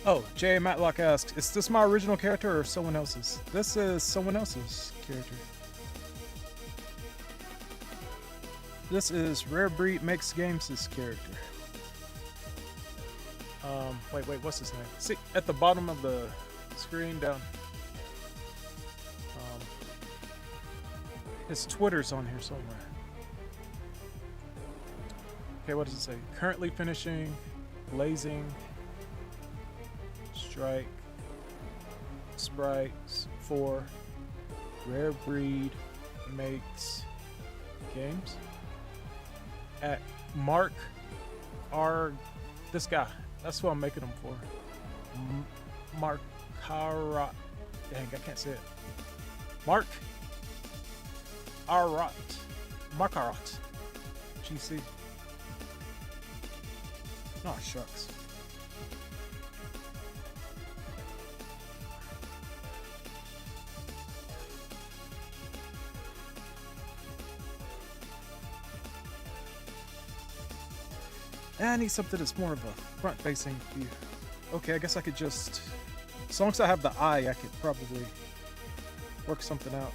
Oh, J. Matlock asks, is this my original character or someone else's? This is someone else's character. This is Rare Breed Makes Games' character. Wait, what's his name? See, at the bottom of the screen down. His Twitter's on here somewhere. Okay, what does it say? Currently finishing, blazing, strike, sprites, 4, Rare Breed Makes Games. At Mark R. This guy. That's what I'm making him for. Markarat. Dang, I can't say it. Mark Arat. Markarat. GC. Oh, shucks. I need something that's more of a front-facing view. Okay, I guess I could just... As long as I have the eye, I could probably work something out.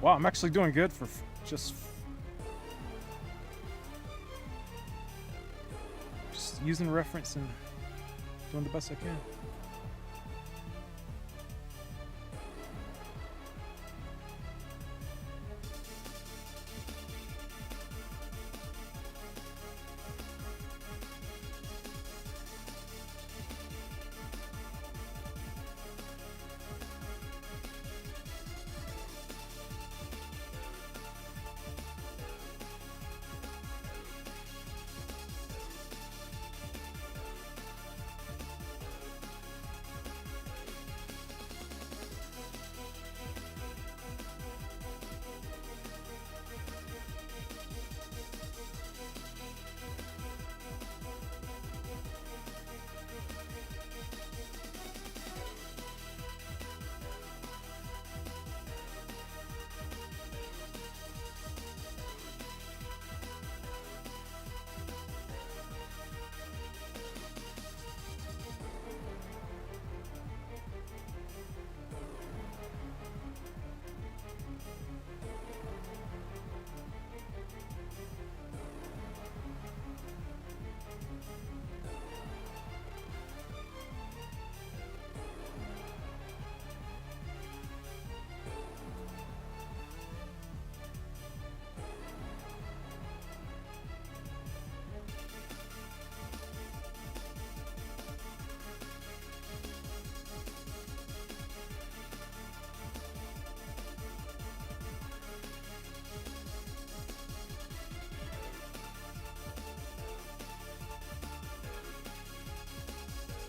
Wow, I'm actually doing good for just using reference and doing the best I can.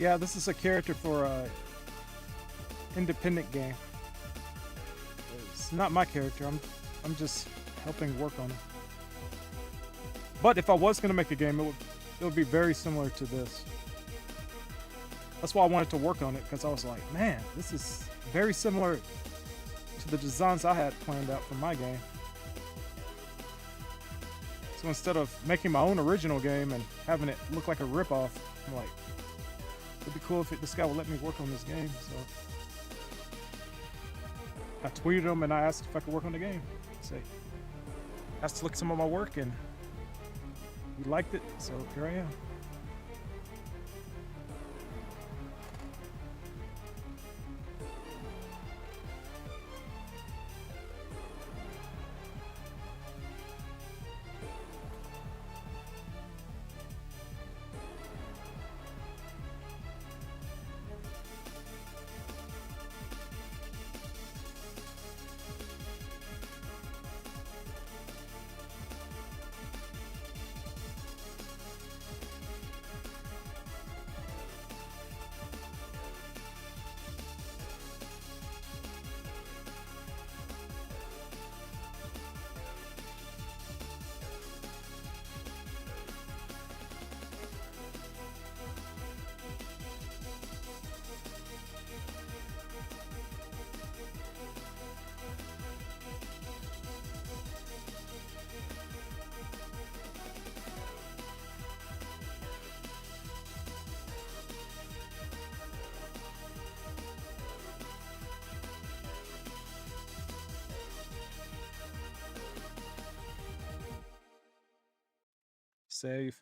Yeah, this is a character for a independent game. It's not my character. I'm just helping work on it. But if I was gonna make a game, it would be very similar to this. That's why I wanted to work on it, because I was like, man, this is very similar to the designs I had planned out for my game. So instead of making my own original game and having it look like a ripoff, I'm like, it'd be cool if this guy would let me work on this game. So I tweeted him and I asked if I could work on the game. Say, asked to look at some of my work and he liked it, so here I am. Save.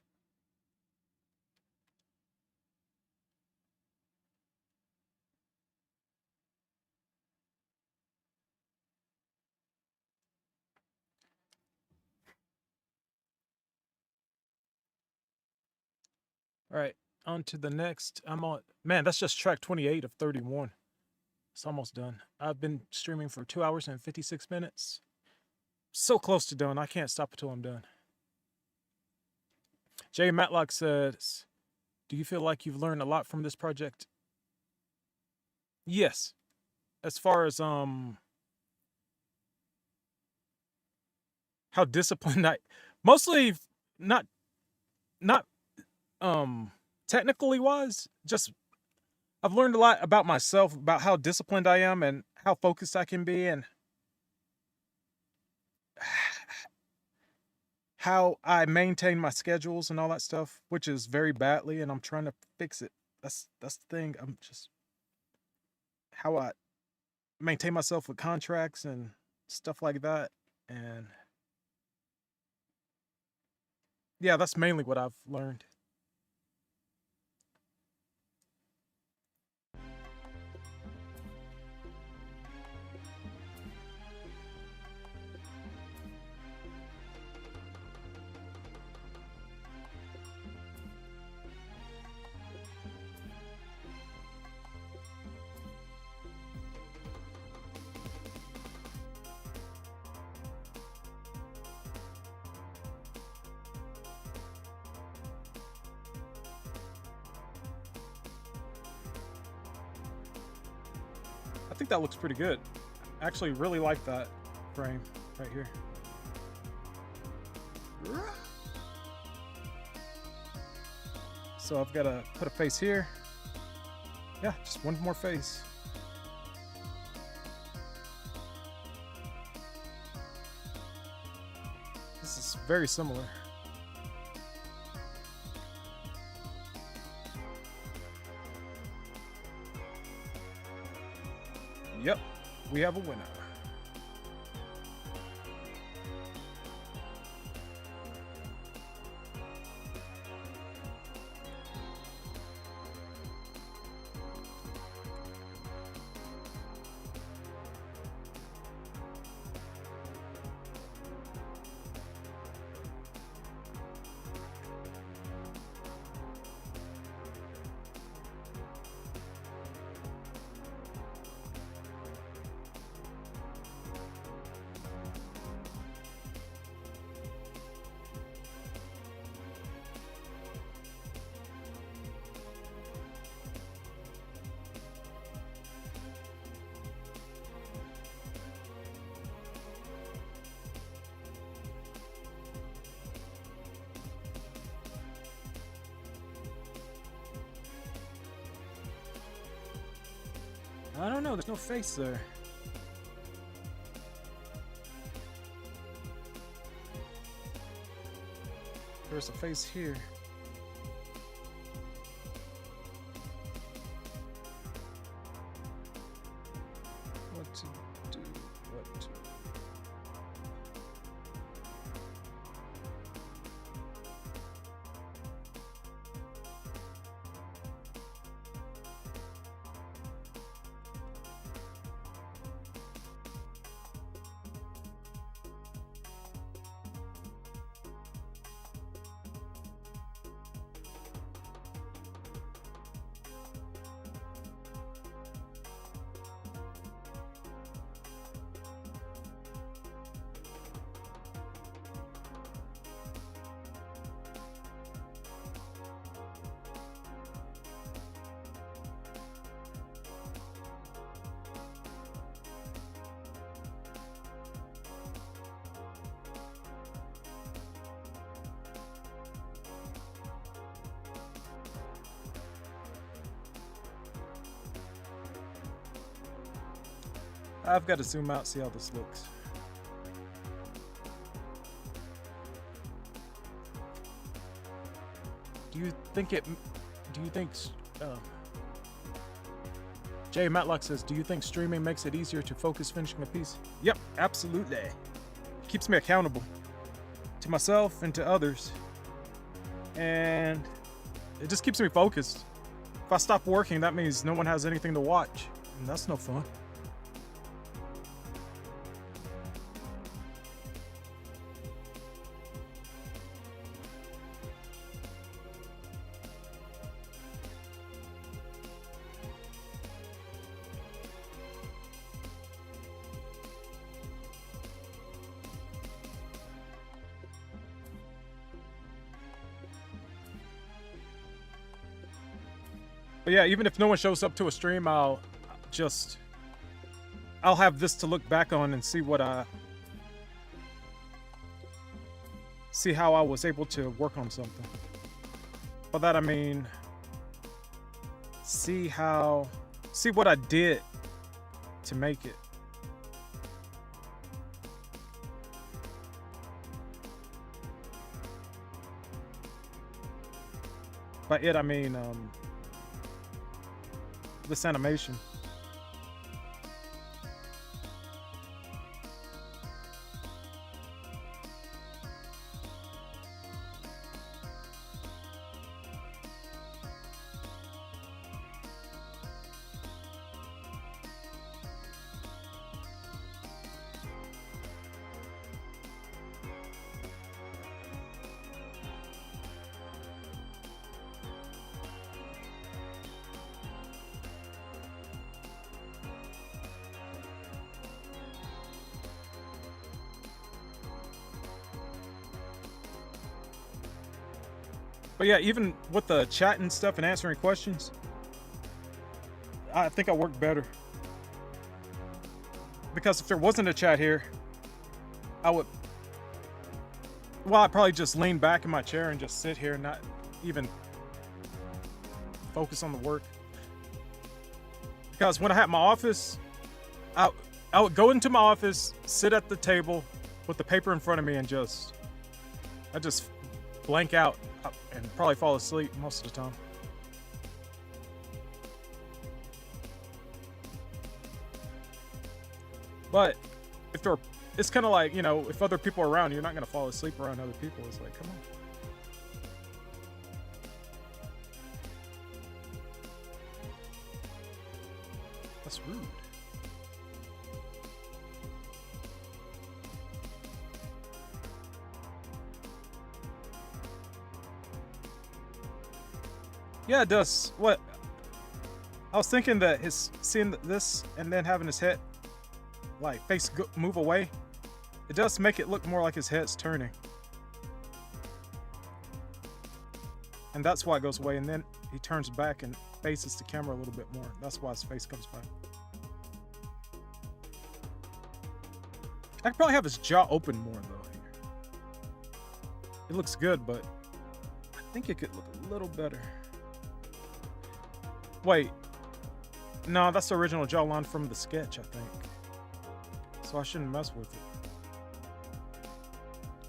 All right, on to the next. I'm on, man, that's just track 28 of 31. It's almost done. I've been streaming for 2 hours and 56 minutes. So close to done. I can't stop until I'm done. Jay Matlock says, do you feel like you've learned a lot from this project? Yes. As far as how disciplined I, mostly not technically wise, just I've learned a lot about myself, about how disciplined I am and how focused I can be and how I maintain my schedules and all that stuff, which is very badly, and I'm trying to fix it. That's the thing. I'm just how I maintain myself with contracts and stuff like that. And yeah, that's mainly what I've learned. I think that looks pretty good. I actually really like that frame right here. So I've got to put a face here. Yeah, just one more face. This is very similar. Yep, we have a winner. I don't know. There's no face there. There's a face here. What to do? What to... I've got to zoom out, see how this looks. Do you think Jay Matlock says, do you think streaming makes it easier to focus finishing a piece? Yep, absolutely. Keeps me accountable to myself and to others. And it just keeps me focused. If I stop working, that means no one has anything to watch. And that's no fun. But yeah, even if no one shows up to a stream, I'll have this to look back on and see see how I was able to work on something. By that I mean, see what I did to make it. By it I mean this animation. But yeah, even with the chat and stuff and answering questions, I think I worked better. Because if there wasn't a chat here, I'd probably just lean back in my chair and just sit here and not even focus on the work. Because when I had my office, I would go into my office, sit at the table with the paper in front of me and I just blank out and probably fall asleep most of the time. But it's kind of like, you know, if other people are around, you're not going to fall asleep around other people. It's like, come on. That's rude. Yeah, it does. What? I was thinking that seeing this and then having his head, like, move away, it does make it look more like his head's turning. And that's why it goes away, and then he turns back and faces the camera a little bit more. That's why his face comes back. I could probably have his jaw open more, though, here. It looks good, but I think it could look a little better. Wait. No, that's the original jawline from the sketch, I think. So I shouldn't mess with it.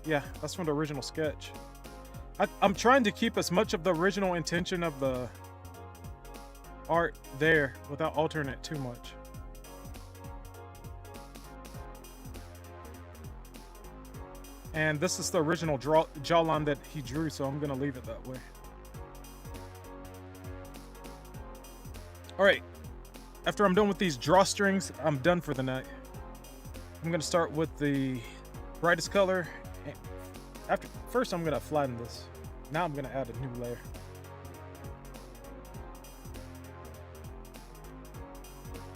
Yeah, that's from the original sketch. I'm trying to keep as much of the original intention of the art there without altering it too much. And this is the original jawline that he drew, so I'm gonna leave it that way. All right, after I'm done with these drawstrings, I'm done for the night. I'm gonna start with the brightest color. First, I'm gonna flatten this. Now I'm gonna add a new layer.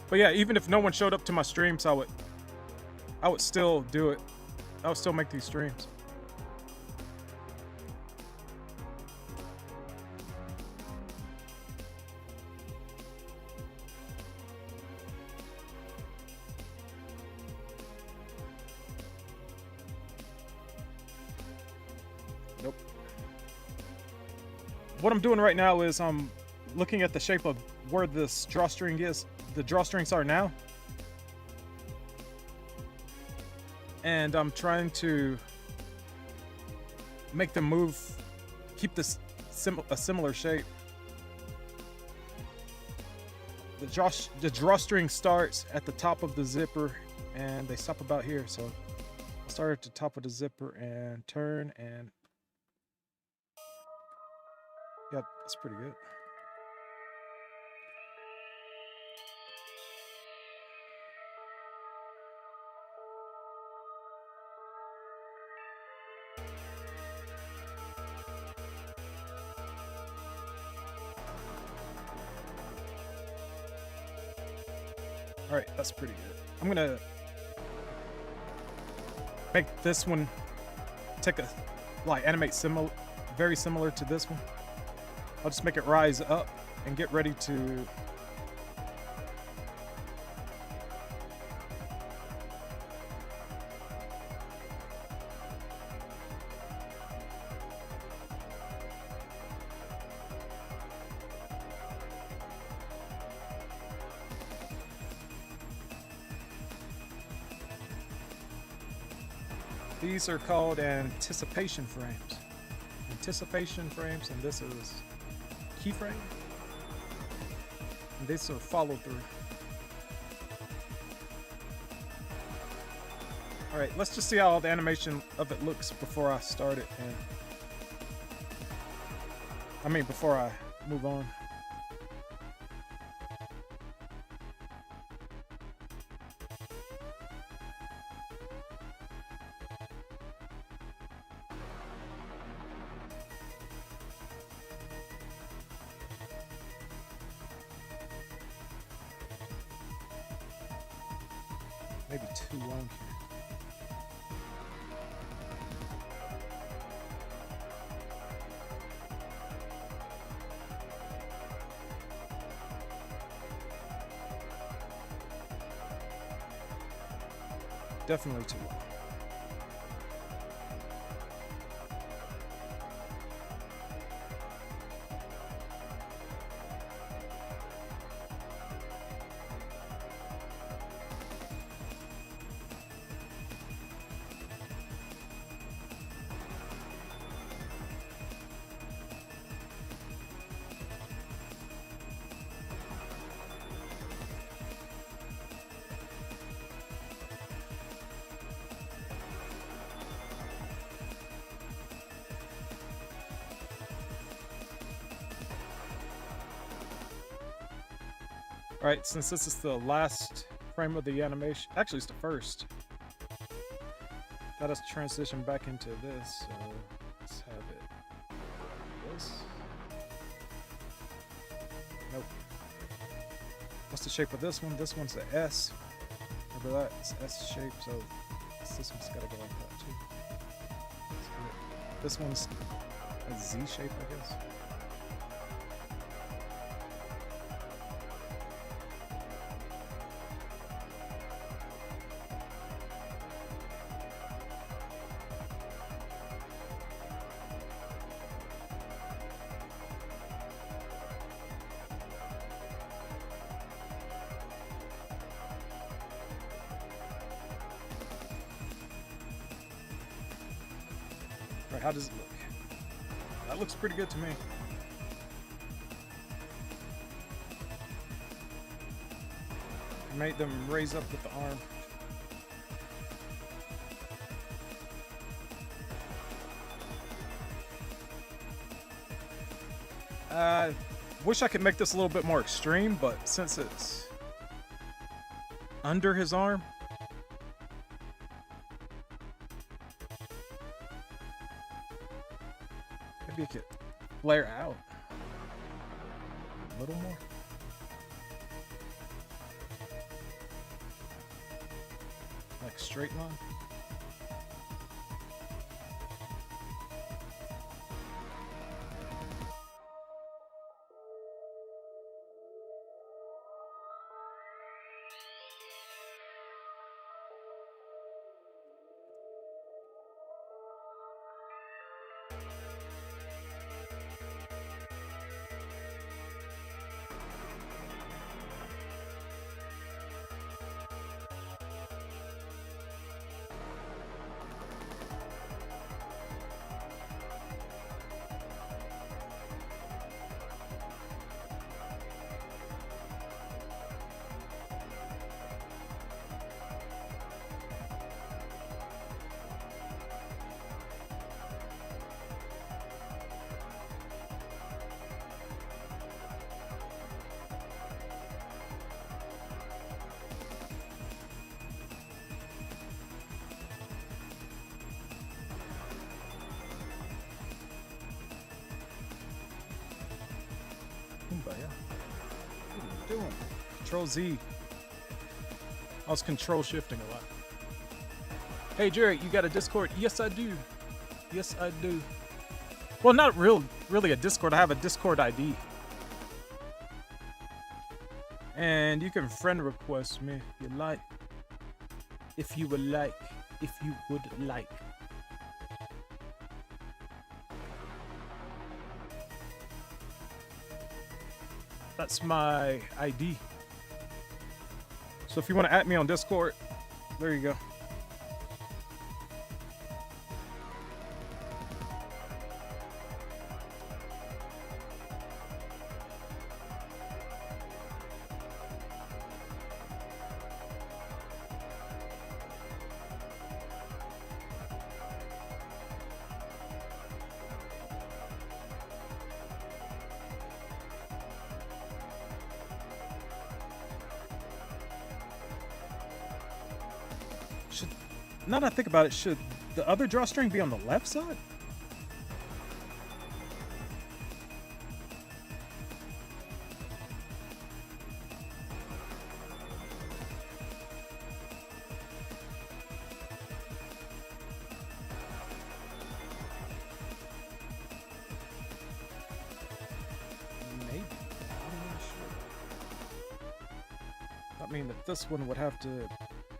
But yeah, even if no one showed up to my streams, I would still do it. I would still make these streams. Nope. What I'm doing right now is I'm looking at the shape of where this drawstring is. The drawstrings are now. And I'm trying to make them move, keep this a similar shape. The drawstring starts at the top of the zipper and they stop about here. So I'll start at the top of the zipper and turn, and yeah, that's pretty good. All right, that's pretty good. I'm gonna make this one animate very similar to this one. I'll just make it rise up and get ready to these are called anticipation frames. Anticipation frames, and this is keyframe. And these are follow through. All right, let's just see how the animation of it looks before I start it, and before I move on. Maybe too long here. Definitely too long. All right, since this is the last frame of the animation, actually it's the first, let us transition back into this. So let's have it this. Nope. What's the shape of this one? This one's an S. Remember that? It's S shape, so this one's gotta go like that too. This one's a Z shape, I guess. how does it look? That looks pretty good to me. Made them raise up with the arm. Wish I could make this a little bit more extreme, but since it's under his arm, maybe it could flare out a little more. Like straight line. What are you doing? Control Z. I was control shifting a lot. Hey Jerry, you got a Discord? Yes I do. Yes I do. Well, not really a Discord. I have a Discord ID. And you can friend request me if you like. If you would like. If you would like. That's my ID. So if you want to add me on Discord, there you go. Now that I think about it, should the other drawstring be on the left side? Maybe. I'm not sure. I mean that this one would have to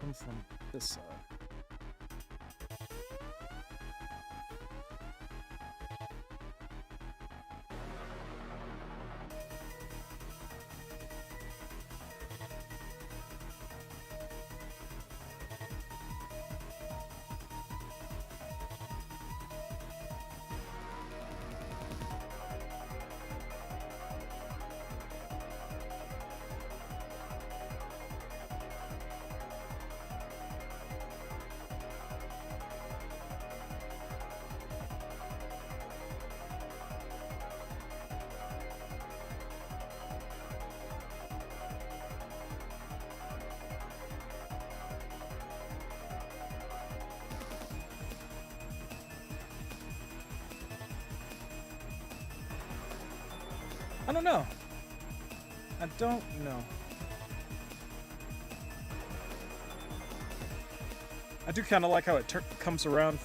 come from this side. I don't know. I don't know. I do kind of like how it comes around.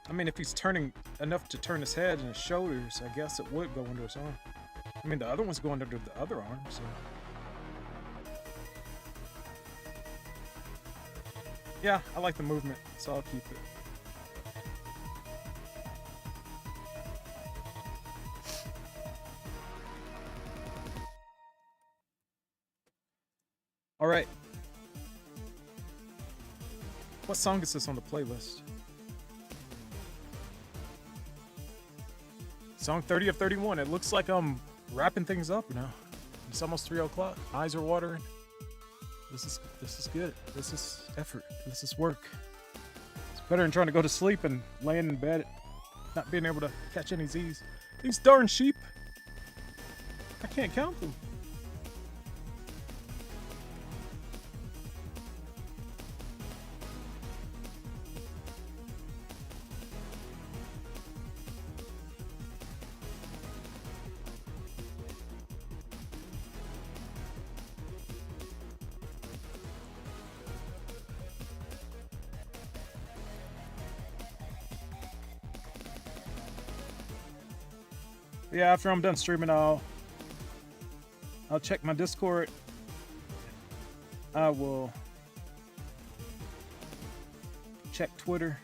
I mean, if he's turning enough to turn his head and his shoulders, I guess it would go under his arm. I mean, the other one's going under the other arm, so... Yeah, I like the movement, so I'll keep it. All right. What song is this on the playlist? Song 30 of 31. It looks like I'm wrapping things up now. It's almost 3 o'clock. Eyes are watering. This is good. This is effort. This is work. It's better than trying to go to sleep and laying in bed, not being able to catch any Z's. These darn sheep. I can't count them. Yeah, after I'm done streaming, I'll check my Discord. I will check Twitter.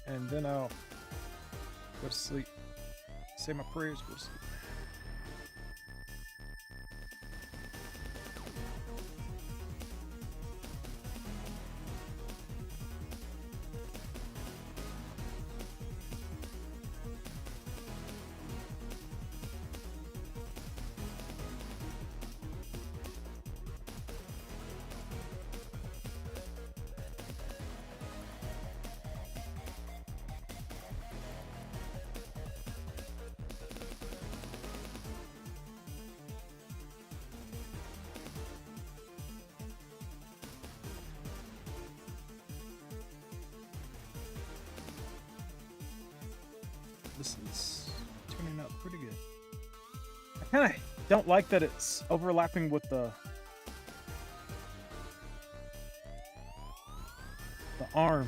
And then I'll go to sleep. Say my prayers, go to sleep. This is turning out pretty good. I kind of don't like that it's overlapping with the arm,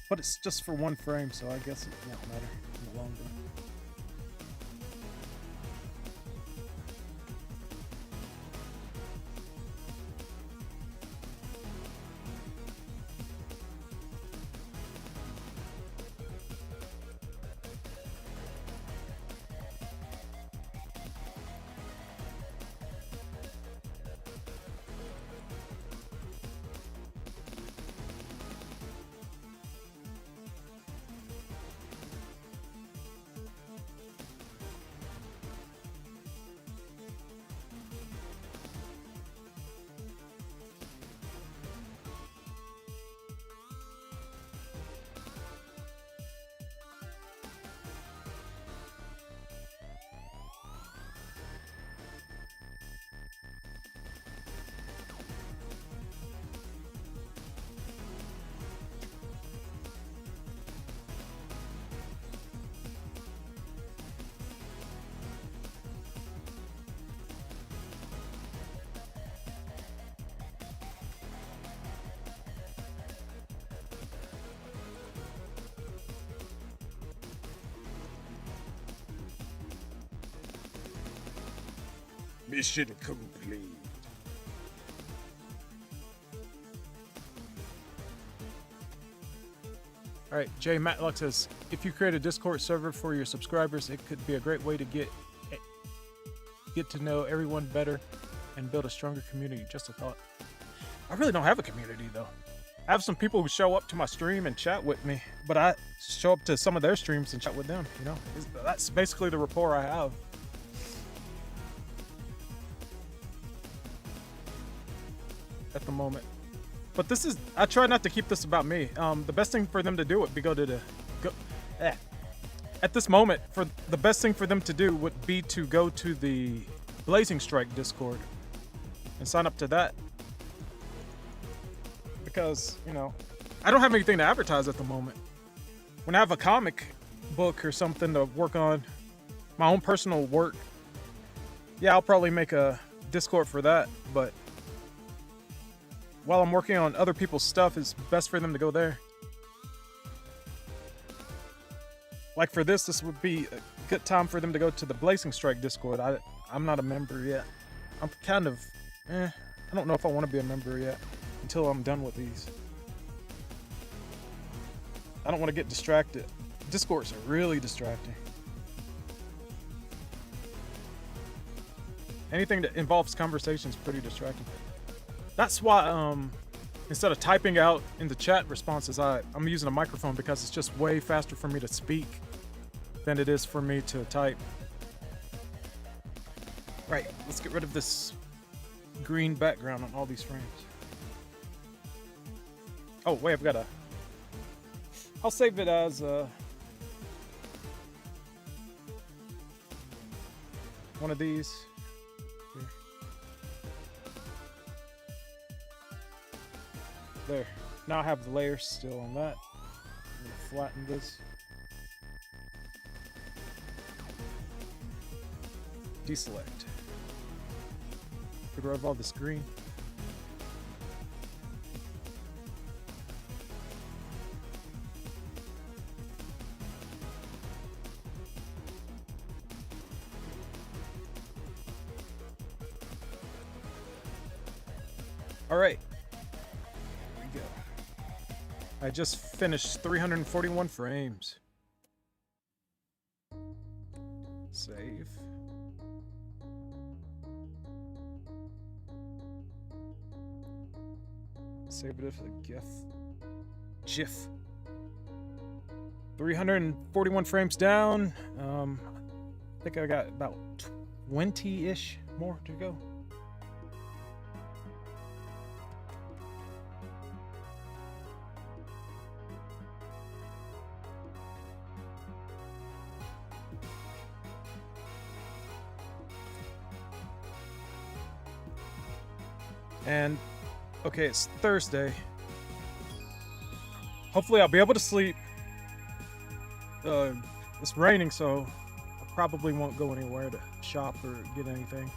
but it's just for one frame, so I guess it won't matter in the long run. Mission complete. All right, Jay Matlock says, if you create a Discord server for your subscribers, it could be a great way to get to know everyone better and build a stronger community. Just a thought. I really don't have a community though. I have some people who show up to my stream and chat with me, but I show up to some of their streams and chat with them, you know? That's basically the rapport I have. At the moment. But this is, I try not to keep this about me. The best thing for them to do would be at this moment, for the best thing for them to do would be to go to the Blazing Strike Discord and sign up to that. Because, you know, I don't have anything to advertise at the moment. When I have a comic book or something to work on, my own personal work, yeah, I'll probably make a Discord for that, but while I'm working on other people's stuff, it's best for them to go there. Like for this would be a good time for them to go to the Blazing Strike Discord. I'm not a member yet. I'm kind of, I don't know if I want to be a member yet until I'm done with these. I don't want to get distracted. Discords are really distracting. Anything that involves conversation is pretty distracting. That's why instead of typing out in the chat responses, I'm using a microphone because it's just way faster for me to speak than it is for me to type. Right, let's get rid of this green background on all these frames. Oh, wait, I'll save it as one of these. Here. There. Now I have the layers still on that. I'm gonna flatten this. Deselect. Get rid of all this green. All right, here we go. I just finished 341 frames. Save. Save it as a GIF. 341 frames down. I think I got about 20-ish more to go. And okay, it's Thursday. Hopefully I'll be able to sleep. It's raining, so I probably won't go anywhere to shop or get anything.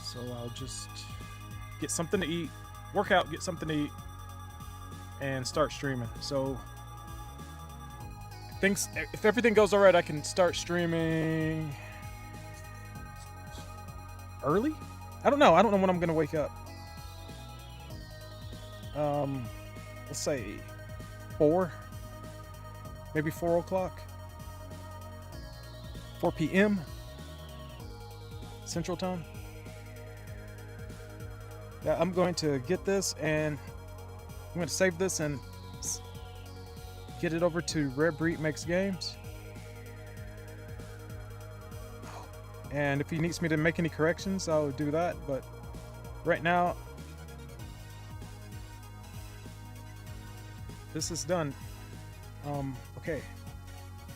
So I'll just get something to eat, work out, get something to eat, and start streaming. So if everything goes all right, I can start streaming early? I don't know when I'm gonna wake up. Let's say 4, maybe 4 o'clock, 4 p.m. Central Time. Yeah, I'm going to get this and I'm going to save this and get it over to Rare Breed Makes Games. And if he needs me to make any corrections, I'll do that. But right now, this is done. Okay.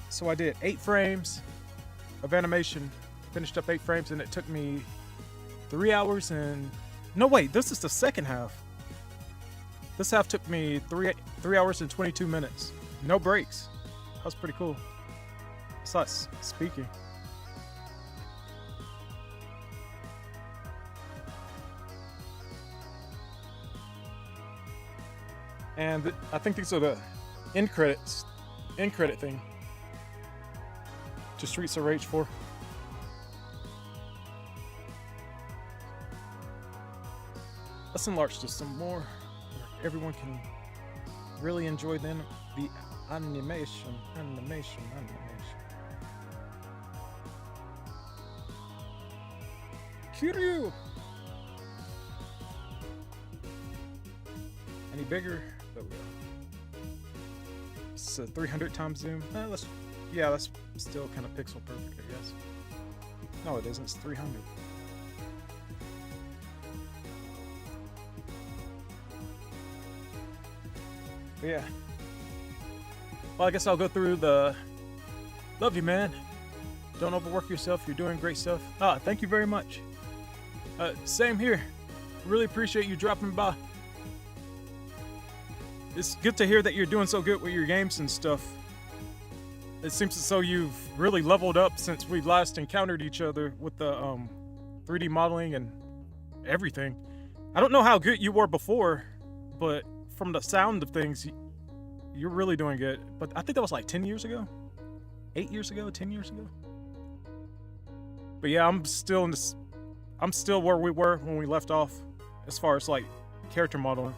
So I did 8 frames of animation, finished up 8 frames, and it took me 3 hours and... No, wait, this is the second half. This half took me 3 hours and 22 minutes. No breaks. That was pretty cool. Besides speaking. And I think these are the end credit thing to Streets of Rage 4. Let's enlarge this some more, where everyone can really enjoy the animation. Kiryu! Any bigger? There we go. It's a 300 times zoom. That's still kind of pixel perfect, I guess. No, it isn't. It's 300. But yeah. Well, I guess I'll go through the... Love you, man. Don't overwork yourself. You're doing great stuff. Thank you very much. Same here. Really appreciate you dropping by. It's good to hear that you're doing so good with your games and stuff. It seems as though you've really leveled up since we last encountered each other with the 3D modeling and everything. I don't know how good you were before, but from the sound of things, you're really doing good. But I think that was like 10 years ago? 8 years ago? 10 years ago? But yeah, I'm still where we were when we left off as far as like character modeling.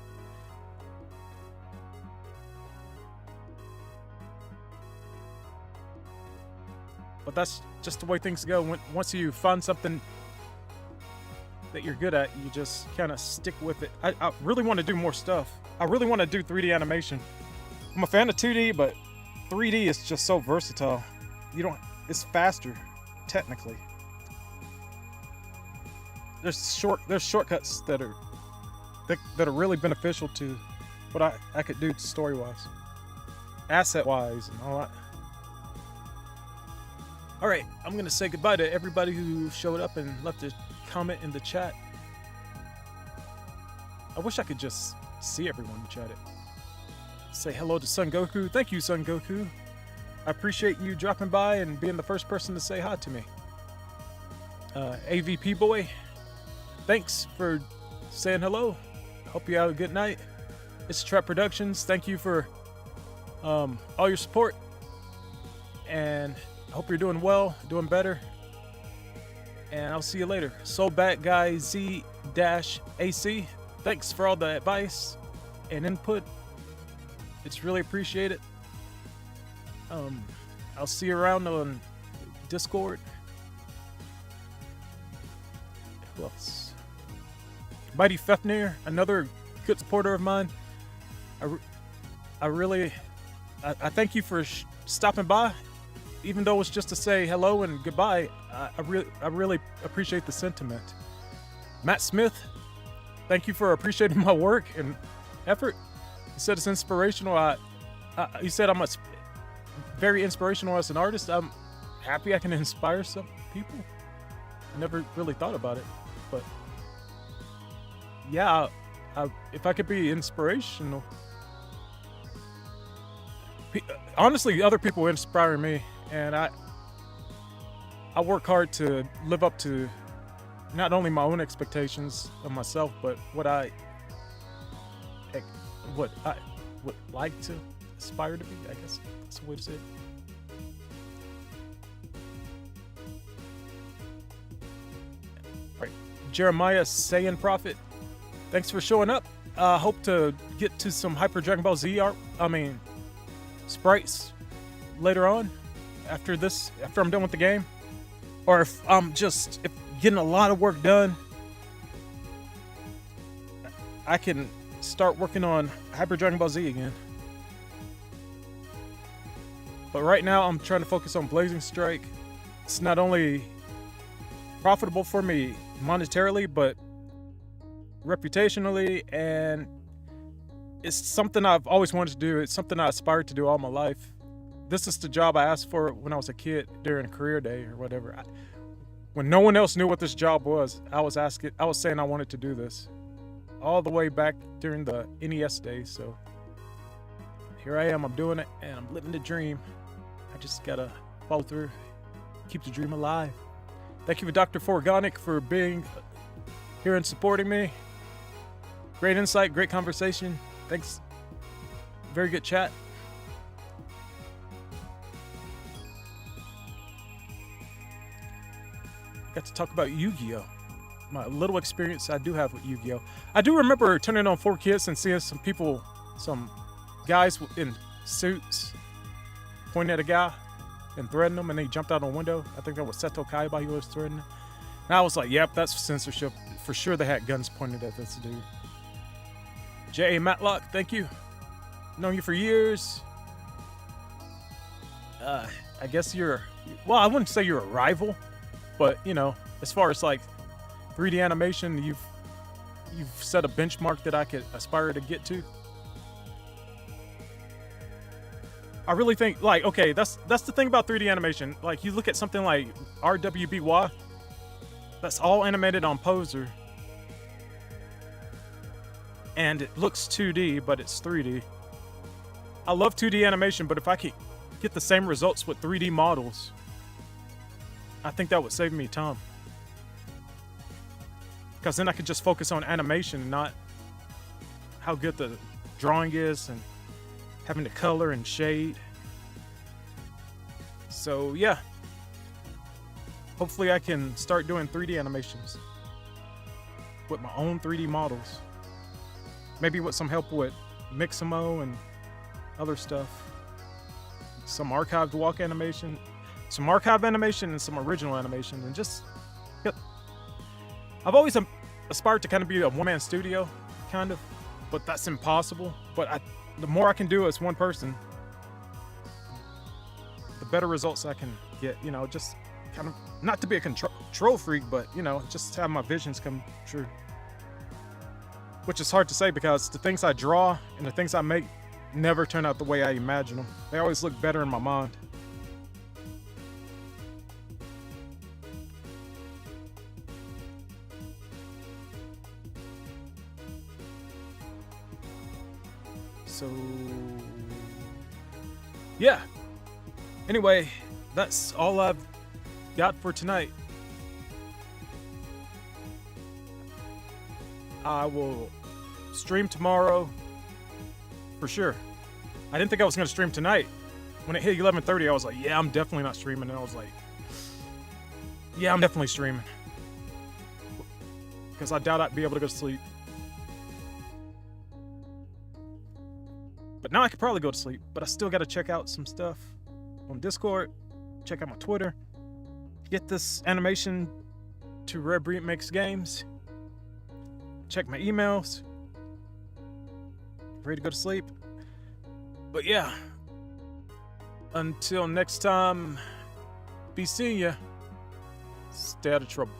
But that's just the way things go. Once you find something that you're good at, you just kind of stick with it. I really want to do more stuff. I really want to do 3D animation. I'm a fan of 2D, but 3D is just so versatile. It's faster, technically. There's shortcuts that are really beneficial to what I could do story-wise, asset-wise, and all that. All right, I'm gonna say goodbye to everybody who showed up and left a comment in the chat. I wish I could just see everyone who chatted. Say hello to Son Goku. Thank you, Son Goku. I appreciate you dropping by and being the first person to say hi to me. AVP boy, thanks for saying hello. Hope you have a good night. It's Trap Productions. Thank you for all your support, and I hope you're doing well, doing better. And I'll see you later. So Bad Guy Z-AC. Thanks for all the advice and input. It's really appreciated. I'll see you around on Discord. Who else? Mighty Fefnir, another good supporter of mine. I thank you for stopping by, even though it's just to say hello and goodbye. I really appreciate the sentiment. Matt Smith, thank you for appreciating my work and effort. You said it's inspirational. You said I'm very inspirational as an artist. I'm happy I can inspire some people. I never really thought about it, but yeah, if I could be inspirational. Honestly, other people inspire me, and I work hard to live up to not only my own expectations of myself, but what I would like to aspire to be. I guess that's the way to say it. All right, Jeremiah Saiyan Prophet, thanks for showing up. Hope to get to some Hyper Dragon Ball Z sprites later on after I'm done with the game, or if I'm just getting a lot of work done, I can start working on Hyper Dragon Ball Z again. But right now I'm trying to focus on Blazing Strike. It's not only profitable for me monetarily, but reputationally, and it's something I've always wanted to do. It's something I aspired to do all my life. This is the job I asked for when I was a kid during career day or whatever. When no one else knew what this job was, I was saying I wanted to do this all the way back during the NES days. So here I am, I'm doing it, and I'm living the dream. I just gotta follow through, keep the dream alive. Thank you for Dr. Forgonic for being here and supporting me. Great insight, great conversation. Thanks. Very good chat. Got to talk about Yu-Gi-Oh! My little experience I do have with Yu-Gi-Oh! I do remember turning on 4Kids and seeing some guys in suits pointing at a guy and threatening him, and they jumped out on a window. I think that was Seto Kaiba he was threatening. And I was like, yep, that's censorship. For sure they had guns pointed at this dude. J.A. Matlock, thank you. Known you for years. I guess well, I wouldn't say you're a rival, but you know, as far as like 3D animation, you've set a benchmark that I could aspire to get to. I really think, like, okay, that's the thing about 3D animation. Like, you look at something like RWBY, that's all animated on Poser, and it looks 2D, but it's 3D. I love 2D animation, but if I could get the same results with 3D models, I think that would save me time. Because then I could just focus on animation, not how good the drawing is and having to color and shade. So yeah, hopefully I can start doing 3D animations with my own 3D models. Maybe with some help with Mixamo and other stuff. Some archived walk animation. some archive animation and some original animation, and just I've always aspired to kind of be a one-man studio, kind of, but that's impossible. But the more I can do as one person, the better results I can get. You know, just kind of not to be a control freak, but you know, just have my visions come true. Which is hard to say because the things I draw and the things I make never turn out the way I imagine them. They always look better in my mind. So, yeah. Anyway, that's all I've got for tonight. I will stream tomorrow for sure. I didn't think I was going to stream tonight. When it hit 11:30, I was like, yeah, I'm definitely not streaming. And I was like, yeah, I'm definitely streaming. Because I doubt I'd be able to go to sleep. But now I could probably go to sleep. But I still got to check out some stuff on Discord. Check out my Twitter. Get this animation to Red Breed Makes Games. Check my emails. Ready to go to sleep. But yeah. Until next time, be seeing ya. Stay out of trouble.